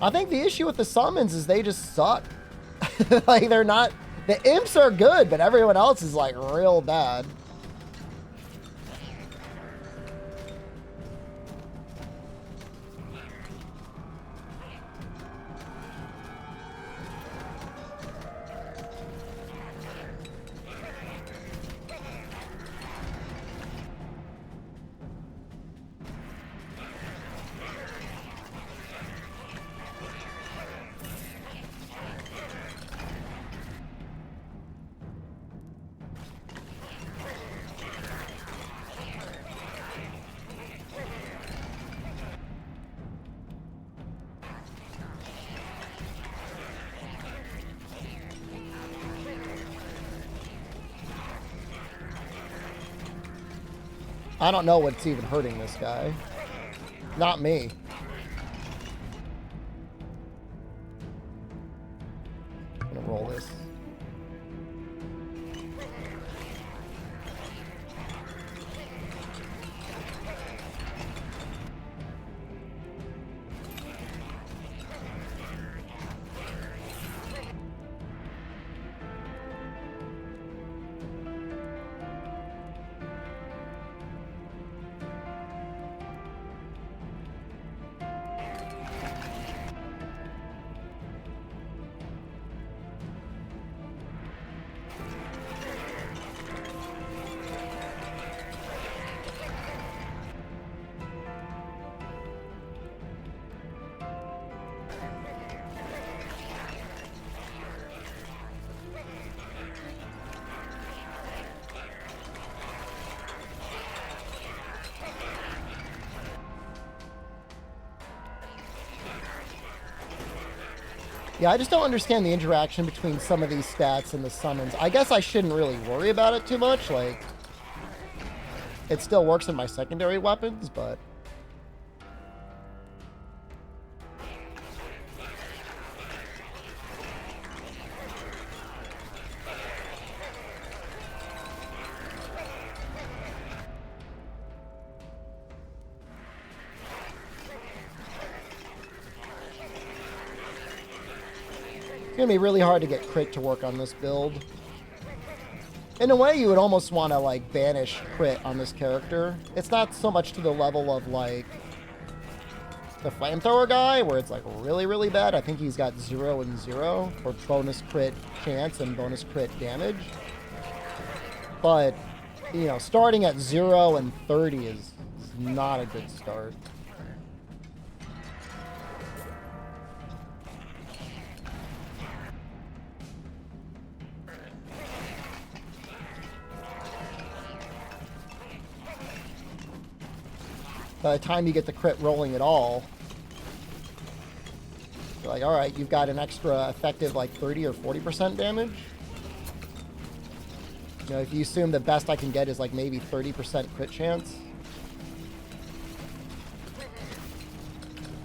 A: I think the issue with the summons is they just suck. Like, they're not... The imps are good, but everyone else is, like, real bad. I don't know what's even hurting this guy. Not me. I'm gonna roll this. Yeah, I just don't understand the interaction between some of these stats and the summons. I guess I shouldn't really worry about it too much. Like, it still works in my secondary weapons, but... It's gonna be really hard to get crit to work on this build. In a way, you would almost want to, like, banish crit on this character. It's not so much to the level of, like, the flamethrower guy, where it's, like, really, really bad. I think he's got 0 and 0 for bonus crit chance and bonus crit damage. But, you know, starting at 0 and 30 is not a good start. By the time you get the crit rolling at all, you're like, all right, you've got an extra effective, like, 30 or 40% damage. You know, if you assume the best I can get is, like, maybe 30% crit chance.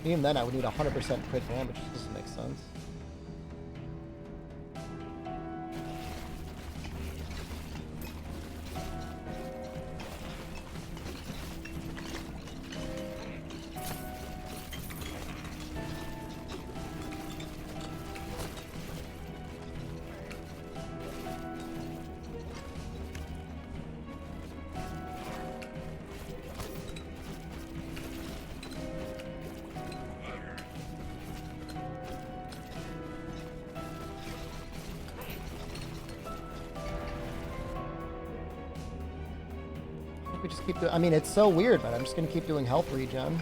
A: Even then, I would need 100% crit damage. This doesn't make sense. we just keep doing... I mean, it's so weird, but I'm just going to keep doing health regen.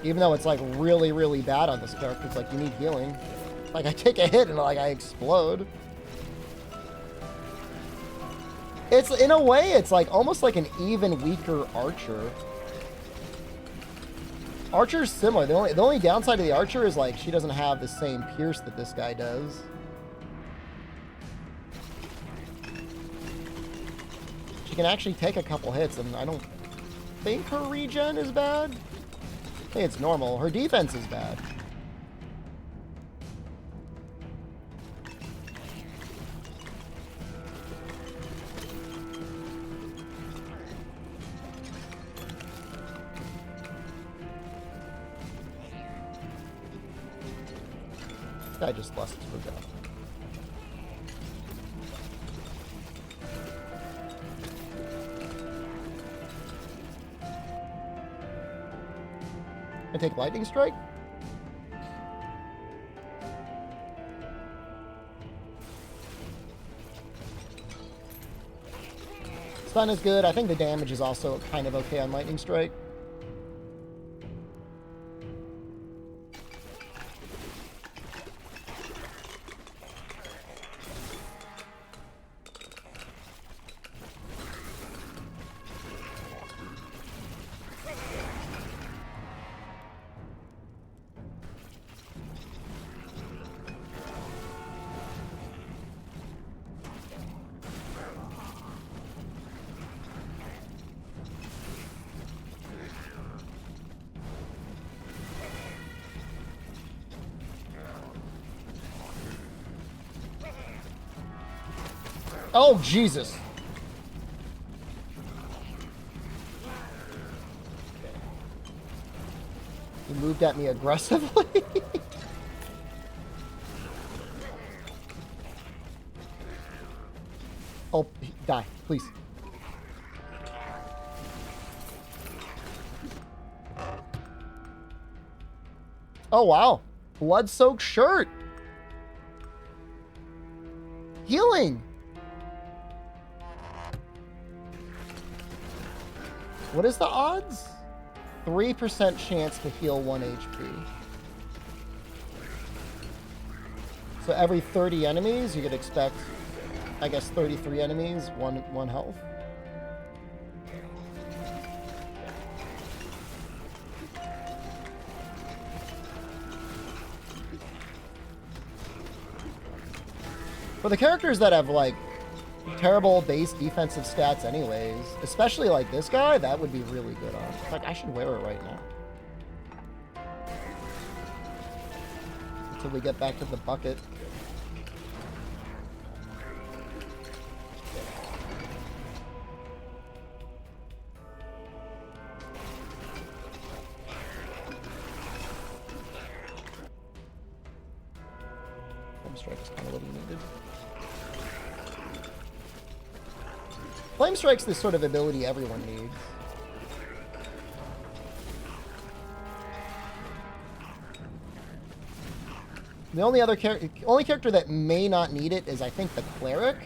A: Even though it's, like, really, really bad on this character. It's like, you need healing. Like, I take a hit and, like, I explode. It's, in a way, it's, like, almost like an even weaker Archer. Archer's similar. The only downside of the Archer is, like, she doesn't have the same pierce that this guy does. She can actually take a couple hits, and I don't think her regen is bad. I think it's normal. Her defense is bad. I just lost his job. I take lightning strike. Stun is good. I think the damage is also kind of okay on lightning strike. Oh, Jesus. He moved at me aggressively. Oh, die, please. Oh, wow. Blood-soaked shirt. Healing. What is the odds? 3% chance to heal 1 HP. So every 30 enemies, you could expect, I guess, 33 enemies, one health. For the characters that have, like, terrible base defensive stats anyways, especially like this guy, that would be really good on. Like, I should wear it right now. Until we get back to the bucket. Flame strike is kind of what he needed. Flame Strike's the sort of ability everyone needs. The only other character that may not need it is, I think, the Cleric,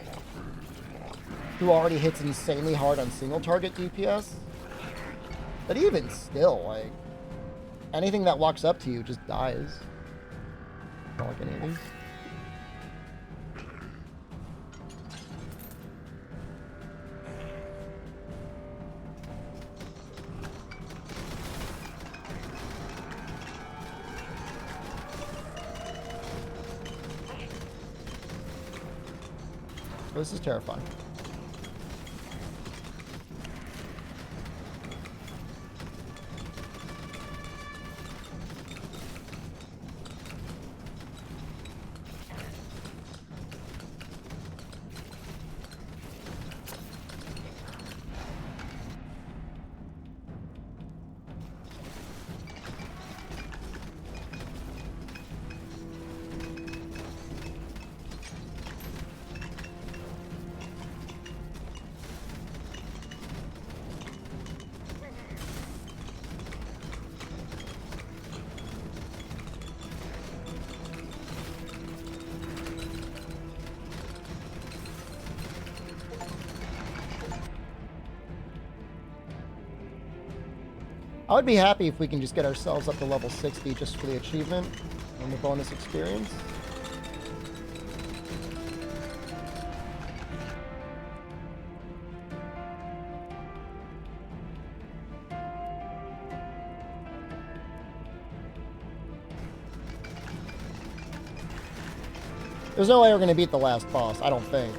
A: who already hits insanely hard on single target DPS. But even still, like, anything that walks up to you just dies. Not like any of these. This is terrifying. I would be happy if we can just get ourselves up to level 60 just for the achievement and the bonus experience. There's no way we're going to beat the last boss, I don't think.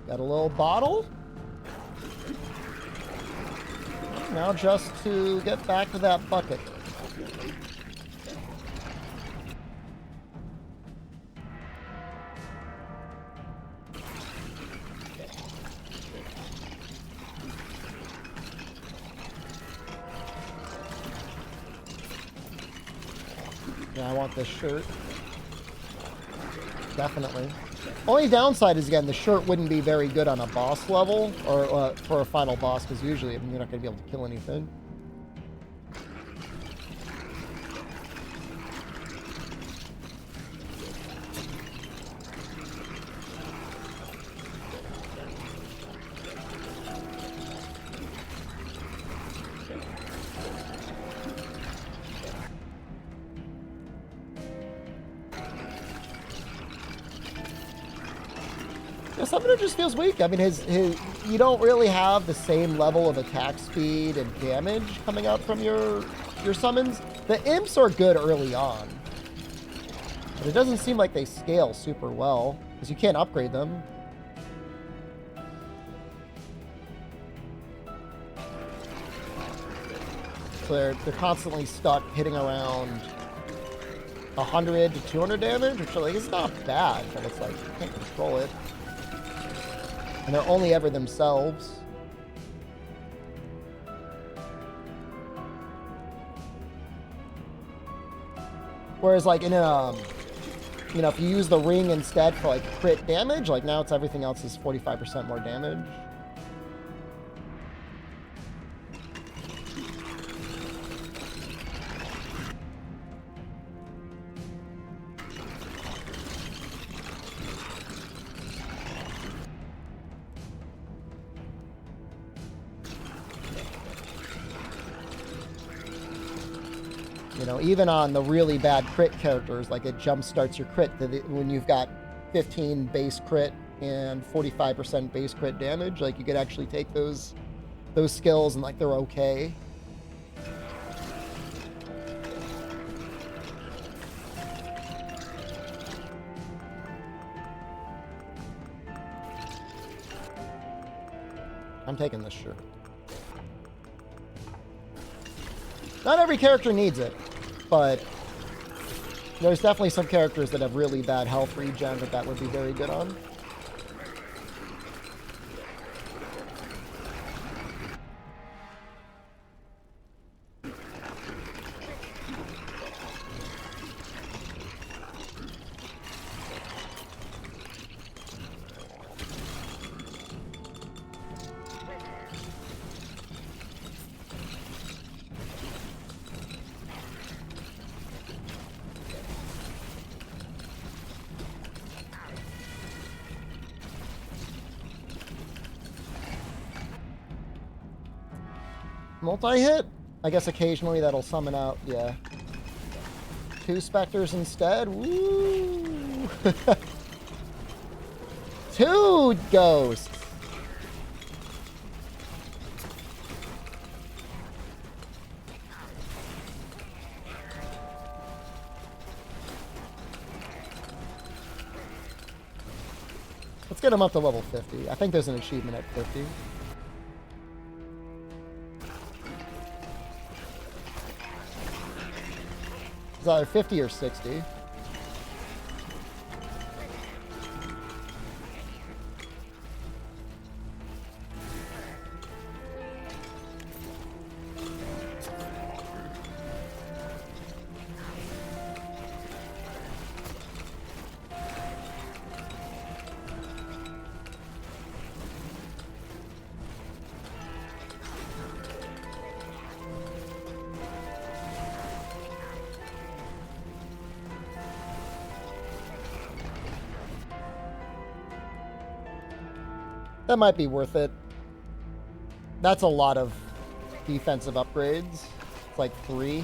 A: Got a little bottle. Now just to get back to that bucket. Yeah, I want this shirt. Definitely. Only downside is, again, the shirt wouldn't be very good on a boss level, or for a final boss, because usually, I mean, you're not going to be able to kill anything. Yeah, Summoner just feels weak. I mean, you don't really have the same level of attack speed and damage coming out from your summons. The imps are good early on, but it doesn't seem like they scale super well because you can't upgrade them. So they're constantly stuck hitting around 100 to 200 damage, which like is not bad, but it's like you can't control it. And they're only ever themselves. Whereas like in a, you know, if you use the ring instead for like crit damage, like now it's everything else is 45% more damage. You know, even on the really bad crit characters, like it jump starts your crit when you've got 15 base crit and 45% base crit damage. Like you could actually take those skills and like they're okay. I'm taking this shirt. Not every character needs it, but there's definitely some characters that have really bad health regen that would be very good on. Multi-hit? I guess occasionally that'll summon out, yeah. 2 specters instead? Woo! 2 ghosts. Let's get him up to level 50. I think there's an achievement at 50. It's either 50 or 60. That might be worth it. That's a lot of defensive upgrades. It's like 3.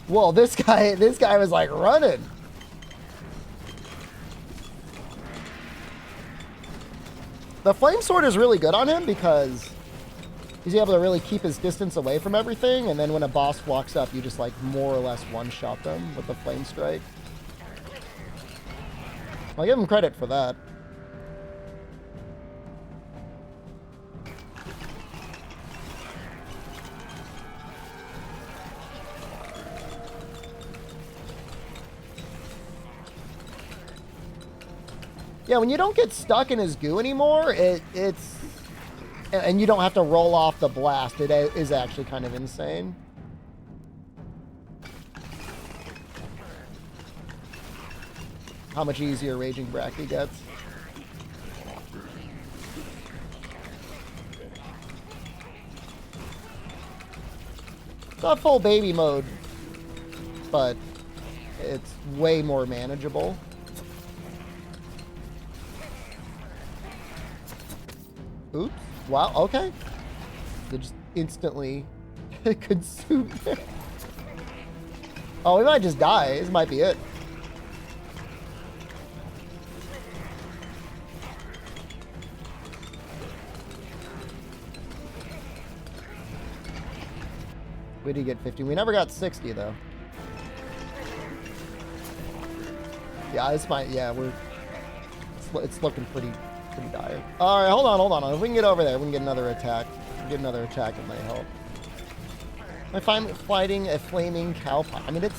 A: Whoa, this guy was like running. The flame sword is really good on him because he's able to really keep his distance away from everything, and then when a boss walks up, you just like more or less one-shot them with the flame strike. I'll give him credit for that. Yeah, when you don't get stuck in his goo anymore, it's... And you don't have to roll off the blast. It is actually kind of insane. How much easier Raging Bracky gets. It's not full baby mode, but it's way more manageable. Oops. Wow, okay. They just instantly consume it. Oh, we might just die. This might be it. We did get 50. We never got 60, though. Yeah, this might... Yeah, it's looking pretty dire. All right, hold on. If we can get over there, we can get another attack. Get another attack, it might help. Am I fighting a flaming cow pie? I mean, it's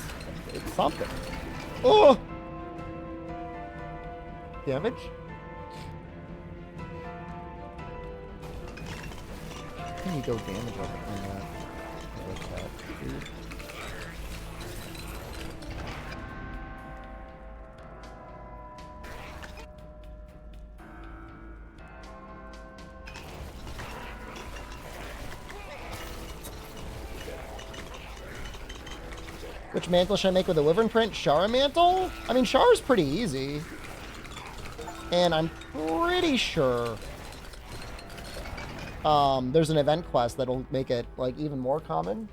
A: something. Oh! Damage? Can you go damage on that? Which mantle should I make with the Wyvern print? Shara mantle? I mean, Shara's pretty easy. And I'm pretty sure there's an event quest that'll make it, like, even more common.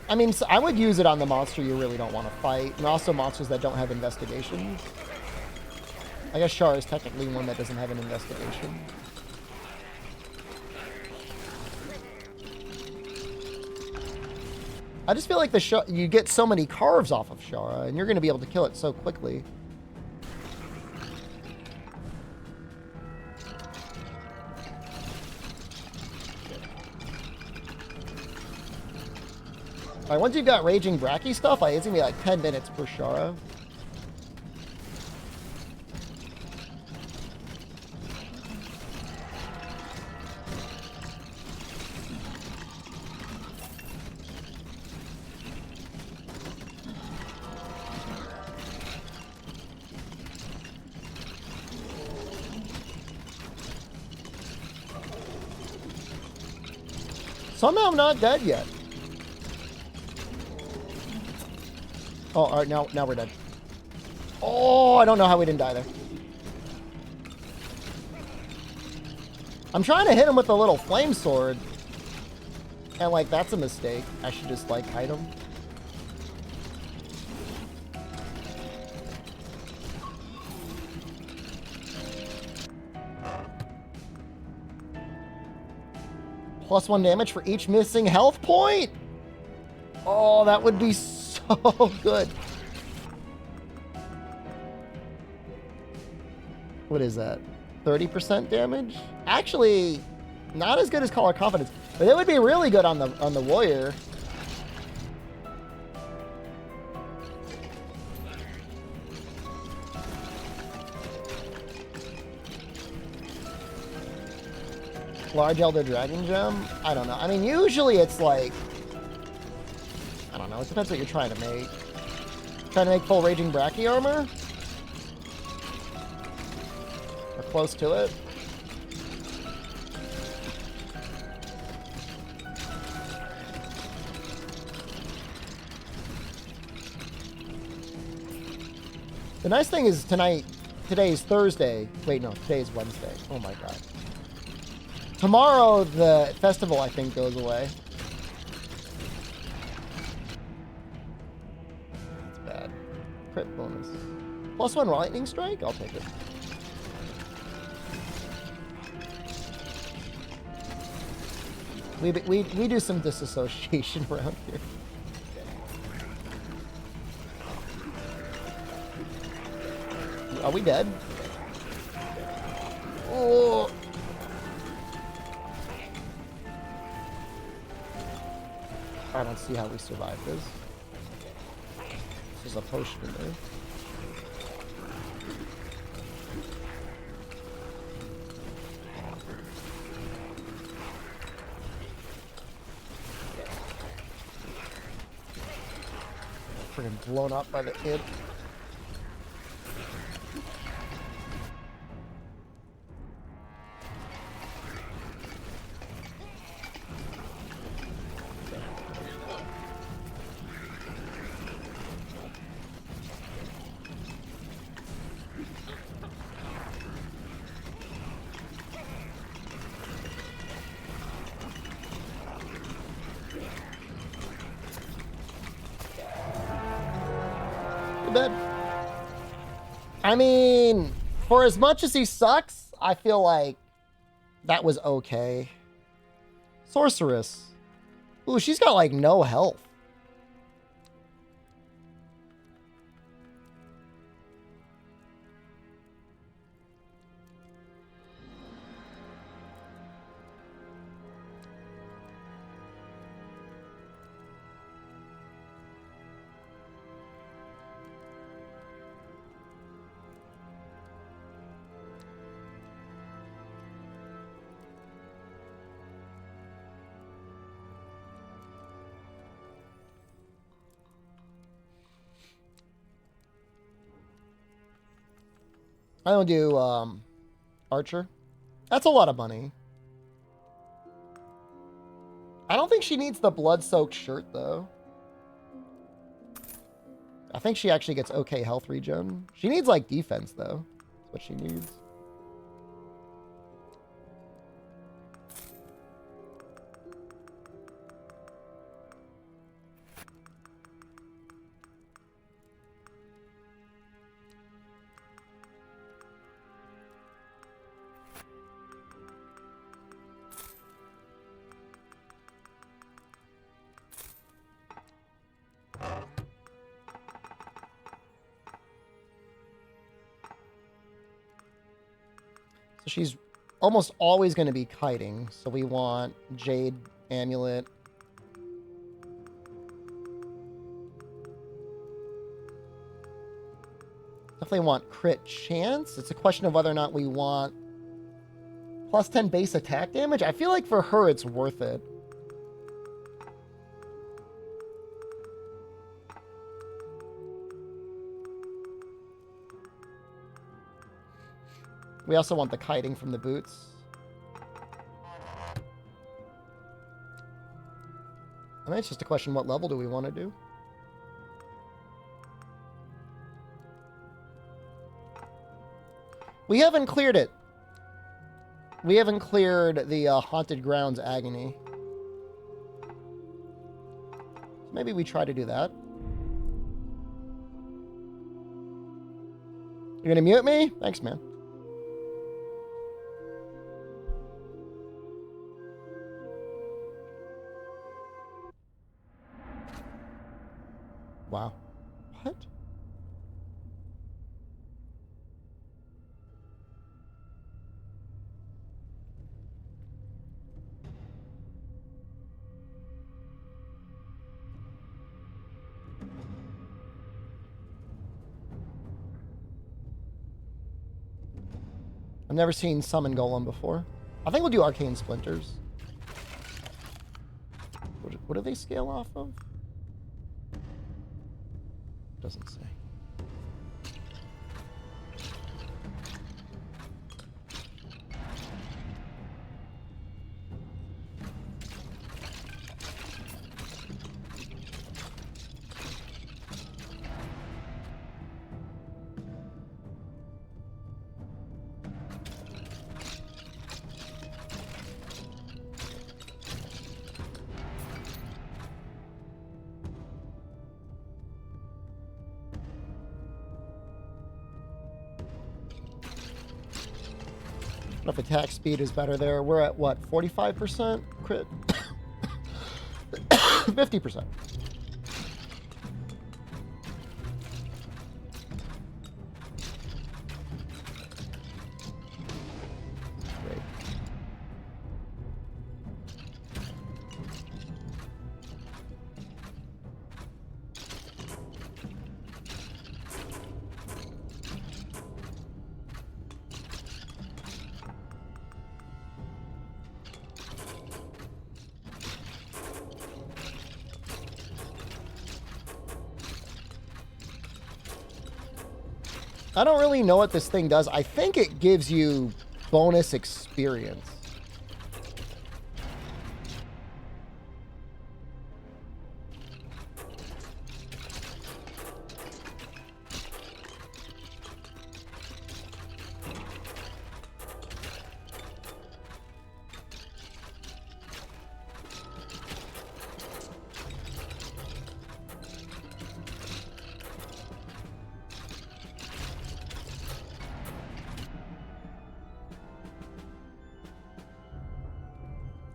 A: I mean, so I would use it on the monster you really don't want to fight, and also monsters that don't have investigations. I guess Shara is technically one that doesn't have an investigation. I just feel like you get so many carves off of Shara, and you're going to be able to kill it so quickly. Alright, once you've got Raging Bracky stuff, it's going to be like 10 minutes per Shara. Somehow I'm not dead yet. Oh, all right, now we're dead. Oh, I don't know how we didn't die there. I'm trying to hit him with a little flame sword. And, like, that's a mistake. I should just, like, hide him. +1 damage for each missing health point. Oh, that would be so good. What is that? 30% damage? Actually, not as good as Call of Confidence, but it would be really good on the warrior. Large Elder Dragon Gem? I don't know. I mean, usually it's like, I don't know. It depends what you're trying to make. Trying to make full Raging Brachy armor? Or close to it? The nice thing is today is Thursday. Wait, no, today is Wednesday. Oh my god. Tomorrow, the festival, I think, goes away. That's bad. Crit bonus. +1 lightning strike? I'll take it. We do some disassociation around here. Are we dead? Oh. I don't see how we survive this. There's a potion in there. Freaking blown up by the imp. I mean, for as much as he sucks, I feel like that was okay. Sorceress. Ooh, she's got like no health. I don't do Archer. That's a lot of money. I don't think she needs the blood-soaked shirt, though. I think she actually gets okay health regen. She needs, like, defense, though. That's what she needs. She's almost always going to be kiting, so we want Jade Amulet. Definitely want crit chance. It's a question of whether or not we want +10 base attack damage. I feel like for her it's worth it. We also want the kiting from the boots. I mean, it's just a question, what level do we want to do? We haven't cleared it. We haven't cleared the Haunted Grounds Agony. Maybe we try to do that. You're gonna mute me? Thanks, man. Wow. What? I've never seen Summon Golem before. I think we'll do Arcane Splinters. What do they scale off of? Doesn't say. I don't know if attack speed is better there. We're at what, 45% crit? 50%. Great. I don't really know what this thing does. I think it gives you bonus experience.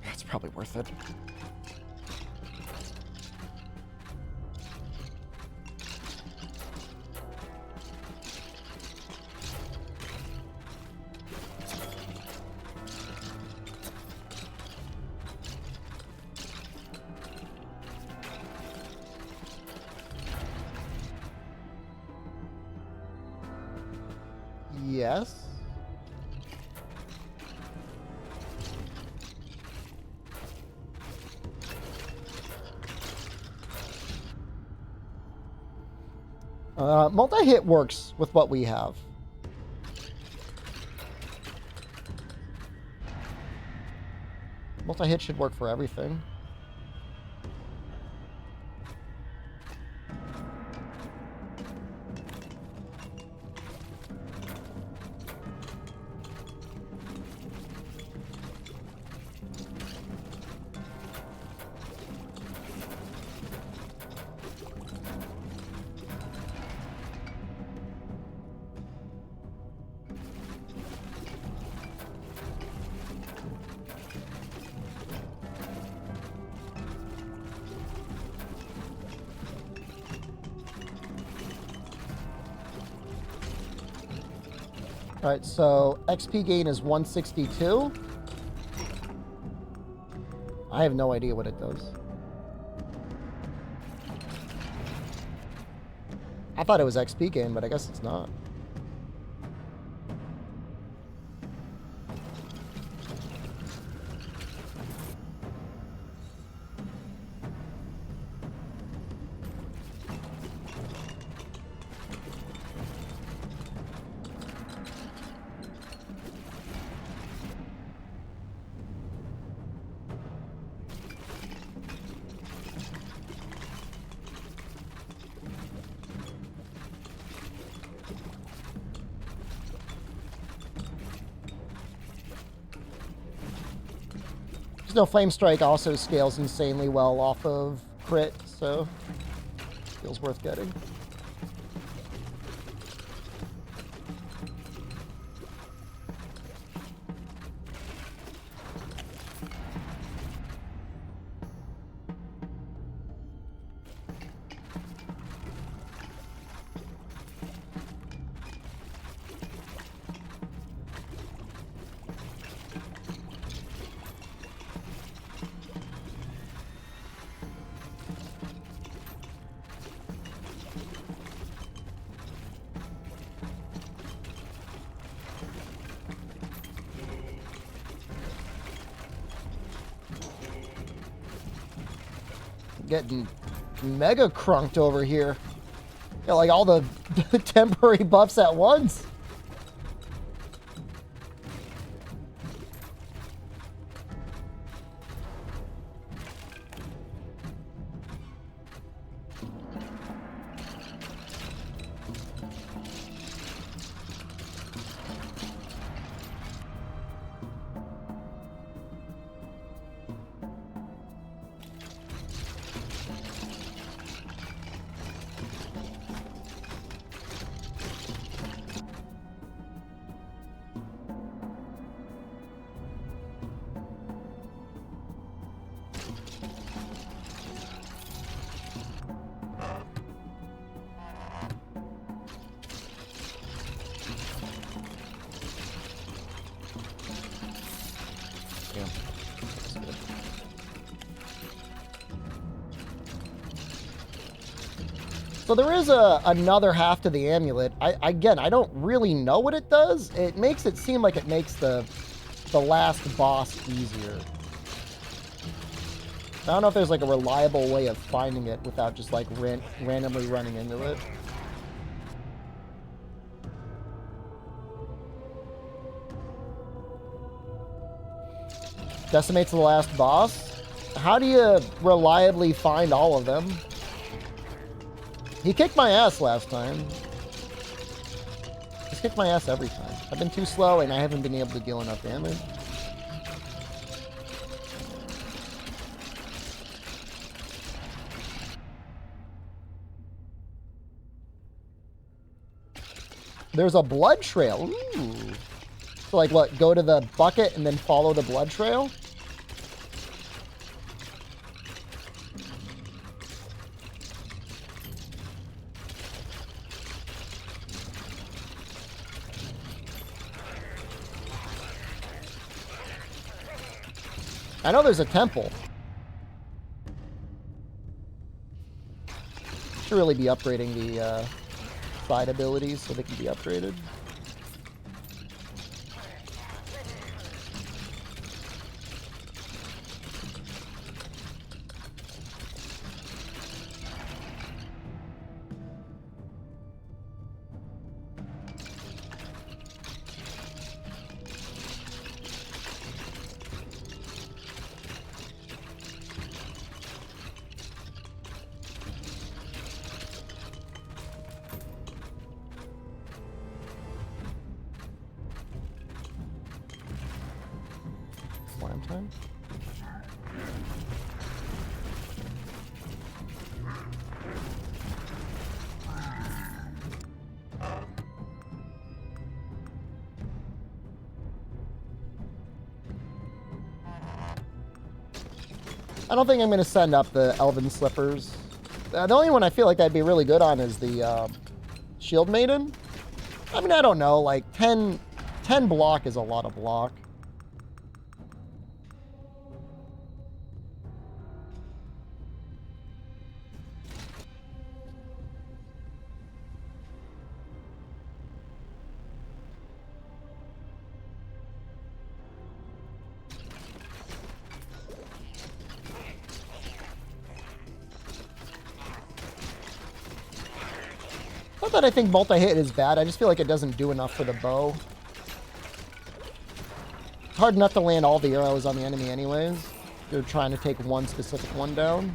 A: That's probably worth it. Yes. Multi-hit works with what we have. Multi-hit should work for everything. All right, so XP gain is 162. I have no idea what it does. I thought it was XP gain, but I guess it's not. Because no, Flame Strike also scales insanely well off of crit, so feels worth getting. Getting mega crunked over here. Got like all the temporary buffs at once. So there is another half to the amulet. Again, I don't really know what it does. It makes it seem like it makes the last boss easier. I don't know if there's like a reliable way of finding it without just like randomly running into it. Decimates the last boss. How do you reliably find all of them? He kicked my ass last time. He's kicked my ass every time. I've been too slow and I haven't been able to deal enough damage. There's a blood trail. Ooh. So like what, go to the bucket and then follow the blood trail? I know there's a temple. Should really be upgrading the side abilities so they can be upgraded. Time. I don't think I'm going to send up the Elven Slippers. The only one I feel like I'd be really good on is the Shield Maiden. I mean, I don't know, like 10 block is a lot of block. Not that I think multi-hit is bad, I just feel like it doesn't do enough for the bow. It's hard enough to land all the arrows on the enemy anyways. You're trying to take one specific one down.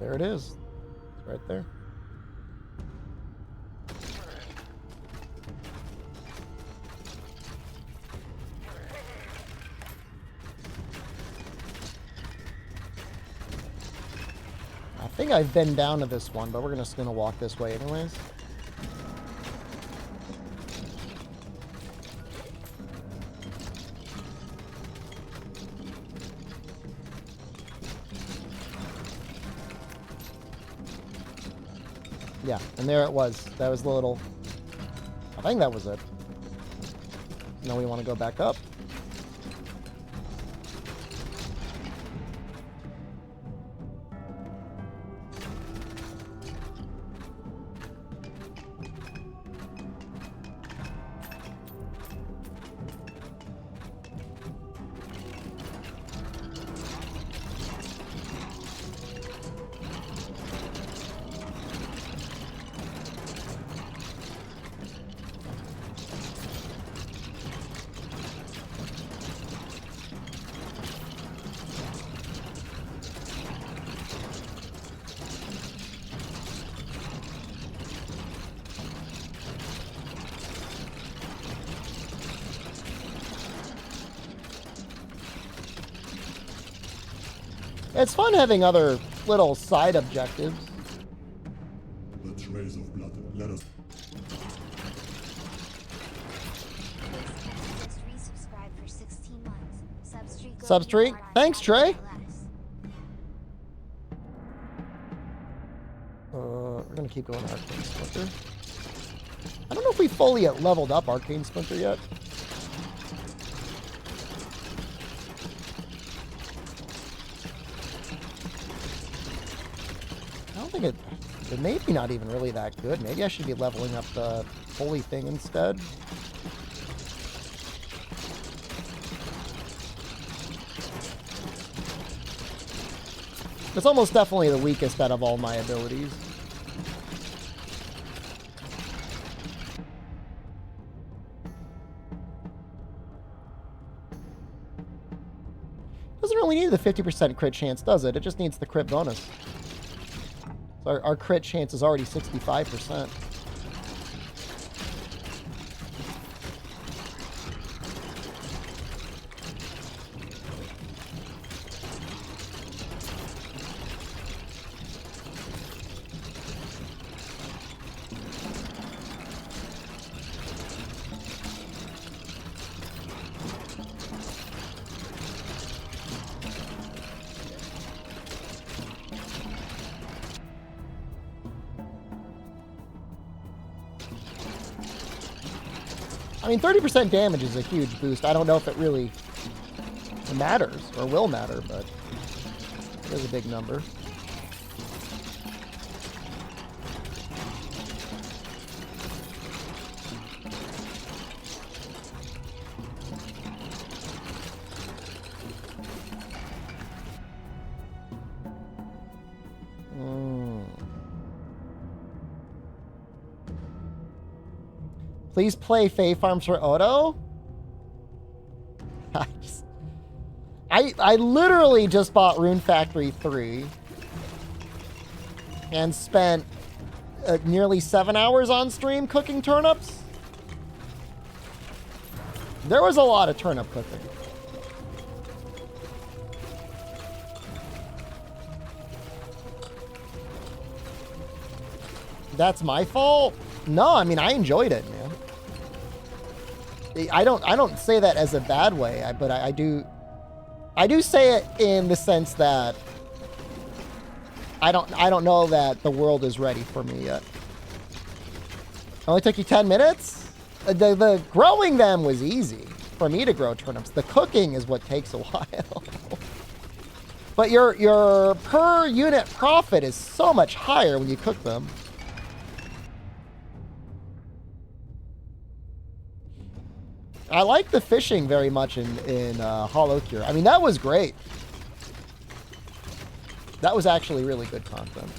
A: There it is. It's right there. I think I've been down to this one, but we're just gonna walk this way anyways. Yeah, and there it was. That was the little... I think that was it. Now we want to go back up. It's fun having other little side objectives.
B: The trace of blood. Let us.
C: Resubscribe for 16 months.
A: Substreak. Thanks, Trey. We're gonna keep going Arcane Splinter. I don't know if we fully leveled up Arcane Splinter yet. It may be not even really that good. Maybe I should be leveling up the holy thing instead. It's almost definitely the weakest out of all my abilities. Doesn't really need the 50% crit chance, does it? It just needs the crit bonus. Our crit chance is already 65%. I mean, 30% damage is a huge boost. I don't know if it really matters or will matter, but it is a big number. Please play Fae Farms for Odo. I literally just bought Rune Factory 3 and spent nearly 7 hours on stream cooking turnips. There was a lot of turnip cooking. That's my fault? No, I mean, I enjoyed it, man. I don't say that as a bad way, but I do say it in the sense that I don't know that the world is ready for me yet. Only took you 10 minutes? The growing them was easy for me to grow turnips. The cooking is what takes a while. But your per unit profit is so much higher when you cook them. I like the fishing very much in Hollow Cure. I mean, that was great. That was actually really good content.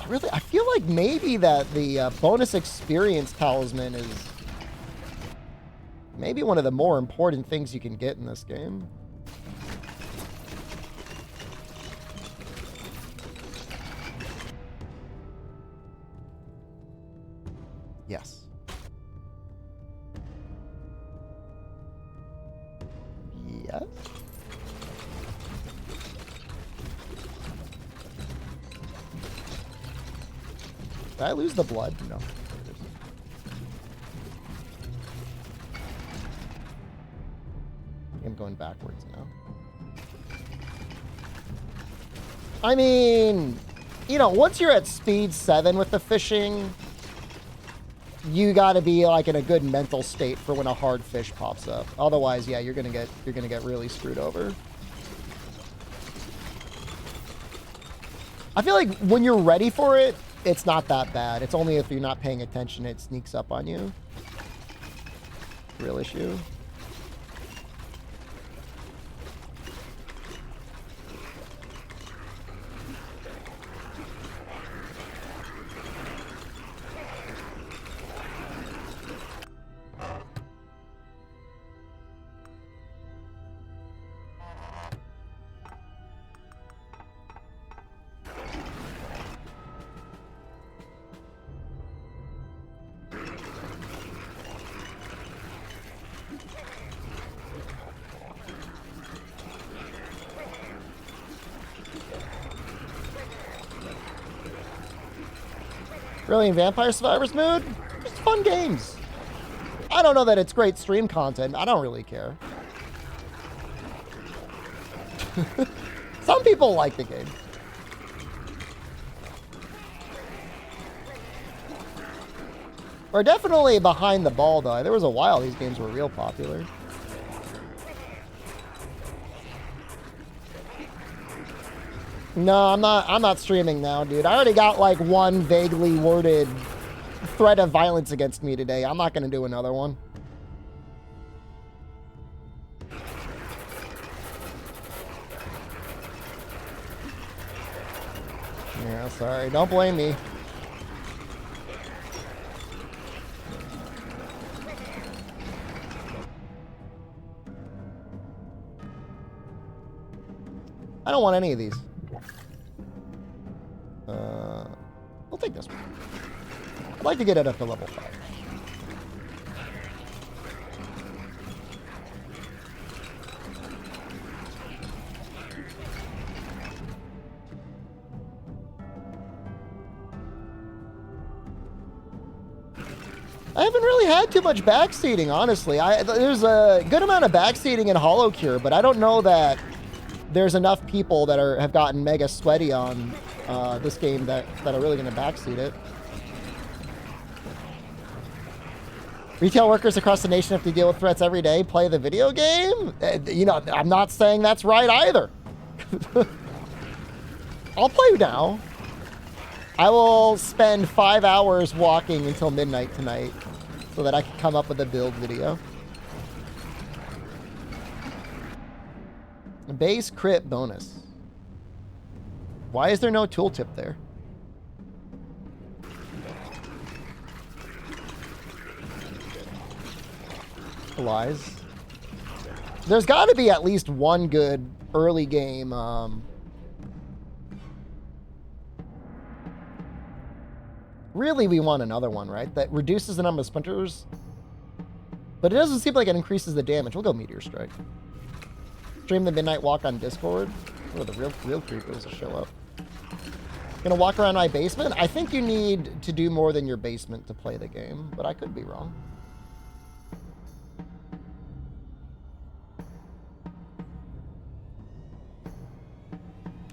A: I I feel like maybe that the bonus experience talisman is maybe one of the more important things you can get in this game. Yes. Yes. Did I lose the blood? No. I'm going backwards now. I mean, you know, once you're at speed 7 with the fishing, you got to be like in a good mental state for when a hard fish pops up. Otherwise, yeah, you're gonna get really screwed over. I feel like when you're ready for it, it's not that bad. It's only if you're not paying attention, it sneaks up on you. Real issue. Really, in Vampire Survivors mood? Just fun games. I don't know that it's great stream content. I don't really care. Some people like the game. We're definitely behind the ball, though. There was a while these games were real popular. No, I'm not streaming now, dude. I already got like one vaguely worded threat of violence against me today. I'm not going to do another one. Yeah, sorry. Don't blame me. I don't want any of these. We'll take this one. I'd like to get it up to level 5. I haven't really had too much backseating, honestly. There's a good amount of backseating in Hollow Cure, but I don't know that there's enough people that have gotten mega sweaty on this game that are really going to backseat it. Retail workers across the nation have to deal with threats every day. Play the video game? You know, I'm not saying that's right either. I'll play now. I will spend 5 hours walking until midnight tonight so that I can come up with a build video. Base crit bonus. Why is there no tooltip there? Lies. There's got to be at least one good early game. Really, we want another one, right? That reduces the number of splinters. But it doesn't seem like it increases the damage. We'll go Meteor Strike. Stream the Midnight Walk on Discord. Oh, the real creepers will show up. Gonna walk around my basement? I think you need to do more than your basement to play the game, but I could be wrong.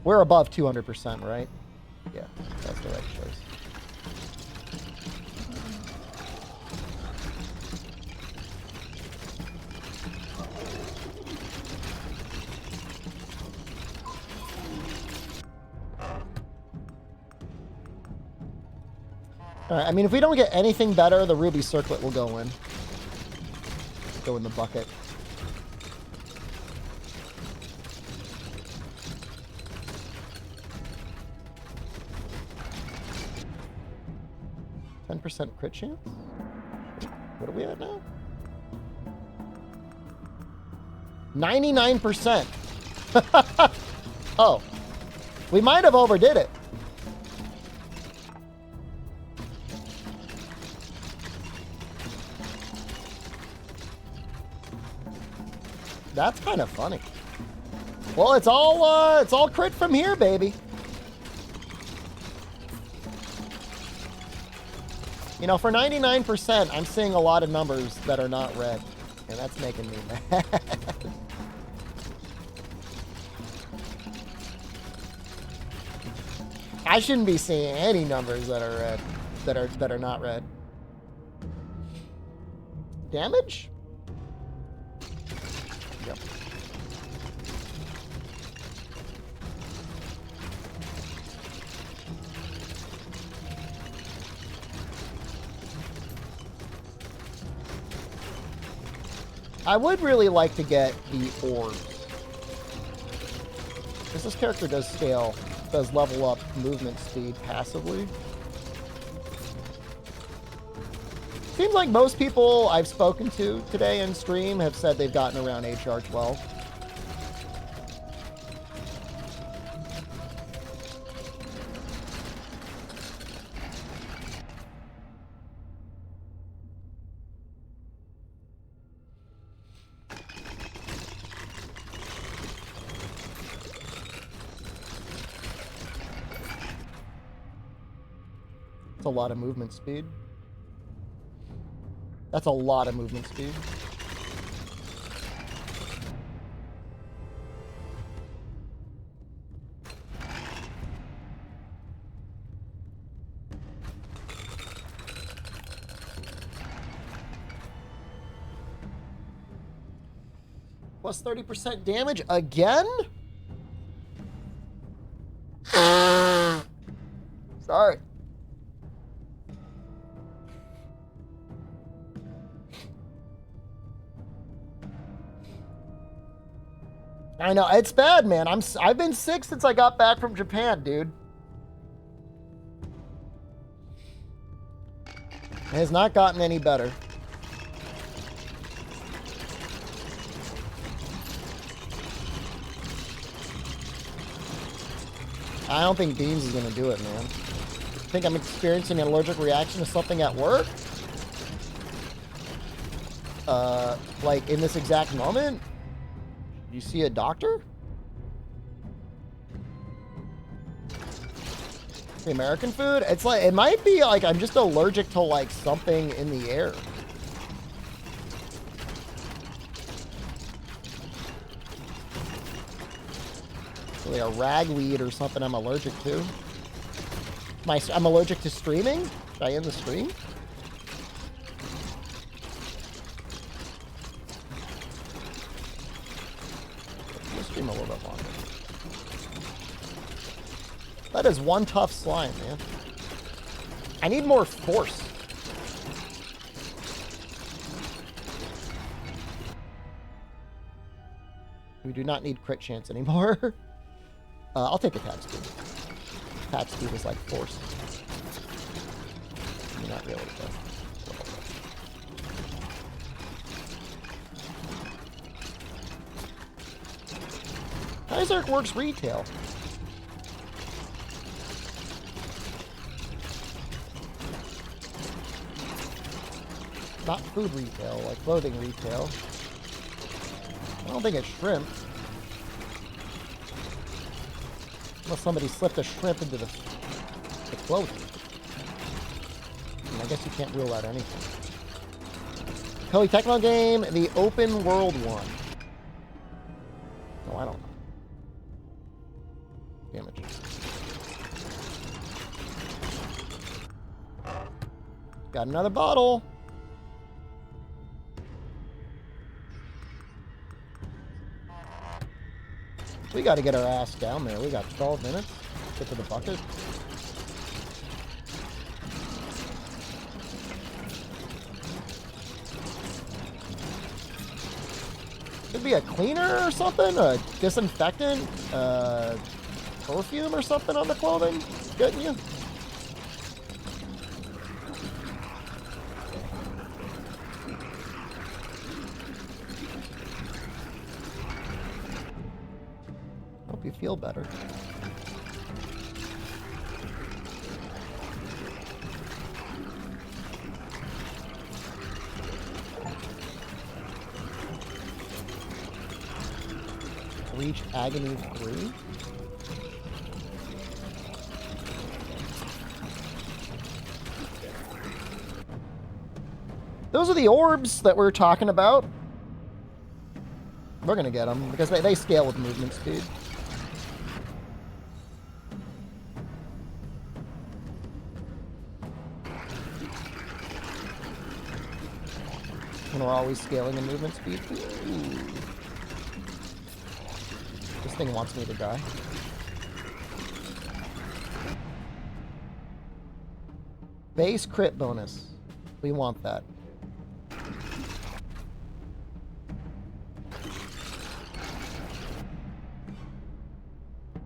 A: We're above 200%, right? Yeah, that's the right choice. All right, I mean, if we don't get anything better, the Ruby Circlet will go in. Go in the bucket. 10% crit chance? What are we at now? 99%. Oh. We might have overdid it. That's kind of funny. Well, it's all crit from here, baby. You know, for 99%, I'm seeing a lot of numbers that are not red, and that's making me mad. I shouldn't be seeing any numbers that are red, that are not red. Damage? Yep. I would really like to get the orbs. Because this character does level up movement speed passively. Seems like most people I've spoken to today in stream have said they've gotten around HR 12. That's a lot of movement speed. That's a lot of movement speed. Plus 30% damage again? Sorry. I know, it's bad, man. I've been sick since I got back from Japan, dude. It has not gotten any better. I don't think Beams is gonna do it, man. I think I'm experiencing an allergic reaction to something at work. Like in this exact moment. You see a doctor? The American food? It's like, it might be like I'm just allergic to like something in the air. Really a ragweed or something I'm allergic to. I'm allergic to streaming? Should I end the stream? A little bit longer. That is one tough slime, man. I need more force. We do not need crit chance anymore. I'll take attack speed. Attack speed is like force. I mean, not really, though. Isaac works retail. Not food retail, like clothing retail. I don't think it's shrimp. Unless somebody slipped a shrimp into the clothing. I mean, I guess you can't rule out anything. Koei Tecmo game, the open world one. Oh, I don't know. Damage. Got another bottle. We got to get our ass down there. We got 12 minutes. Get to the bucket. Could be a cleaner or something, a disinfectant, perfume or something on the clothing. Getting you. feel better. Reach Agony 3? Those are the orbs that we're talking about. We're gonna get them because they scale with movement speed. And we're always scaling in movement speed. Ooh. This thing wants me to die. Base crit bonus. We want that.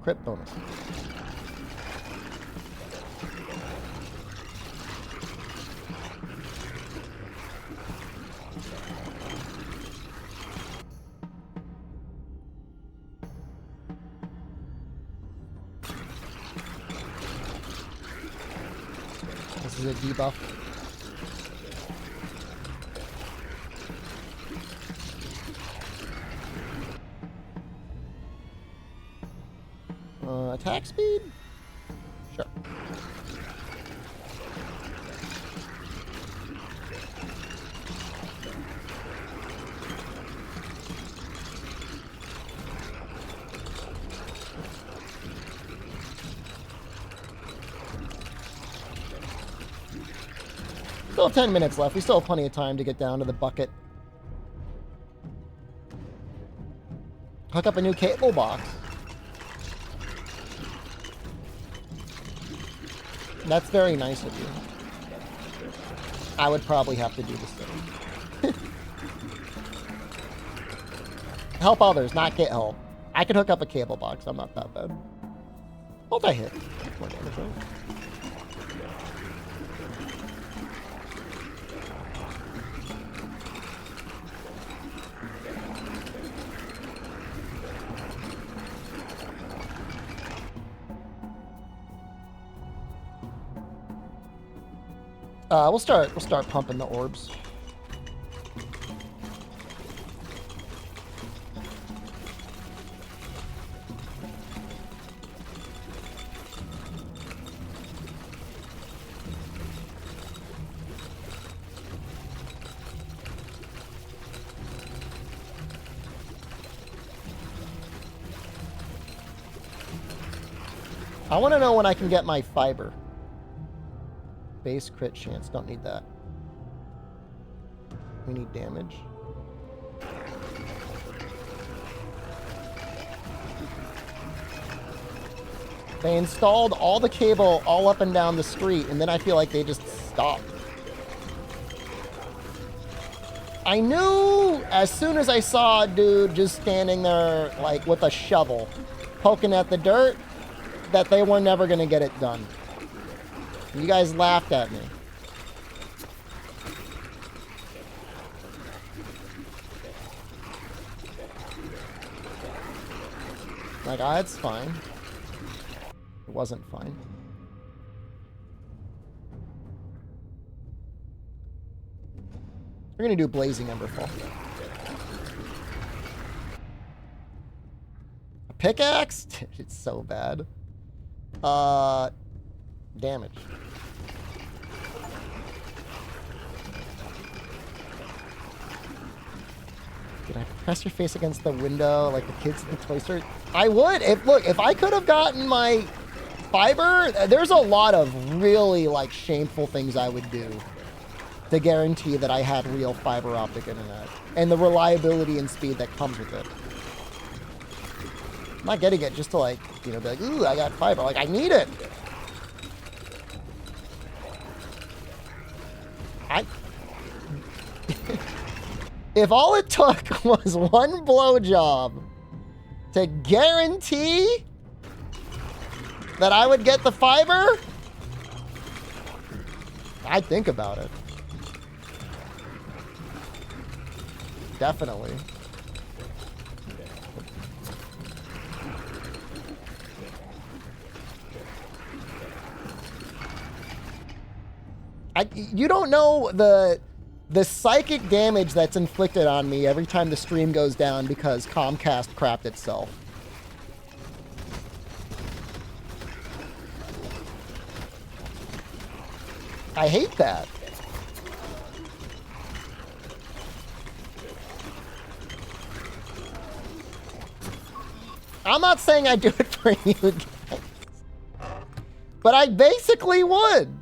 A: Crit bonus. This is a debuff. Attack speed? Sure. Still have 10 minutes left. We still have plenty of time to get down to the bucket. Hook up a new cable box. That's very nice of you. I would probably have to do the same. Help others, not get help. I could hook up a cable box. I'm not that bad. Multi-hit. More damage, right? We'll start pumping the orbs. I want to know when I can get my fiber. Base crit chance. Don't need that. We need damage. They installed all the cable all up and down the street, and then I feel like they just stopped. I knew as soon as I saw a dude just standing there, like, with a shovel, poking at the dirt, that they were never going to get it done. You guys laughed at me. Like, ah, it's fine. It wasn't fine. We're gonna do Blazing Emberfall. A pickaxe? It's so bad. Damage. Did I press your face against the window like the kids in the toy store? I would. If I could have gotten my fiber, there's a lot of really, like, shameful things I would do to guarantee that I had real fiber optic internet and the reliability and speed that comes with it. I'm not getting it just to, like, you know, be like, ooh, I got fiber. Like, I need it. If all it took was one blowjob to guarantee that I would get the fiber, I'd think about it. Definitely. You don't know the psychic damage that's inflicted on me every time the stream goes down because Comcast crapped itself. I hate that. I'm not saying I do it for you guys, but I basically would.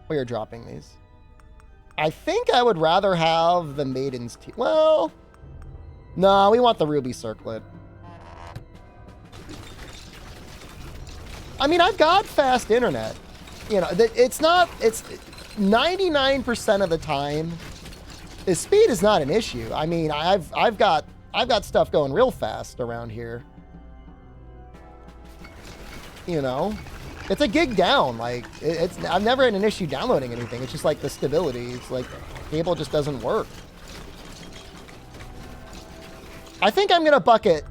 A: We are dropping these. I think I would rather have the Maiden's Teeth. Well, no, we want the Ruby Circlet. I mean, I've got fast internet. You know, it's 99% of the time, the speed is not an issue. I mean, I've got stuff going real fast around here. You know, it's a gig down. Like I've never had an issue downloading anything. It's just like the stability. It's like cable just doesn't work. I think I'm gonna bucket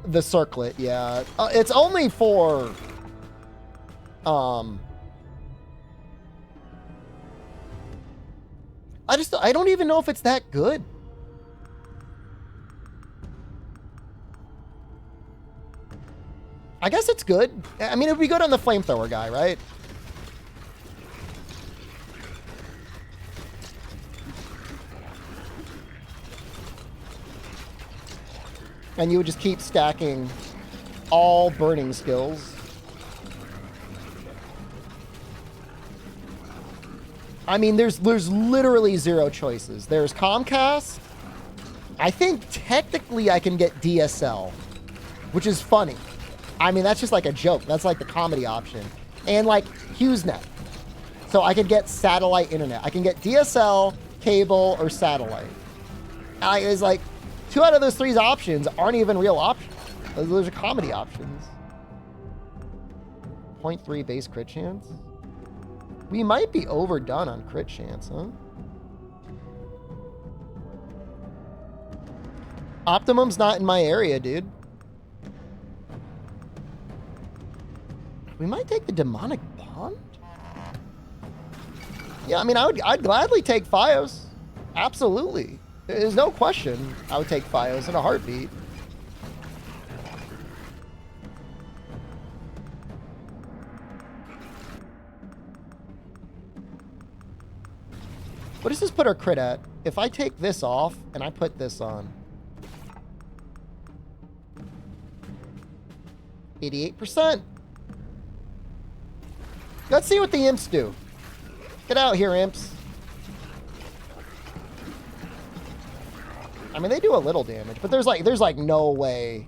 A: the Circlet. Yeah, it's only for I don't even know if it's that good. I guess it's good. I mean, it would be good on the flamethrower guy, right? And you would just keep stacking all burning skills. I mean, there's literally zero choices. There's Comcast. I think technically I can get DSL, which is funny. I mean, that's just like a joke. That's like the comedy option. And like HughesNet. So I could get satellite internet. I can get DSL, cable, or satellite. It's like 2 out of those 3 options aren't even real options. Those are comedy options. 0.3 base crit chance. We might be overdone on crit chance, huh? Optimum's not in my area, dude. We might take the Demonic Bond? Yeah, I mean, I'd gladly take Fios. Absolutely. There's no question I would take Fios in a heartbeat. What does this put our crit at? If I take this off and I put this on. 88%. Let's see what the imps do. Get out here, imps. I mean, they do a little damage, but there's like no way.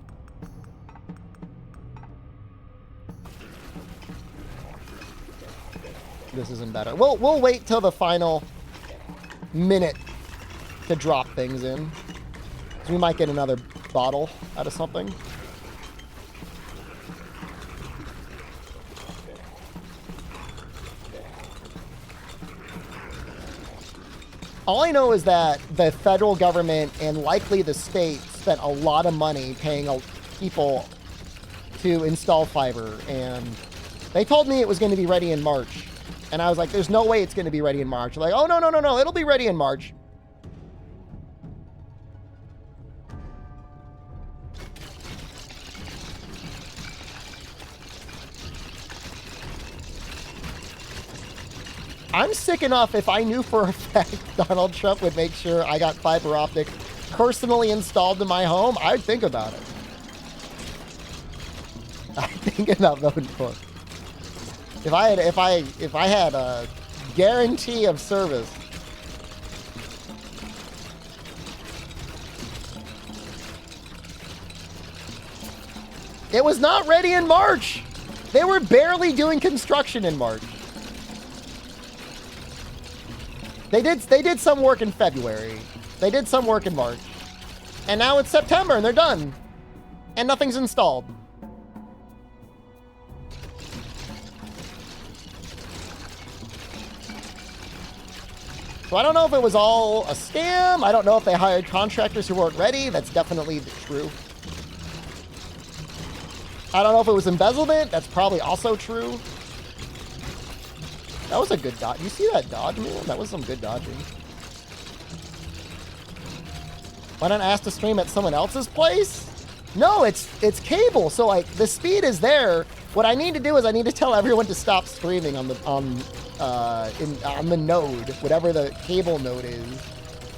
A: This isn't better. We'll wait till the final minute to drop things in. So we might get another bottle out of something. All I know is that the federal government and likely the state spent a lot of money paying people to install fiber, and they told me it was going to be ready in March. And I was like, there's no way it's going to be ready in March. They're like, oh, no, it'll be ready in March. I'm sick enough if I knew for a fact Donald Trump would make sure I got fiber optic personally installed in my home, I'd think about it. I'd think about voting for it. If I had a guarantee of service. It was not ready in March. They were barely doing construction in March. They did some work in February. They did some work in March. And now it's September and they're done. And nothing's installed. So I don't know if it was all a scam. I don't know if they hired contractors who weren't ready. That's definitely true. I don't know if it was embezzlement. That's probably also true. That was a good dodge. You see that dodge, man? That was some good dodging. Why not ask to stream at someone else's place? No, it's cable. So like the speed is there. What I need to do is I need to tell everyone to stop streaming on the node, whatever the cable node is.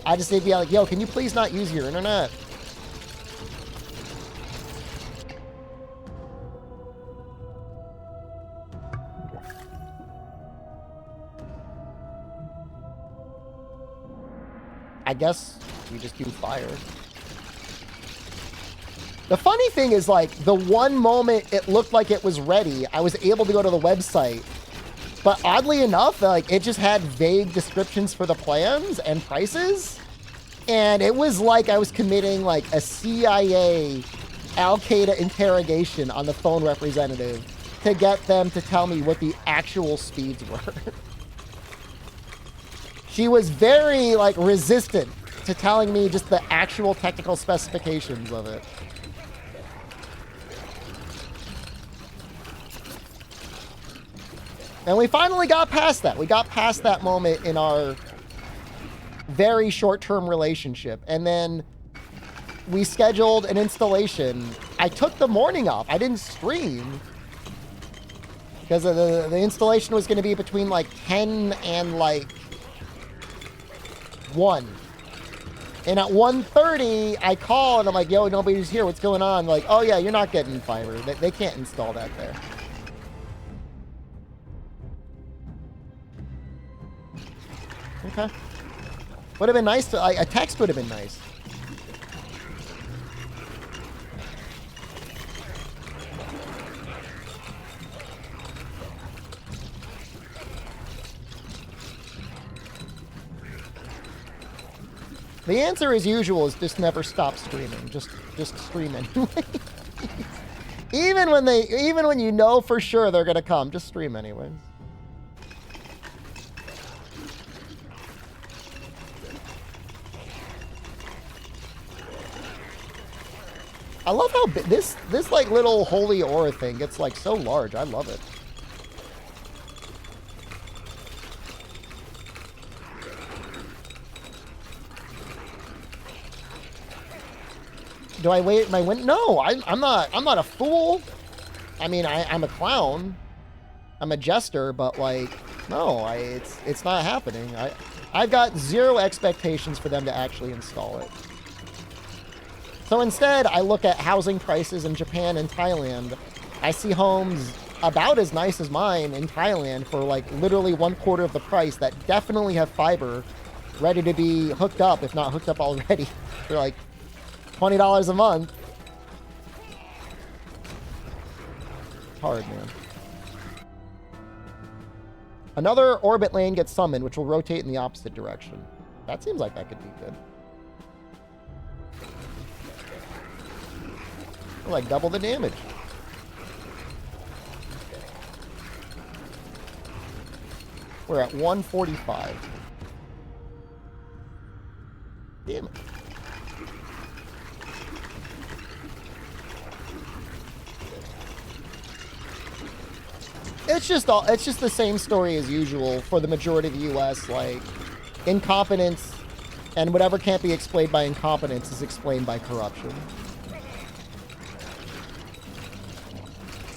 A: I just need to be like, yo, can you please not use your internet? I guess we just do fire. The funny thing is, like, the one moment it looked like it was ready, I was able to go to the website. But oddly enough, like, it just had vague descriptions for the plans and prices. And it was like I was committing, like, a CIA Al-Qaeda interrogation on the phone representative to get them to tell me what the actual speeds were. She was very, like, resistant to telling me just the actual technical specifications of it. And we finally got past that. We got past that moment in our very short-term relationship. And then we scheduled an installation. I took the morning off. I didn't stream. Because the installation was going to be between, like, 10 and, like, 1. And at 1:30, I call and I'm like, yo, nobody's here. What's going on? Like, oh, yeah, you're not getting fiber. They can't install that there. Okay. Would have been nice to, a text would have been nice. The answer, as usual, is just never stop streaming. Just stream anyway. even when you know for sure they're gonna come, just stream anyways. I love how this like little holy aura thing gets like so large. I love it. Do I wait my win? No, I'm not a fool. I mean, I'm a clown. I'm a jester, but like, no, it's not happening. I've got zero expectations for them to actually install it. So instead, I look at housing prices in Japan and Thailand. I see homes about as nice as mine in Thailand for like literally 1/4 of the price that definitely have fiber ready to be hooked up, if not hooked up already, for like $20 a month. Hard, man. Another orbit lane gets summoned, which will rotate in the opposite direction. That seems like that could be good. Like double the damage. We're at 145. Damn it. It's just the same story as usual for the majority of the US. Like, incompetence and whatever can't be explained by incompetence is explained by corruption.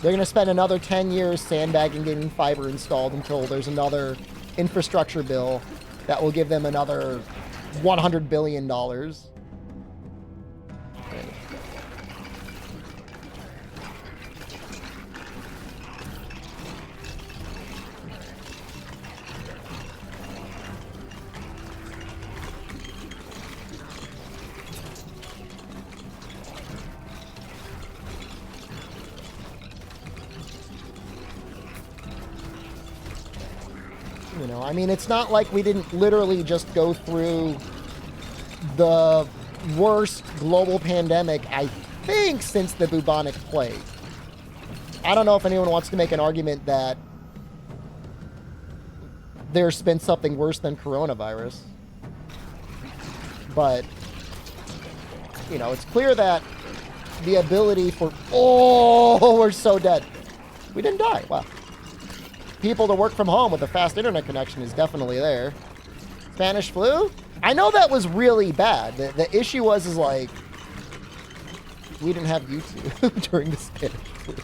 A: They're going to spend another 10 years sandbagging getting fiber installed until there's another infrastructure bill that will give them another $100 billion. You know, I mean, it's not like we didn't literally just go through the worst global pandemic, I think, since the bubonic plague. I don't know if anyone wants to make an argument that there's been something worse than coronavirus. But, you know, it's clear that the ability for... Oh, we're so dead. We didn't die. Wow. People to work from home with a fast internet connection is definitely there. Spanish flu? I know that was really bad. The issue was, is like, we didn't have YouTube during the Spanish flu.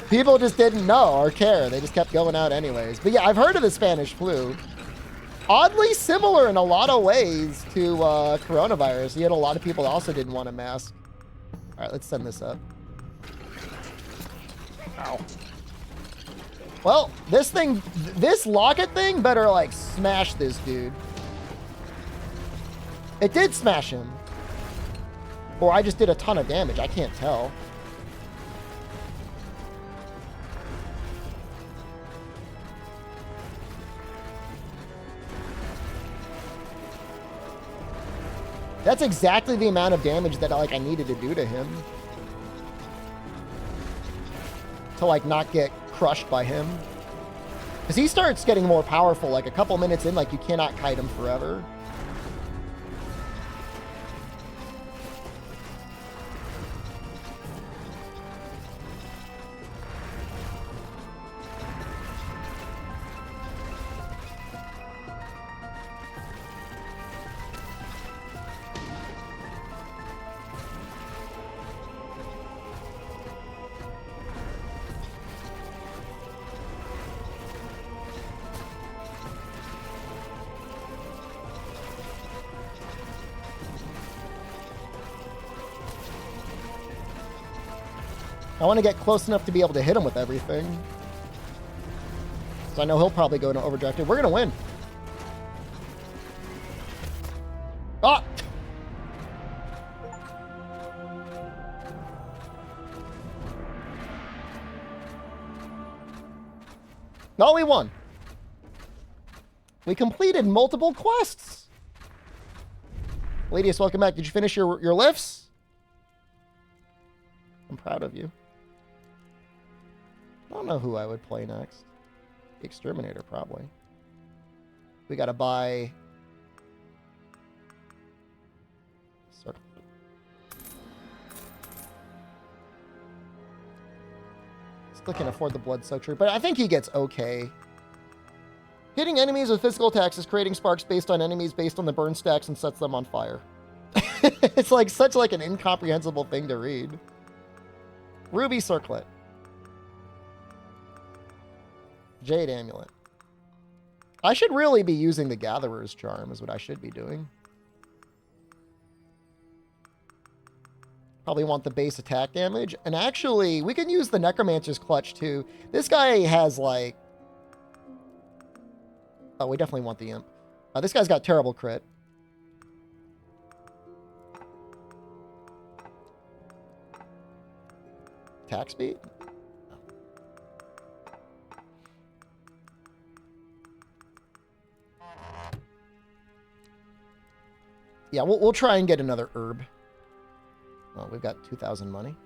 A: People just didn't know or care. They just kept going out anyways. But yeah, I've heard of the Spanish flu. Oddly similar in a lot of ways to coronavirus. You had a lot of people that also didn't want a mask. All right, let's send this up. Ow. Well, this thing, this locket thing better like smash this dude. It did smash him. Or I just did a ton of damage. I can't tell. That's exactly the amount of damage that like I needed to do to him. To like not get crushed by him. Because he starts getting more powerful like a couple minutes in, like you cannot kite him forever. I want to get close enough to be able to hit him with everything. So I know he'll probably go into overdrive. We're going to win. Ah! No, we won. We completed multiple quests. Ladies, welcome back. Did you finish your lifts? I'm proud of you. I don't know who I would play next. The Exterminator, probably. We gotta buy... Circle. Still can't afford the Blood Soaker, but I think he gets okay. Hitting enemies with physical attacks is creating sparks based on enemies based on the burn stacks and sets them on fire. It's like such like an incomprehensible thing to read. Ruby Circlet. Jade Amulet. I should really be using the Gatherer's Charm is what I should be doing. Probably want the base attack damage. And actually, we can use the Necromancer's Clutch too. This guy has like... Oh, we definitely want the Imp. This guy's got terrible crit. Attack speed? Yeah, we'll try and get another herb. Oh, we've got 2,000 money.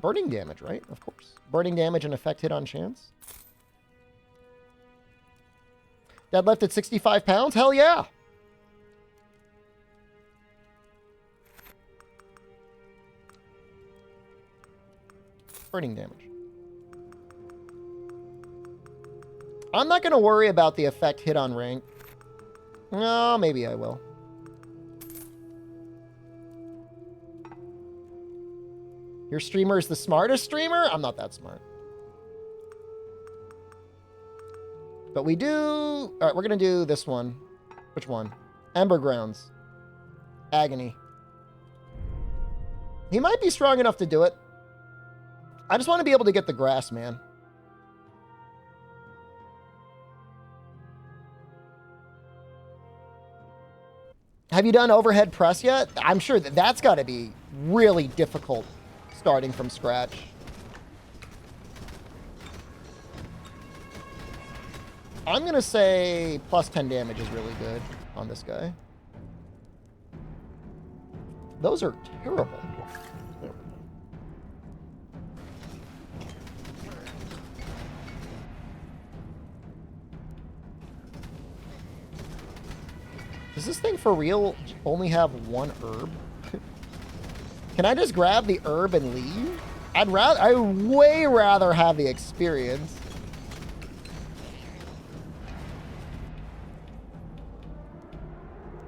A: Burning damage, right? Of course. Burning damage and effect hit on chance. Deadlift at 65 pounds? Hell yeah! Burning damage. I'm not going to worry about the effect hit on rank. No, maybe I will. Your streamer is the smartest streamer? I'm not that smart. But we do... All right, we're going to do this one. Which one? Ember Grounds. Agony. He might be strong enough to do it. I just want to be able to get the grass, man. Have you done overhead press yet? I'm sure that that's got to be really difficult starting from scratch. I'm going to say plus 10 damage is really good on this guy. Those are terrible. Does this thing for real only have one herb? Can I just grab the herb and leave? I would way rather have the experience.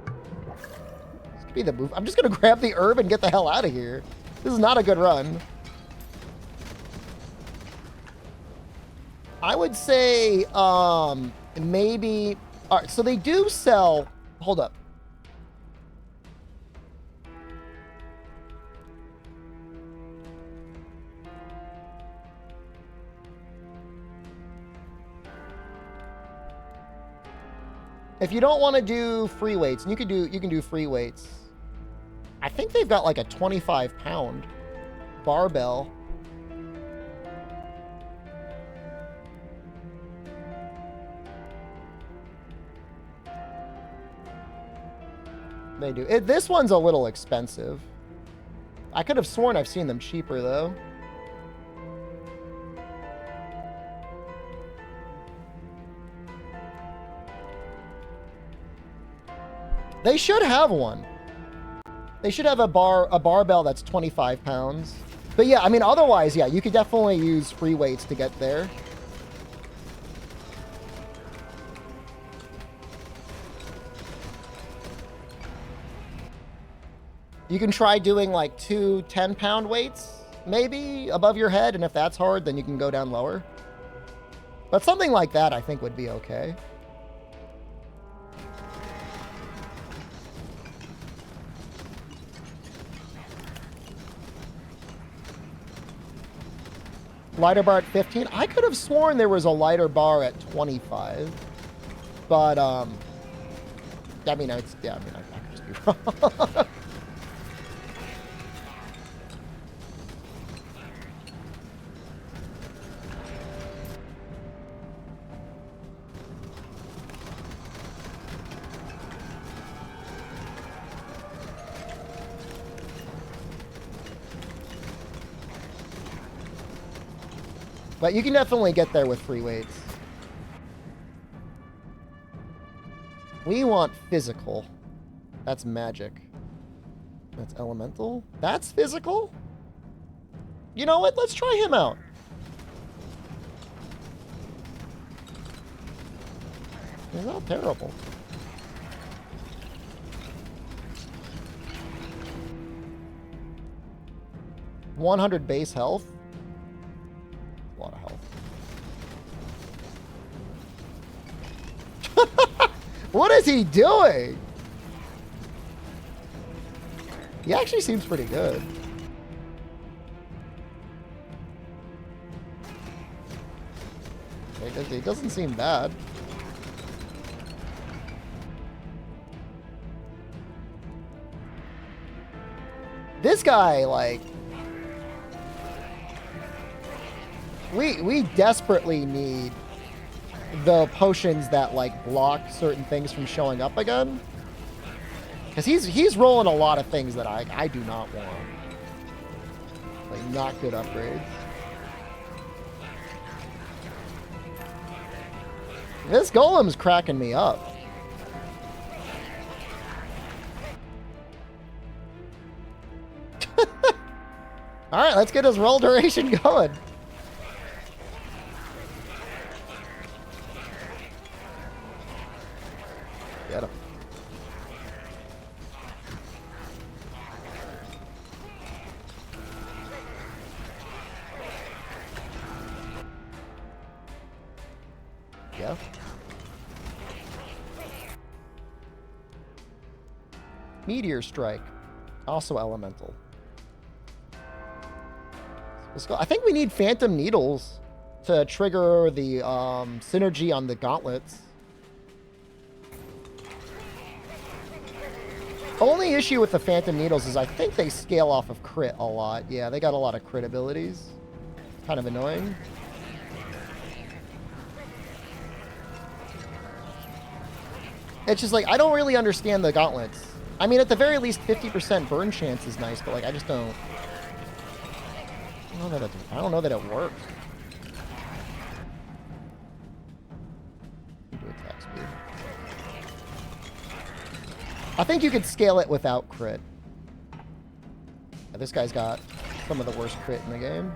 A: This could be the move. I'm just gonna grab the herb and get the hell out of here. This is not a good run. I would say, maybe... All right, so they do sell... Hold up. If you don't want to do free weights, and you can do free weights. I think they've got like a 25-pound barbell. They do. This one's a little expensive. I could have sworn I've seen them cheaper, though. They should have one. They should have a barbell that's 25 pounds. But yeah, I mean, otherwise, yeah, you could definitely use free weights to get there. You can try doing like 2 10-pound weights, maybe, above your head. And if that's hard, then you can go down lower. But something like that, I think, would be okay. Lighter bar at 15. I could have sworn there was a lighter bar at 25. But, I mean, I could just be wrong. But you can definitely get there with free weights. We want physical. That's magic. That's elemental. That's physical? You know what? Let's try him out. He's not terrible. $100 base health. A lot of health. What is he doing? He actually seems pretty good. It doesn't seem bad. This guy, like... We desperately need the potions that, like, block certain things from showing up again. Because he's rolling a lot of things that I do not want. Like, not good upgrades. This golem's cracking me up. Alright, let's get his roll duration going. Get him. Yeah. Meteor Strike. Also elemental. Let's go. I think we need Phantom Needles to trigger the synergy on the gauntlets. Only issue with the Phantom Needles is I think they scale off of crit a lot. Yeah, they got a lot of crit abilities. Kind of annoying. It's just like, I don't really understand the gauntlets. I mean, at the very least, 50% burn chance is nice, but like, I just don't... I don't know that it works. Do attack speed. I think you could scale it without crit. Yeah, this guy's got some of the worst crit in the game.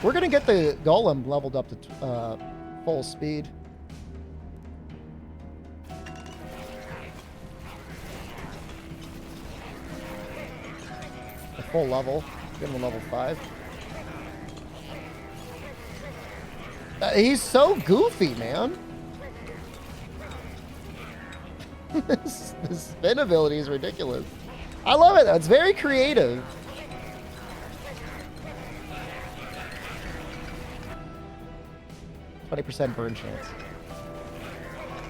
A: We're going to get the golem leveled up to full speed. A full level. Get him a level 5. He's so goofy, man. This spin ability is ridiculous. I love it, though. It's very creative. %, burn chance.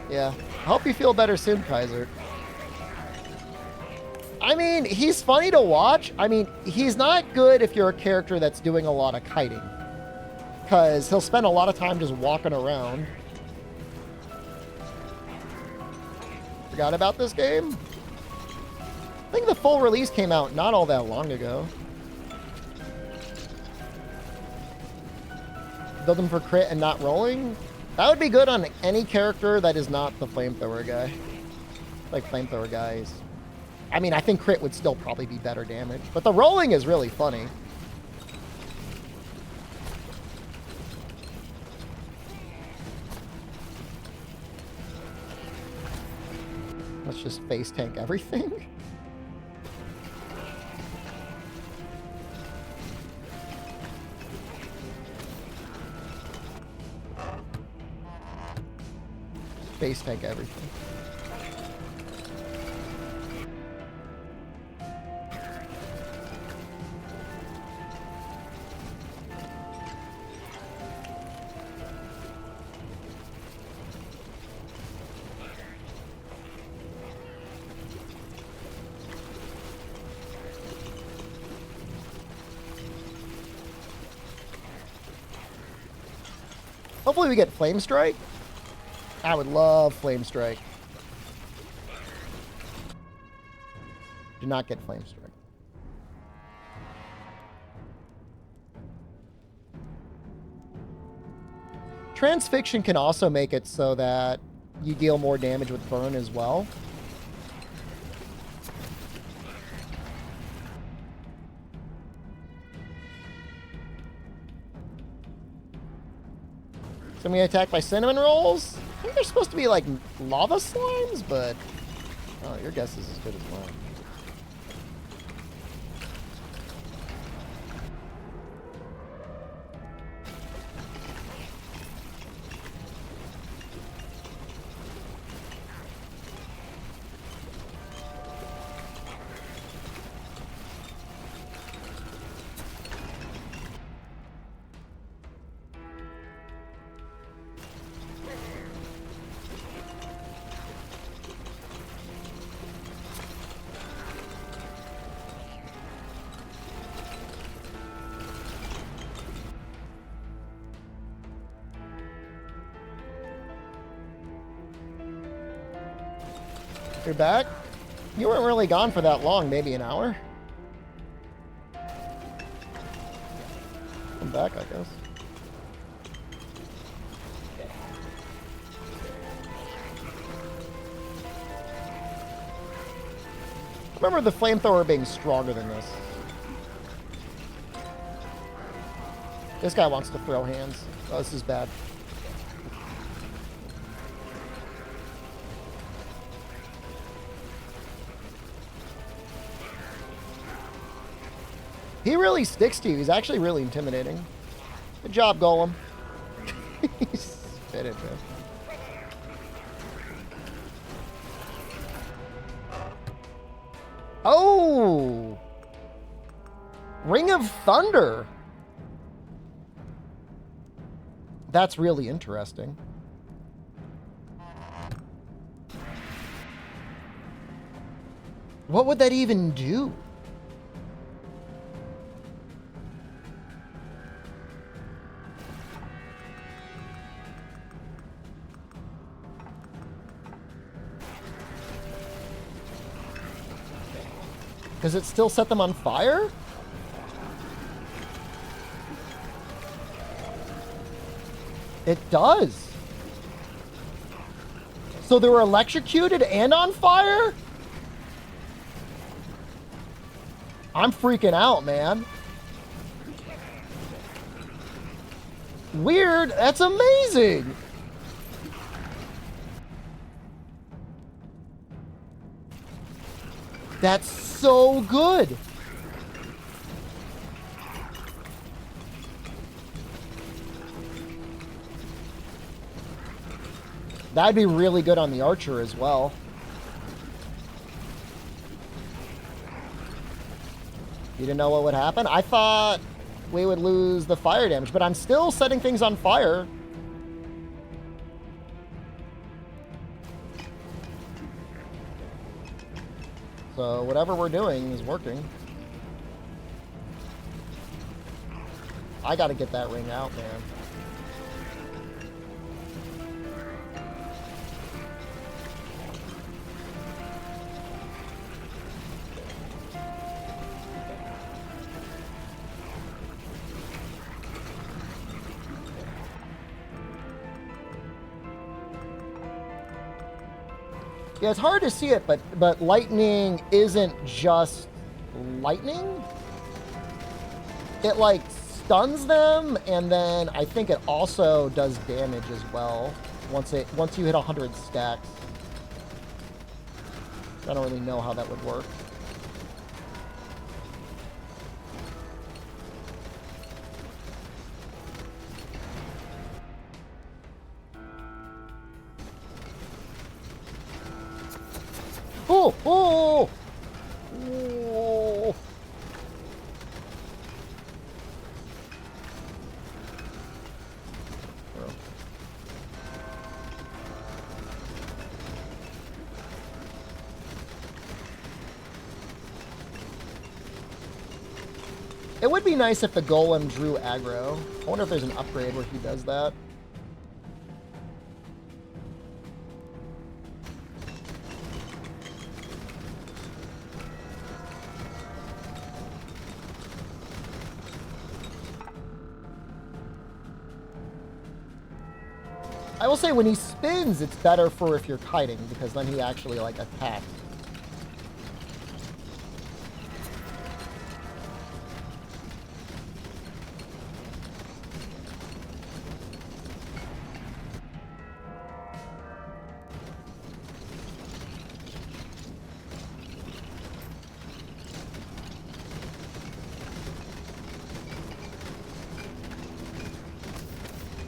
A: Yeah. I hope you feel better soon, Kaiser. I mean, he's funny to watch. I mean, he's not good if you're a character that's doing a lot of kiting. Because he'll spend a lot of time just walking around. Forgot about this game? I think the full release came out not all that long ago. Build him for crit and not rolling? That would be good on any character that is not the flamethrower guy. Like flamethrower guys. I mean, I think crit would still probably be better damage. But the rolling is really funny. Let's just face tank everything. Face tank everything. Hopefully we get Flame Strike. I would love Flame Strike. Do not get Flame Strike. Transfixion can also make it so that you deal more damage with burn as well. So I'm gonna attack by cinnamon rolls. I think they're supposed to be like lava slimes, but oh, your guess is as good as mine. You're back? You weren't really gone for that long, maybe an hour? I'm back, I guess. Remember the flamethrower being stronger than this. This guy wants to throw hands. Oh, this is bad. He really sticks to you. He's actually really intimidating. Good job, Golem. He's fit it, man. Oh! Ring of Thunder. That's really interesting. What would that even do? Does it still set them on fire? It does. So they were electrocuted and on fire? I'm freaking out, man. Weird. That's amazing. That's so good. That'd be really good on the archer as well. You didn't know what would happen? I thought we would lose the fire damage, but I'm still setting things on fire. So whatever we're doing is working. I gotta get that ring out, man. Yeah, it's hard to see it, but lightning isn't just lightning. It like stuns them, and then I think it also does damage as well once you hit 100 stacks. I don't really know how that would work. Oh! Oh! Oh! It would be nice if the golem drew aggro. I wonder if there's an upgrade where he does that. I will say when he spins, it's better for if you're kiting, because then he actually like attacks.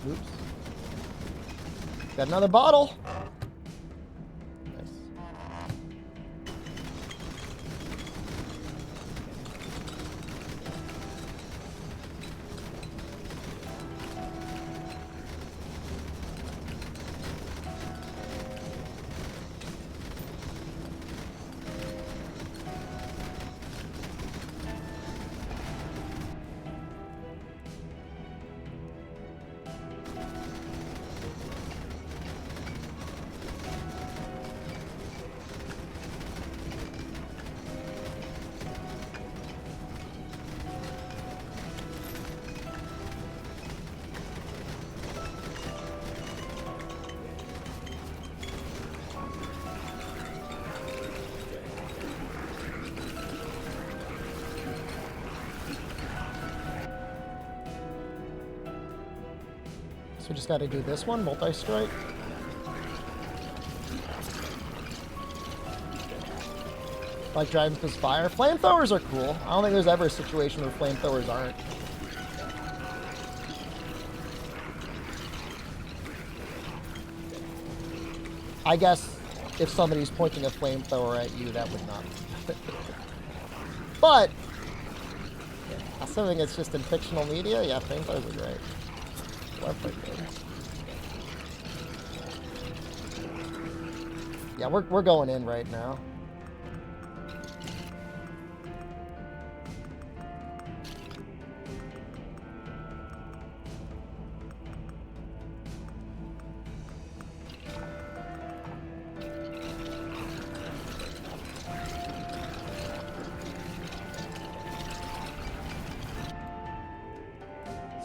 A: Oops. Got another bottle. Nice. So we just got to do this one, multi-strike. Like driving with fire. Flamethrowers are cool. I don't think there's ever a situation where flamethrowers aren't. I guess if somebody's pointing a flamethrower at you, that would not. But, yeah, assuming it's just in fictional media, yeah, flamethrowers are great. Love flamethrowers. Yeah, we're going in right now.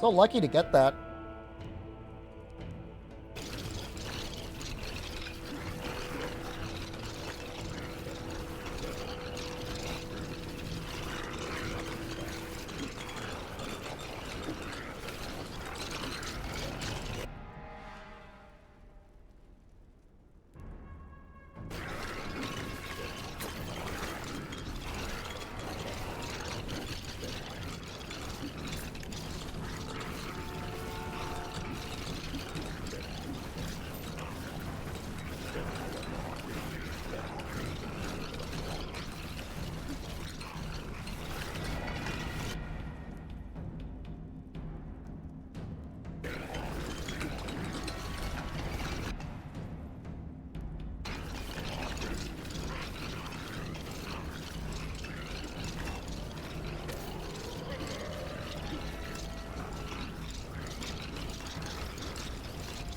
A: So lucky to get that.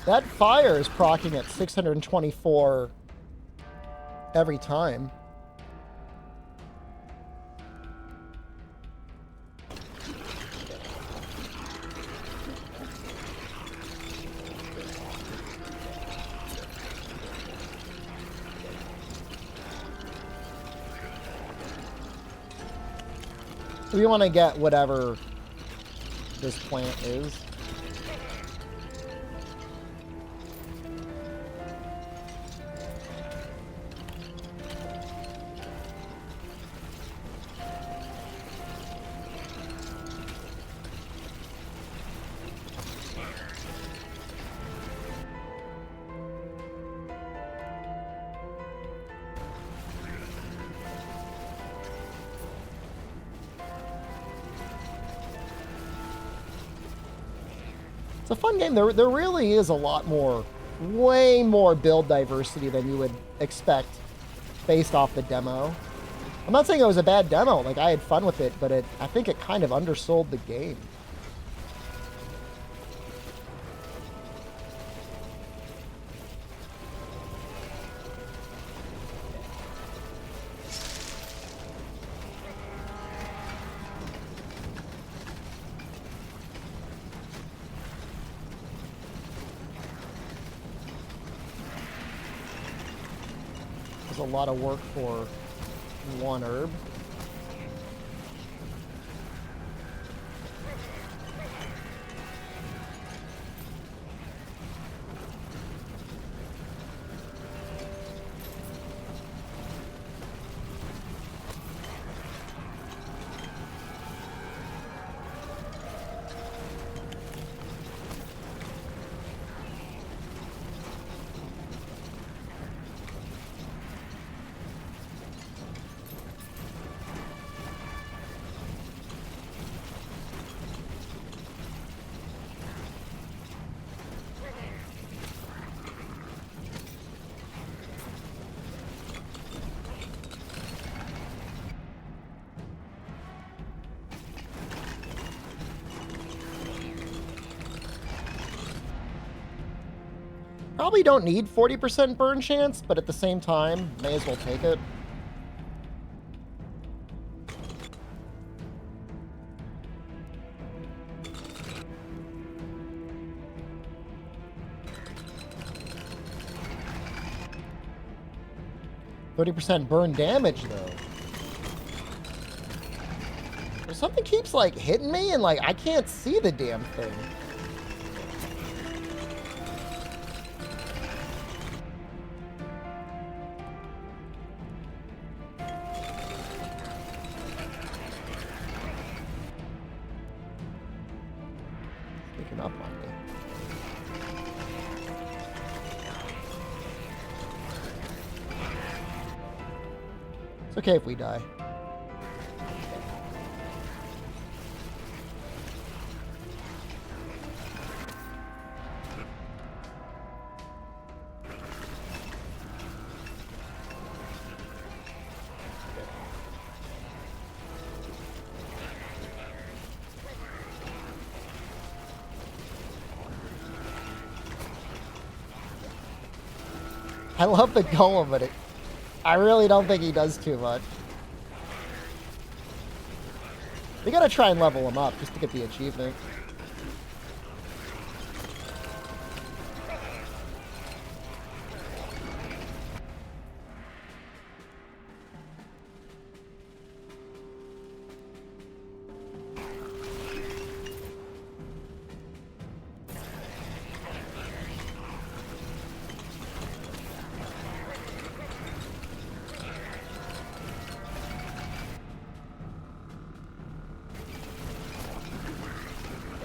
A: That fire is proccing at 624 every time. We want to get whatever this plant is. It's a fun game. There really is a lot more, way more build diversity than you would expect based off the demo. I'm not saying it was a bad demo. Like, I had fun with it, but I think it kind of undersold the game. A lot of work for one herb. Probably don't need 40% burn chance, but at the same time, may as well take it. %30 burn damage, though. Something keeps, like, hitting me, and, like, I can't see the damn thing. Sneaking up on me. It's okay if we die. I love the golem, but I really don't think he does too much. We gotta try and level him up just to get the achievement.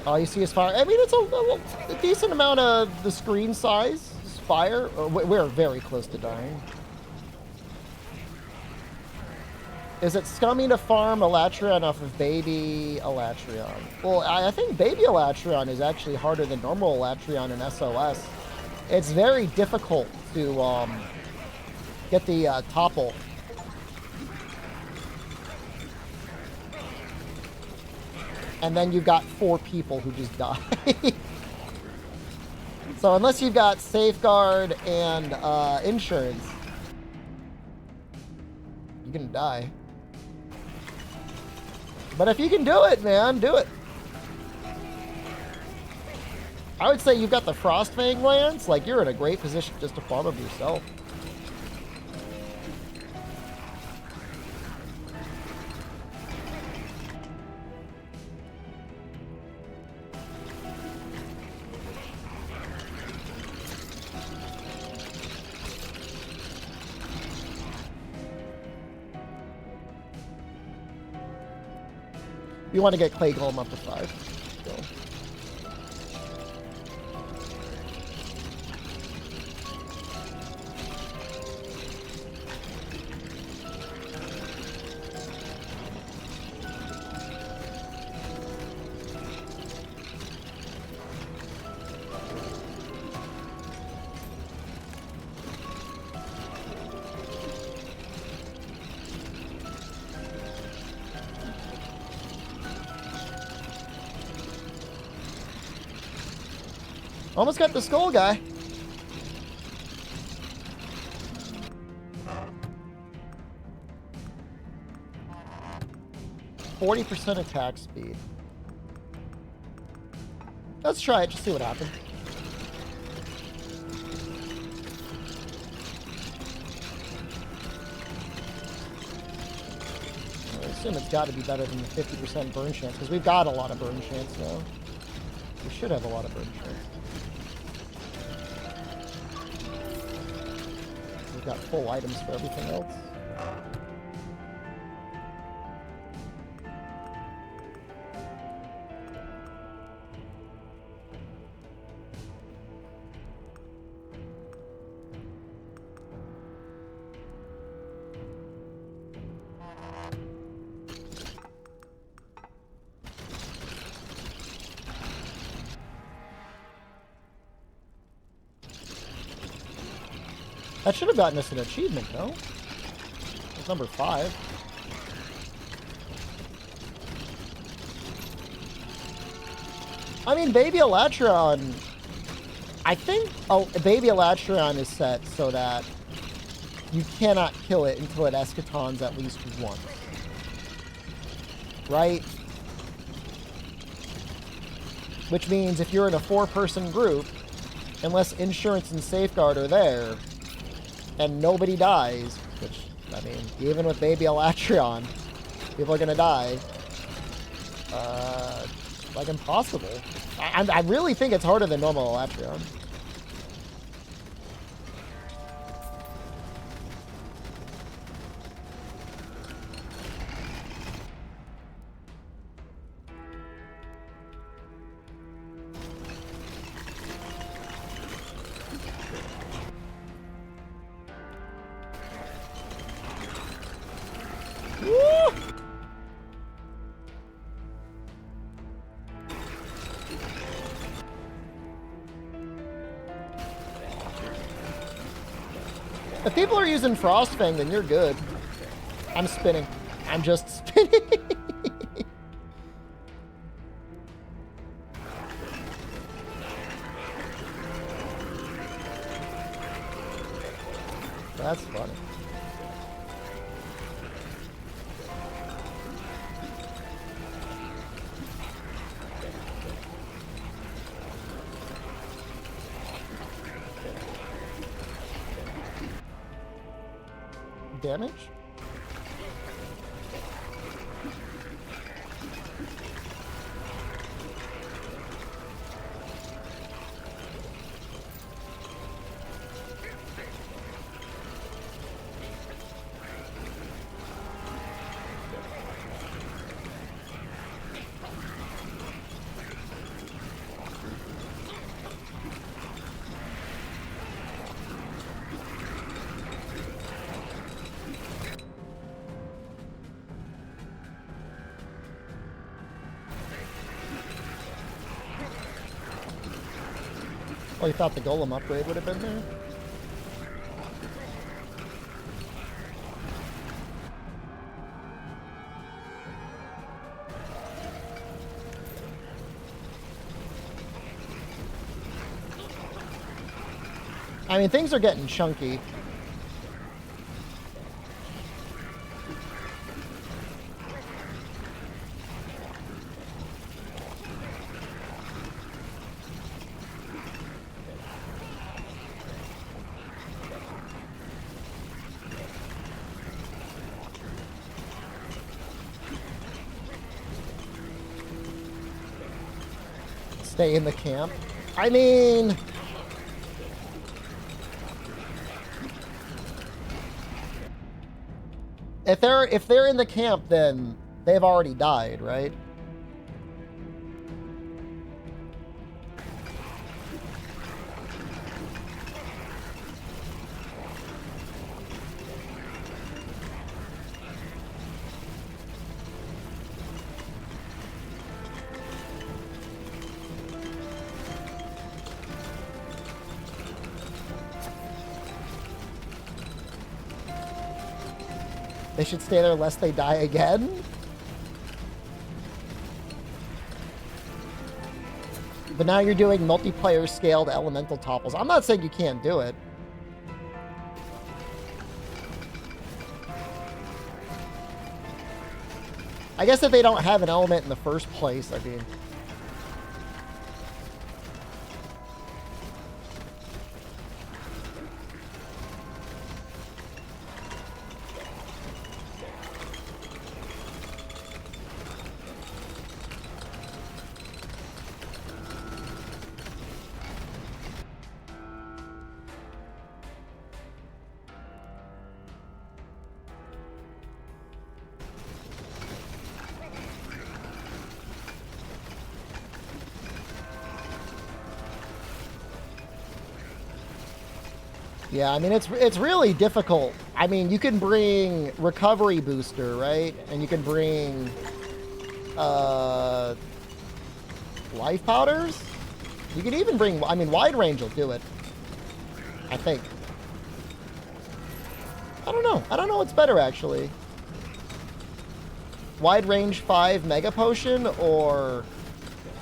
A: All you see is fire. I mean, it's a decent amount of the screen size is fire. We're very close to dying. Is it scummy to farm Elatrion off of baby Elatrion? Well, I think baby Elatrion is actually harder than normal Elatrion in SOS. It's very difficult to get the topple. And then you've got 4 people who just die. So unless you've got safeguard and insurance, you're gonna die. But if you can do it, man, do it. I would say you've got the Frostfang Lance, like you're in a great position just to farm them yourself. You want to get Clay Golem up to 5. Go. Almost got the skull guy. %40 attack speed. Let's try it, just see what happens. I assume it's got to be better than the 50% burn chance, because we've got a lot of burn chance now. We should have a lot of burn chance. We've got full items for everything else. That should have gotten us an achievement, no? It's number 5. I mean, Baby Elatrion... I think Baby Elatrion is set so that you cannot kill it until it escatons at least once. Right? Which means if you're in a 4-person group, unless insurance and safeguard are there, and nobody dies, which, I mean, even with Baby Elatrion, people are gonna die. Like impossible. I really think it's harder than normal Elatrion. If people are using Frostfang, then you're good. I'm spinning. I'm just spinning. That's funny. Damage? Oh, you thought the golem upgrade would have been there? I mean, things are getting chunky. Stay in the camp. I mean... If they're in the camp, then they've already died, right? They should stay there lest they die again? But now you're doing multiplayer scaled elemental topples. I'm not saying you can't do it. I guess if they don't have an element in the first place, I mean... Yeah, I mean, it's really difficult. I mean, you can bring recovery booster, right? And you can bring life powders. You can even bring, I mean, wide range will do it, I think. I don't know. I don't know what's better, actually. Wide range 5 mega potion or,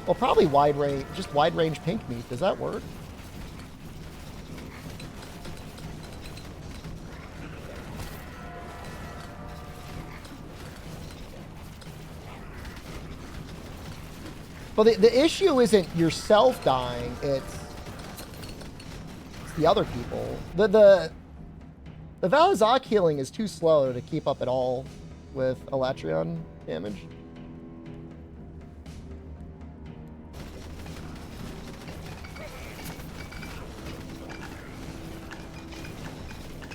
A: well, probably wide range, just wide range pink meat. Does that work? Well, the issue isn't yourself dying, it's the other people. The Valazak healing is too slow to keep up at all with Elatrion damage.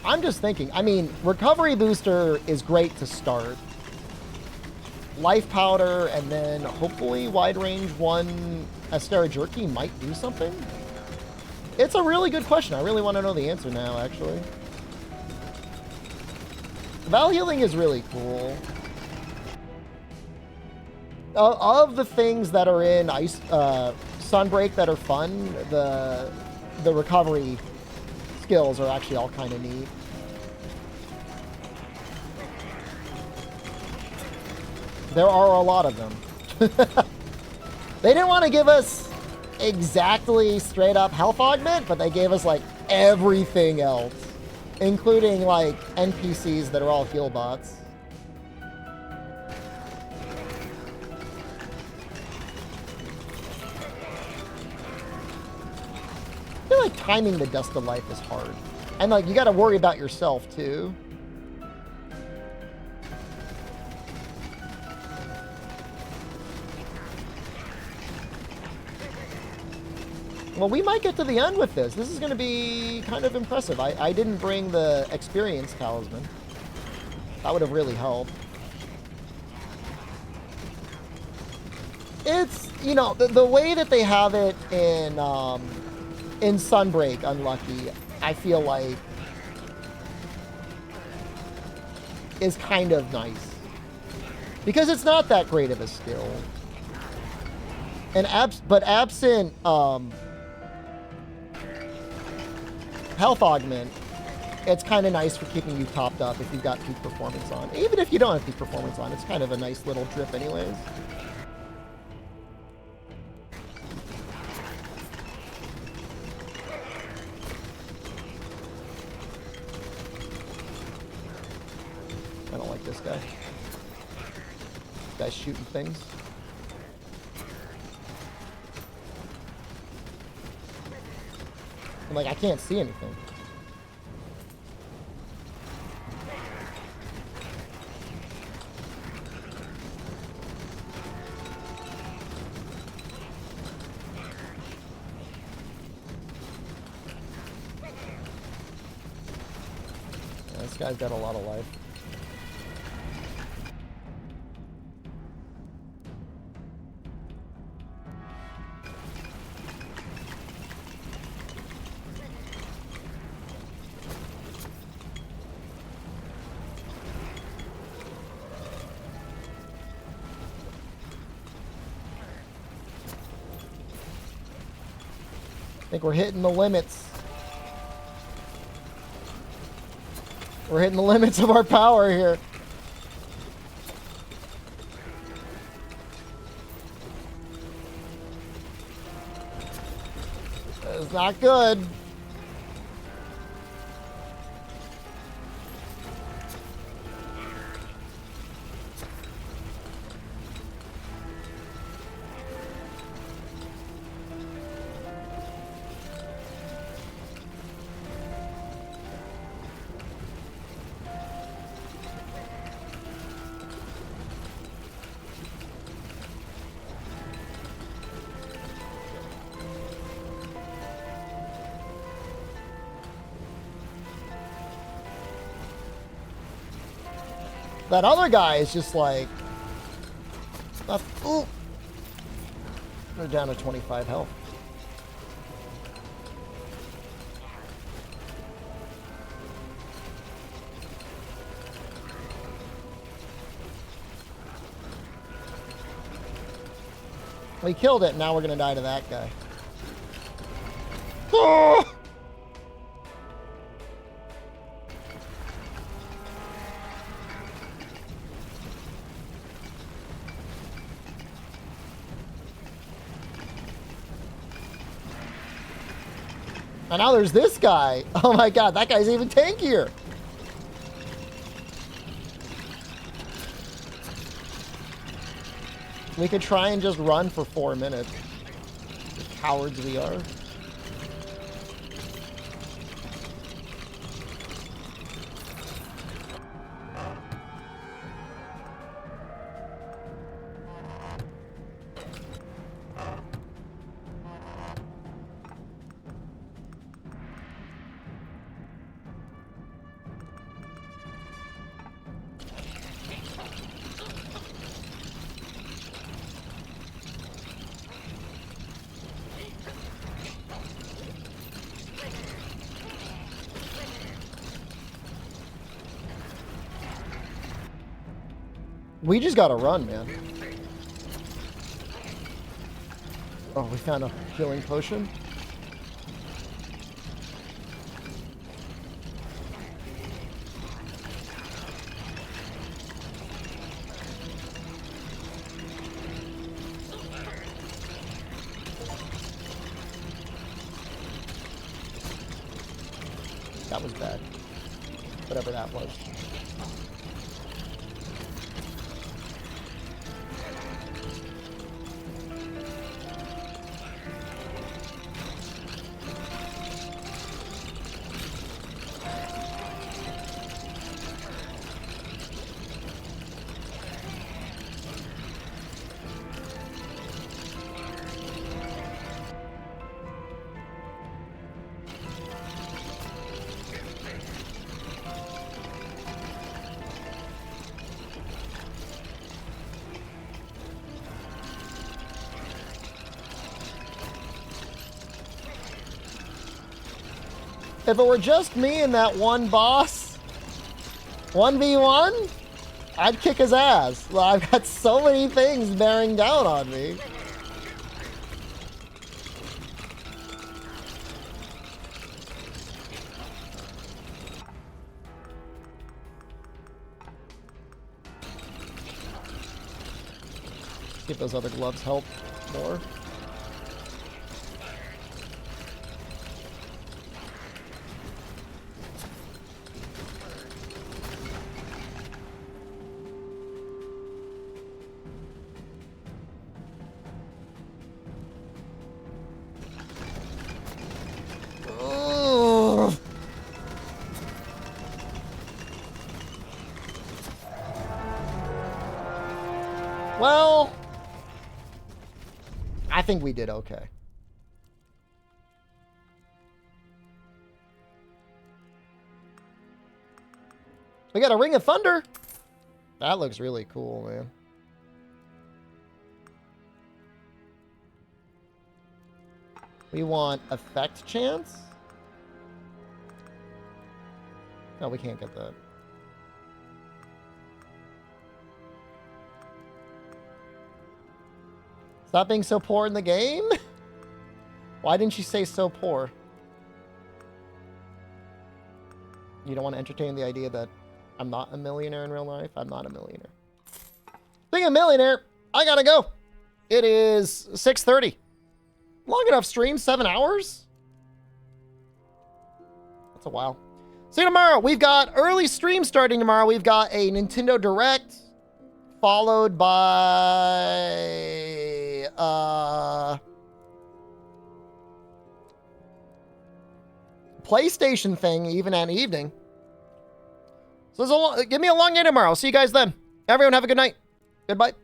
A: I'm just thinking, I mean, recovery booster is great to start. Life powder, and then hopefully wide range 1 Astera Jerky might do something? It's a really good question. I really want to know the answer now, actually. Val healing is really cool. Of the things that are in Ice Sunbreak that are fun, the recovery skills are actually all kind of neat. There are a lot of them. They didn't want to give us exactly straight up health augment, but they gave us like everything else, including like NPCs that are all heal bots. I feel like timing the Dust of Life is hard. And like you got to worry about yourself too. Well, we might get to the end with this. This is going to be kind of impressive. I didn't bring the experience talisman. That would have really helped. It's, you know, the way that they have it in Sunbreak, Unlucky, I feel like is kind of nice. Because it's not that great of a skill. And absent health augment, it's kind of nice for keeping you topped up if you've got peak performance on. Even if you don't have peak performance on, it's kind of a nice little drip anyways. I don't like this guy. This guy's shooting things. I'm like, I can't see anything. This guy's got a lot of life. I think we're hitting the limits. We're hitting the limits of our power here. It's not good. That other guy is just like, ooh. They're down to 25 health. We killed it. Now we're gonna die to that guy. Oh! And now there's this guy. Oh my god, that guy's even tankier. We could try and just run for 4 minutes. The cowards we are. We just gotta run, man. Oh, we found a healing potion. That was bad. Whatever that was. If it were just me and that one boss, 1v1, I'd kick his ass. Well, I've got so many things bearing down on me. Give those other gloves help more. Ugh. Well, I think we did okay. We got a Ring of Thunder. That looks really cool, man. We want effect chance. No, we can't get that. Stop being so poor in the game? Why didn't you say so poor? You don't want to entertain the idea that I'm not a millionaire in real life? I'm not a millionaire. Being a millionaire, I gotta go. It is 6:30. Long enough stream, 7 hours? That's a while. See you tomorrow. We've got early stream starting tomorrow. We've got a Nintendo Direct, followed by PlayStation thing, even at evening. So give me a long day tomorrow. See you guys then. Everyone have a good night. Goodbye.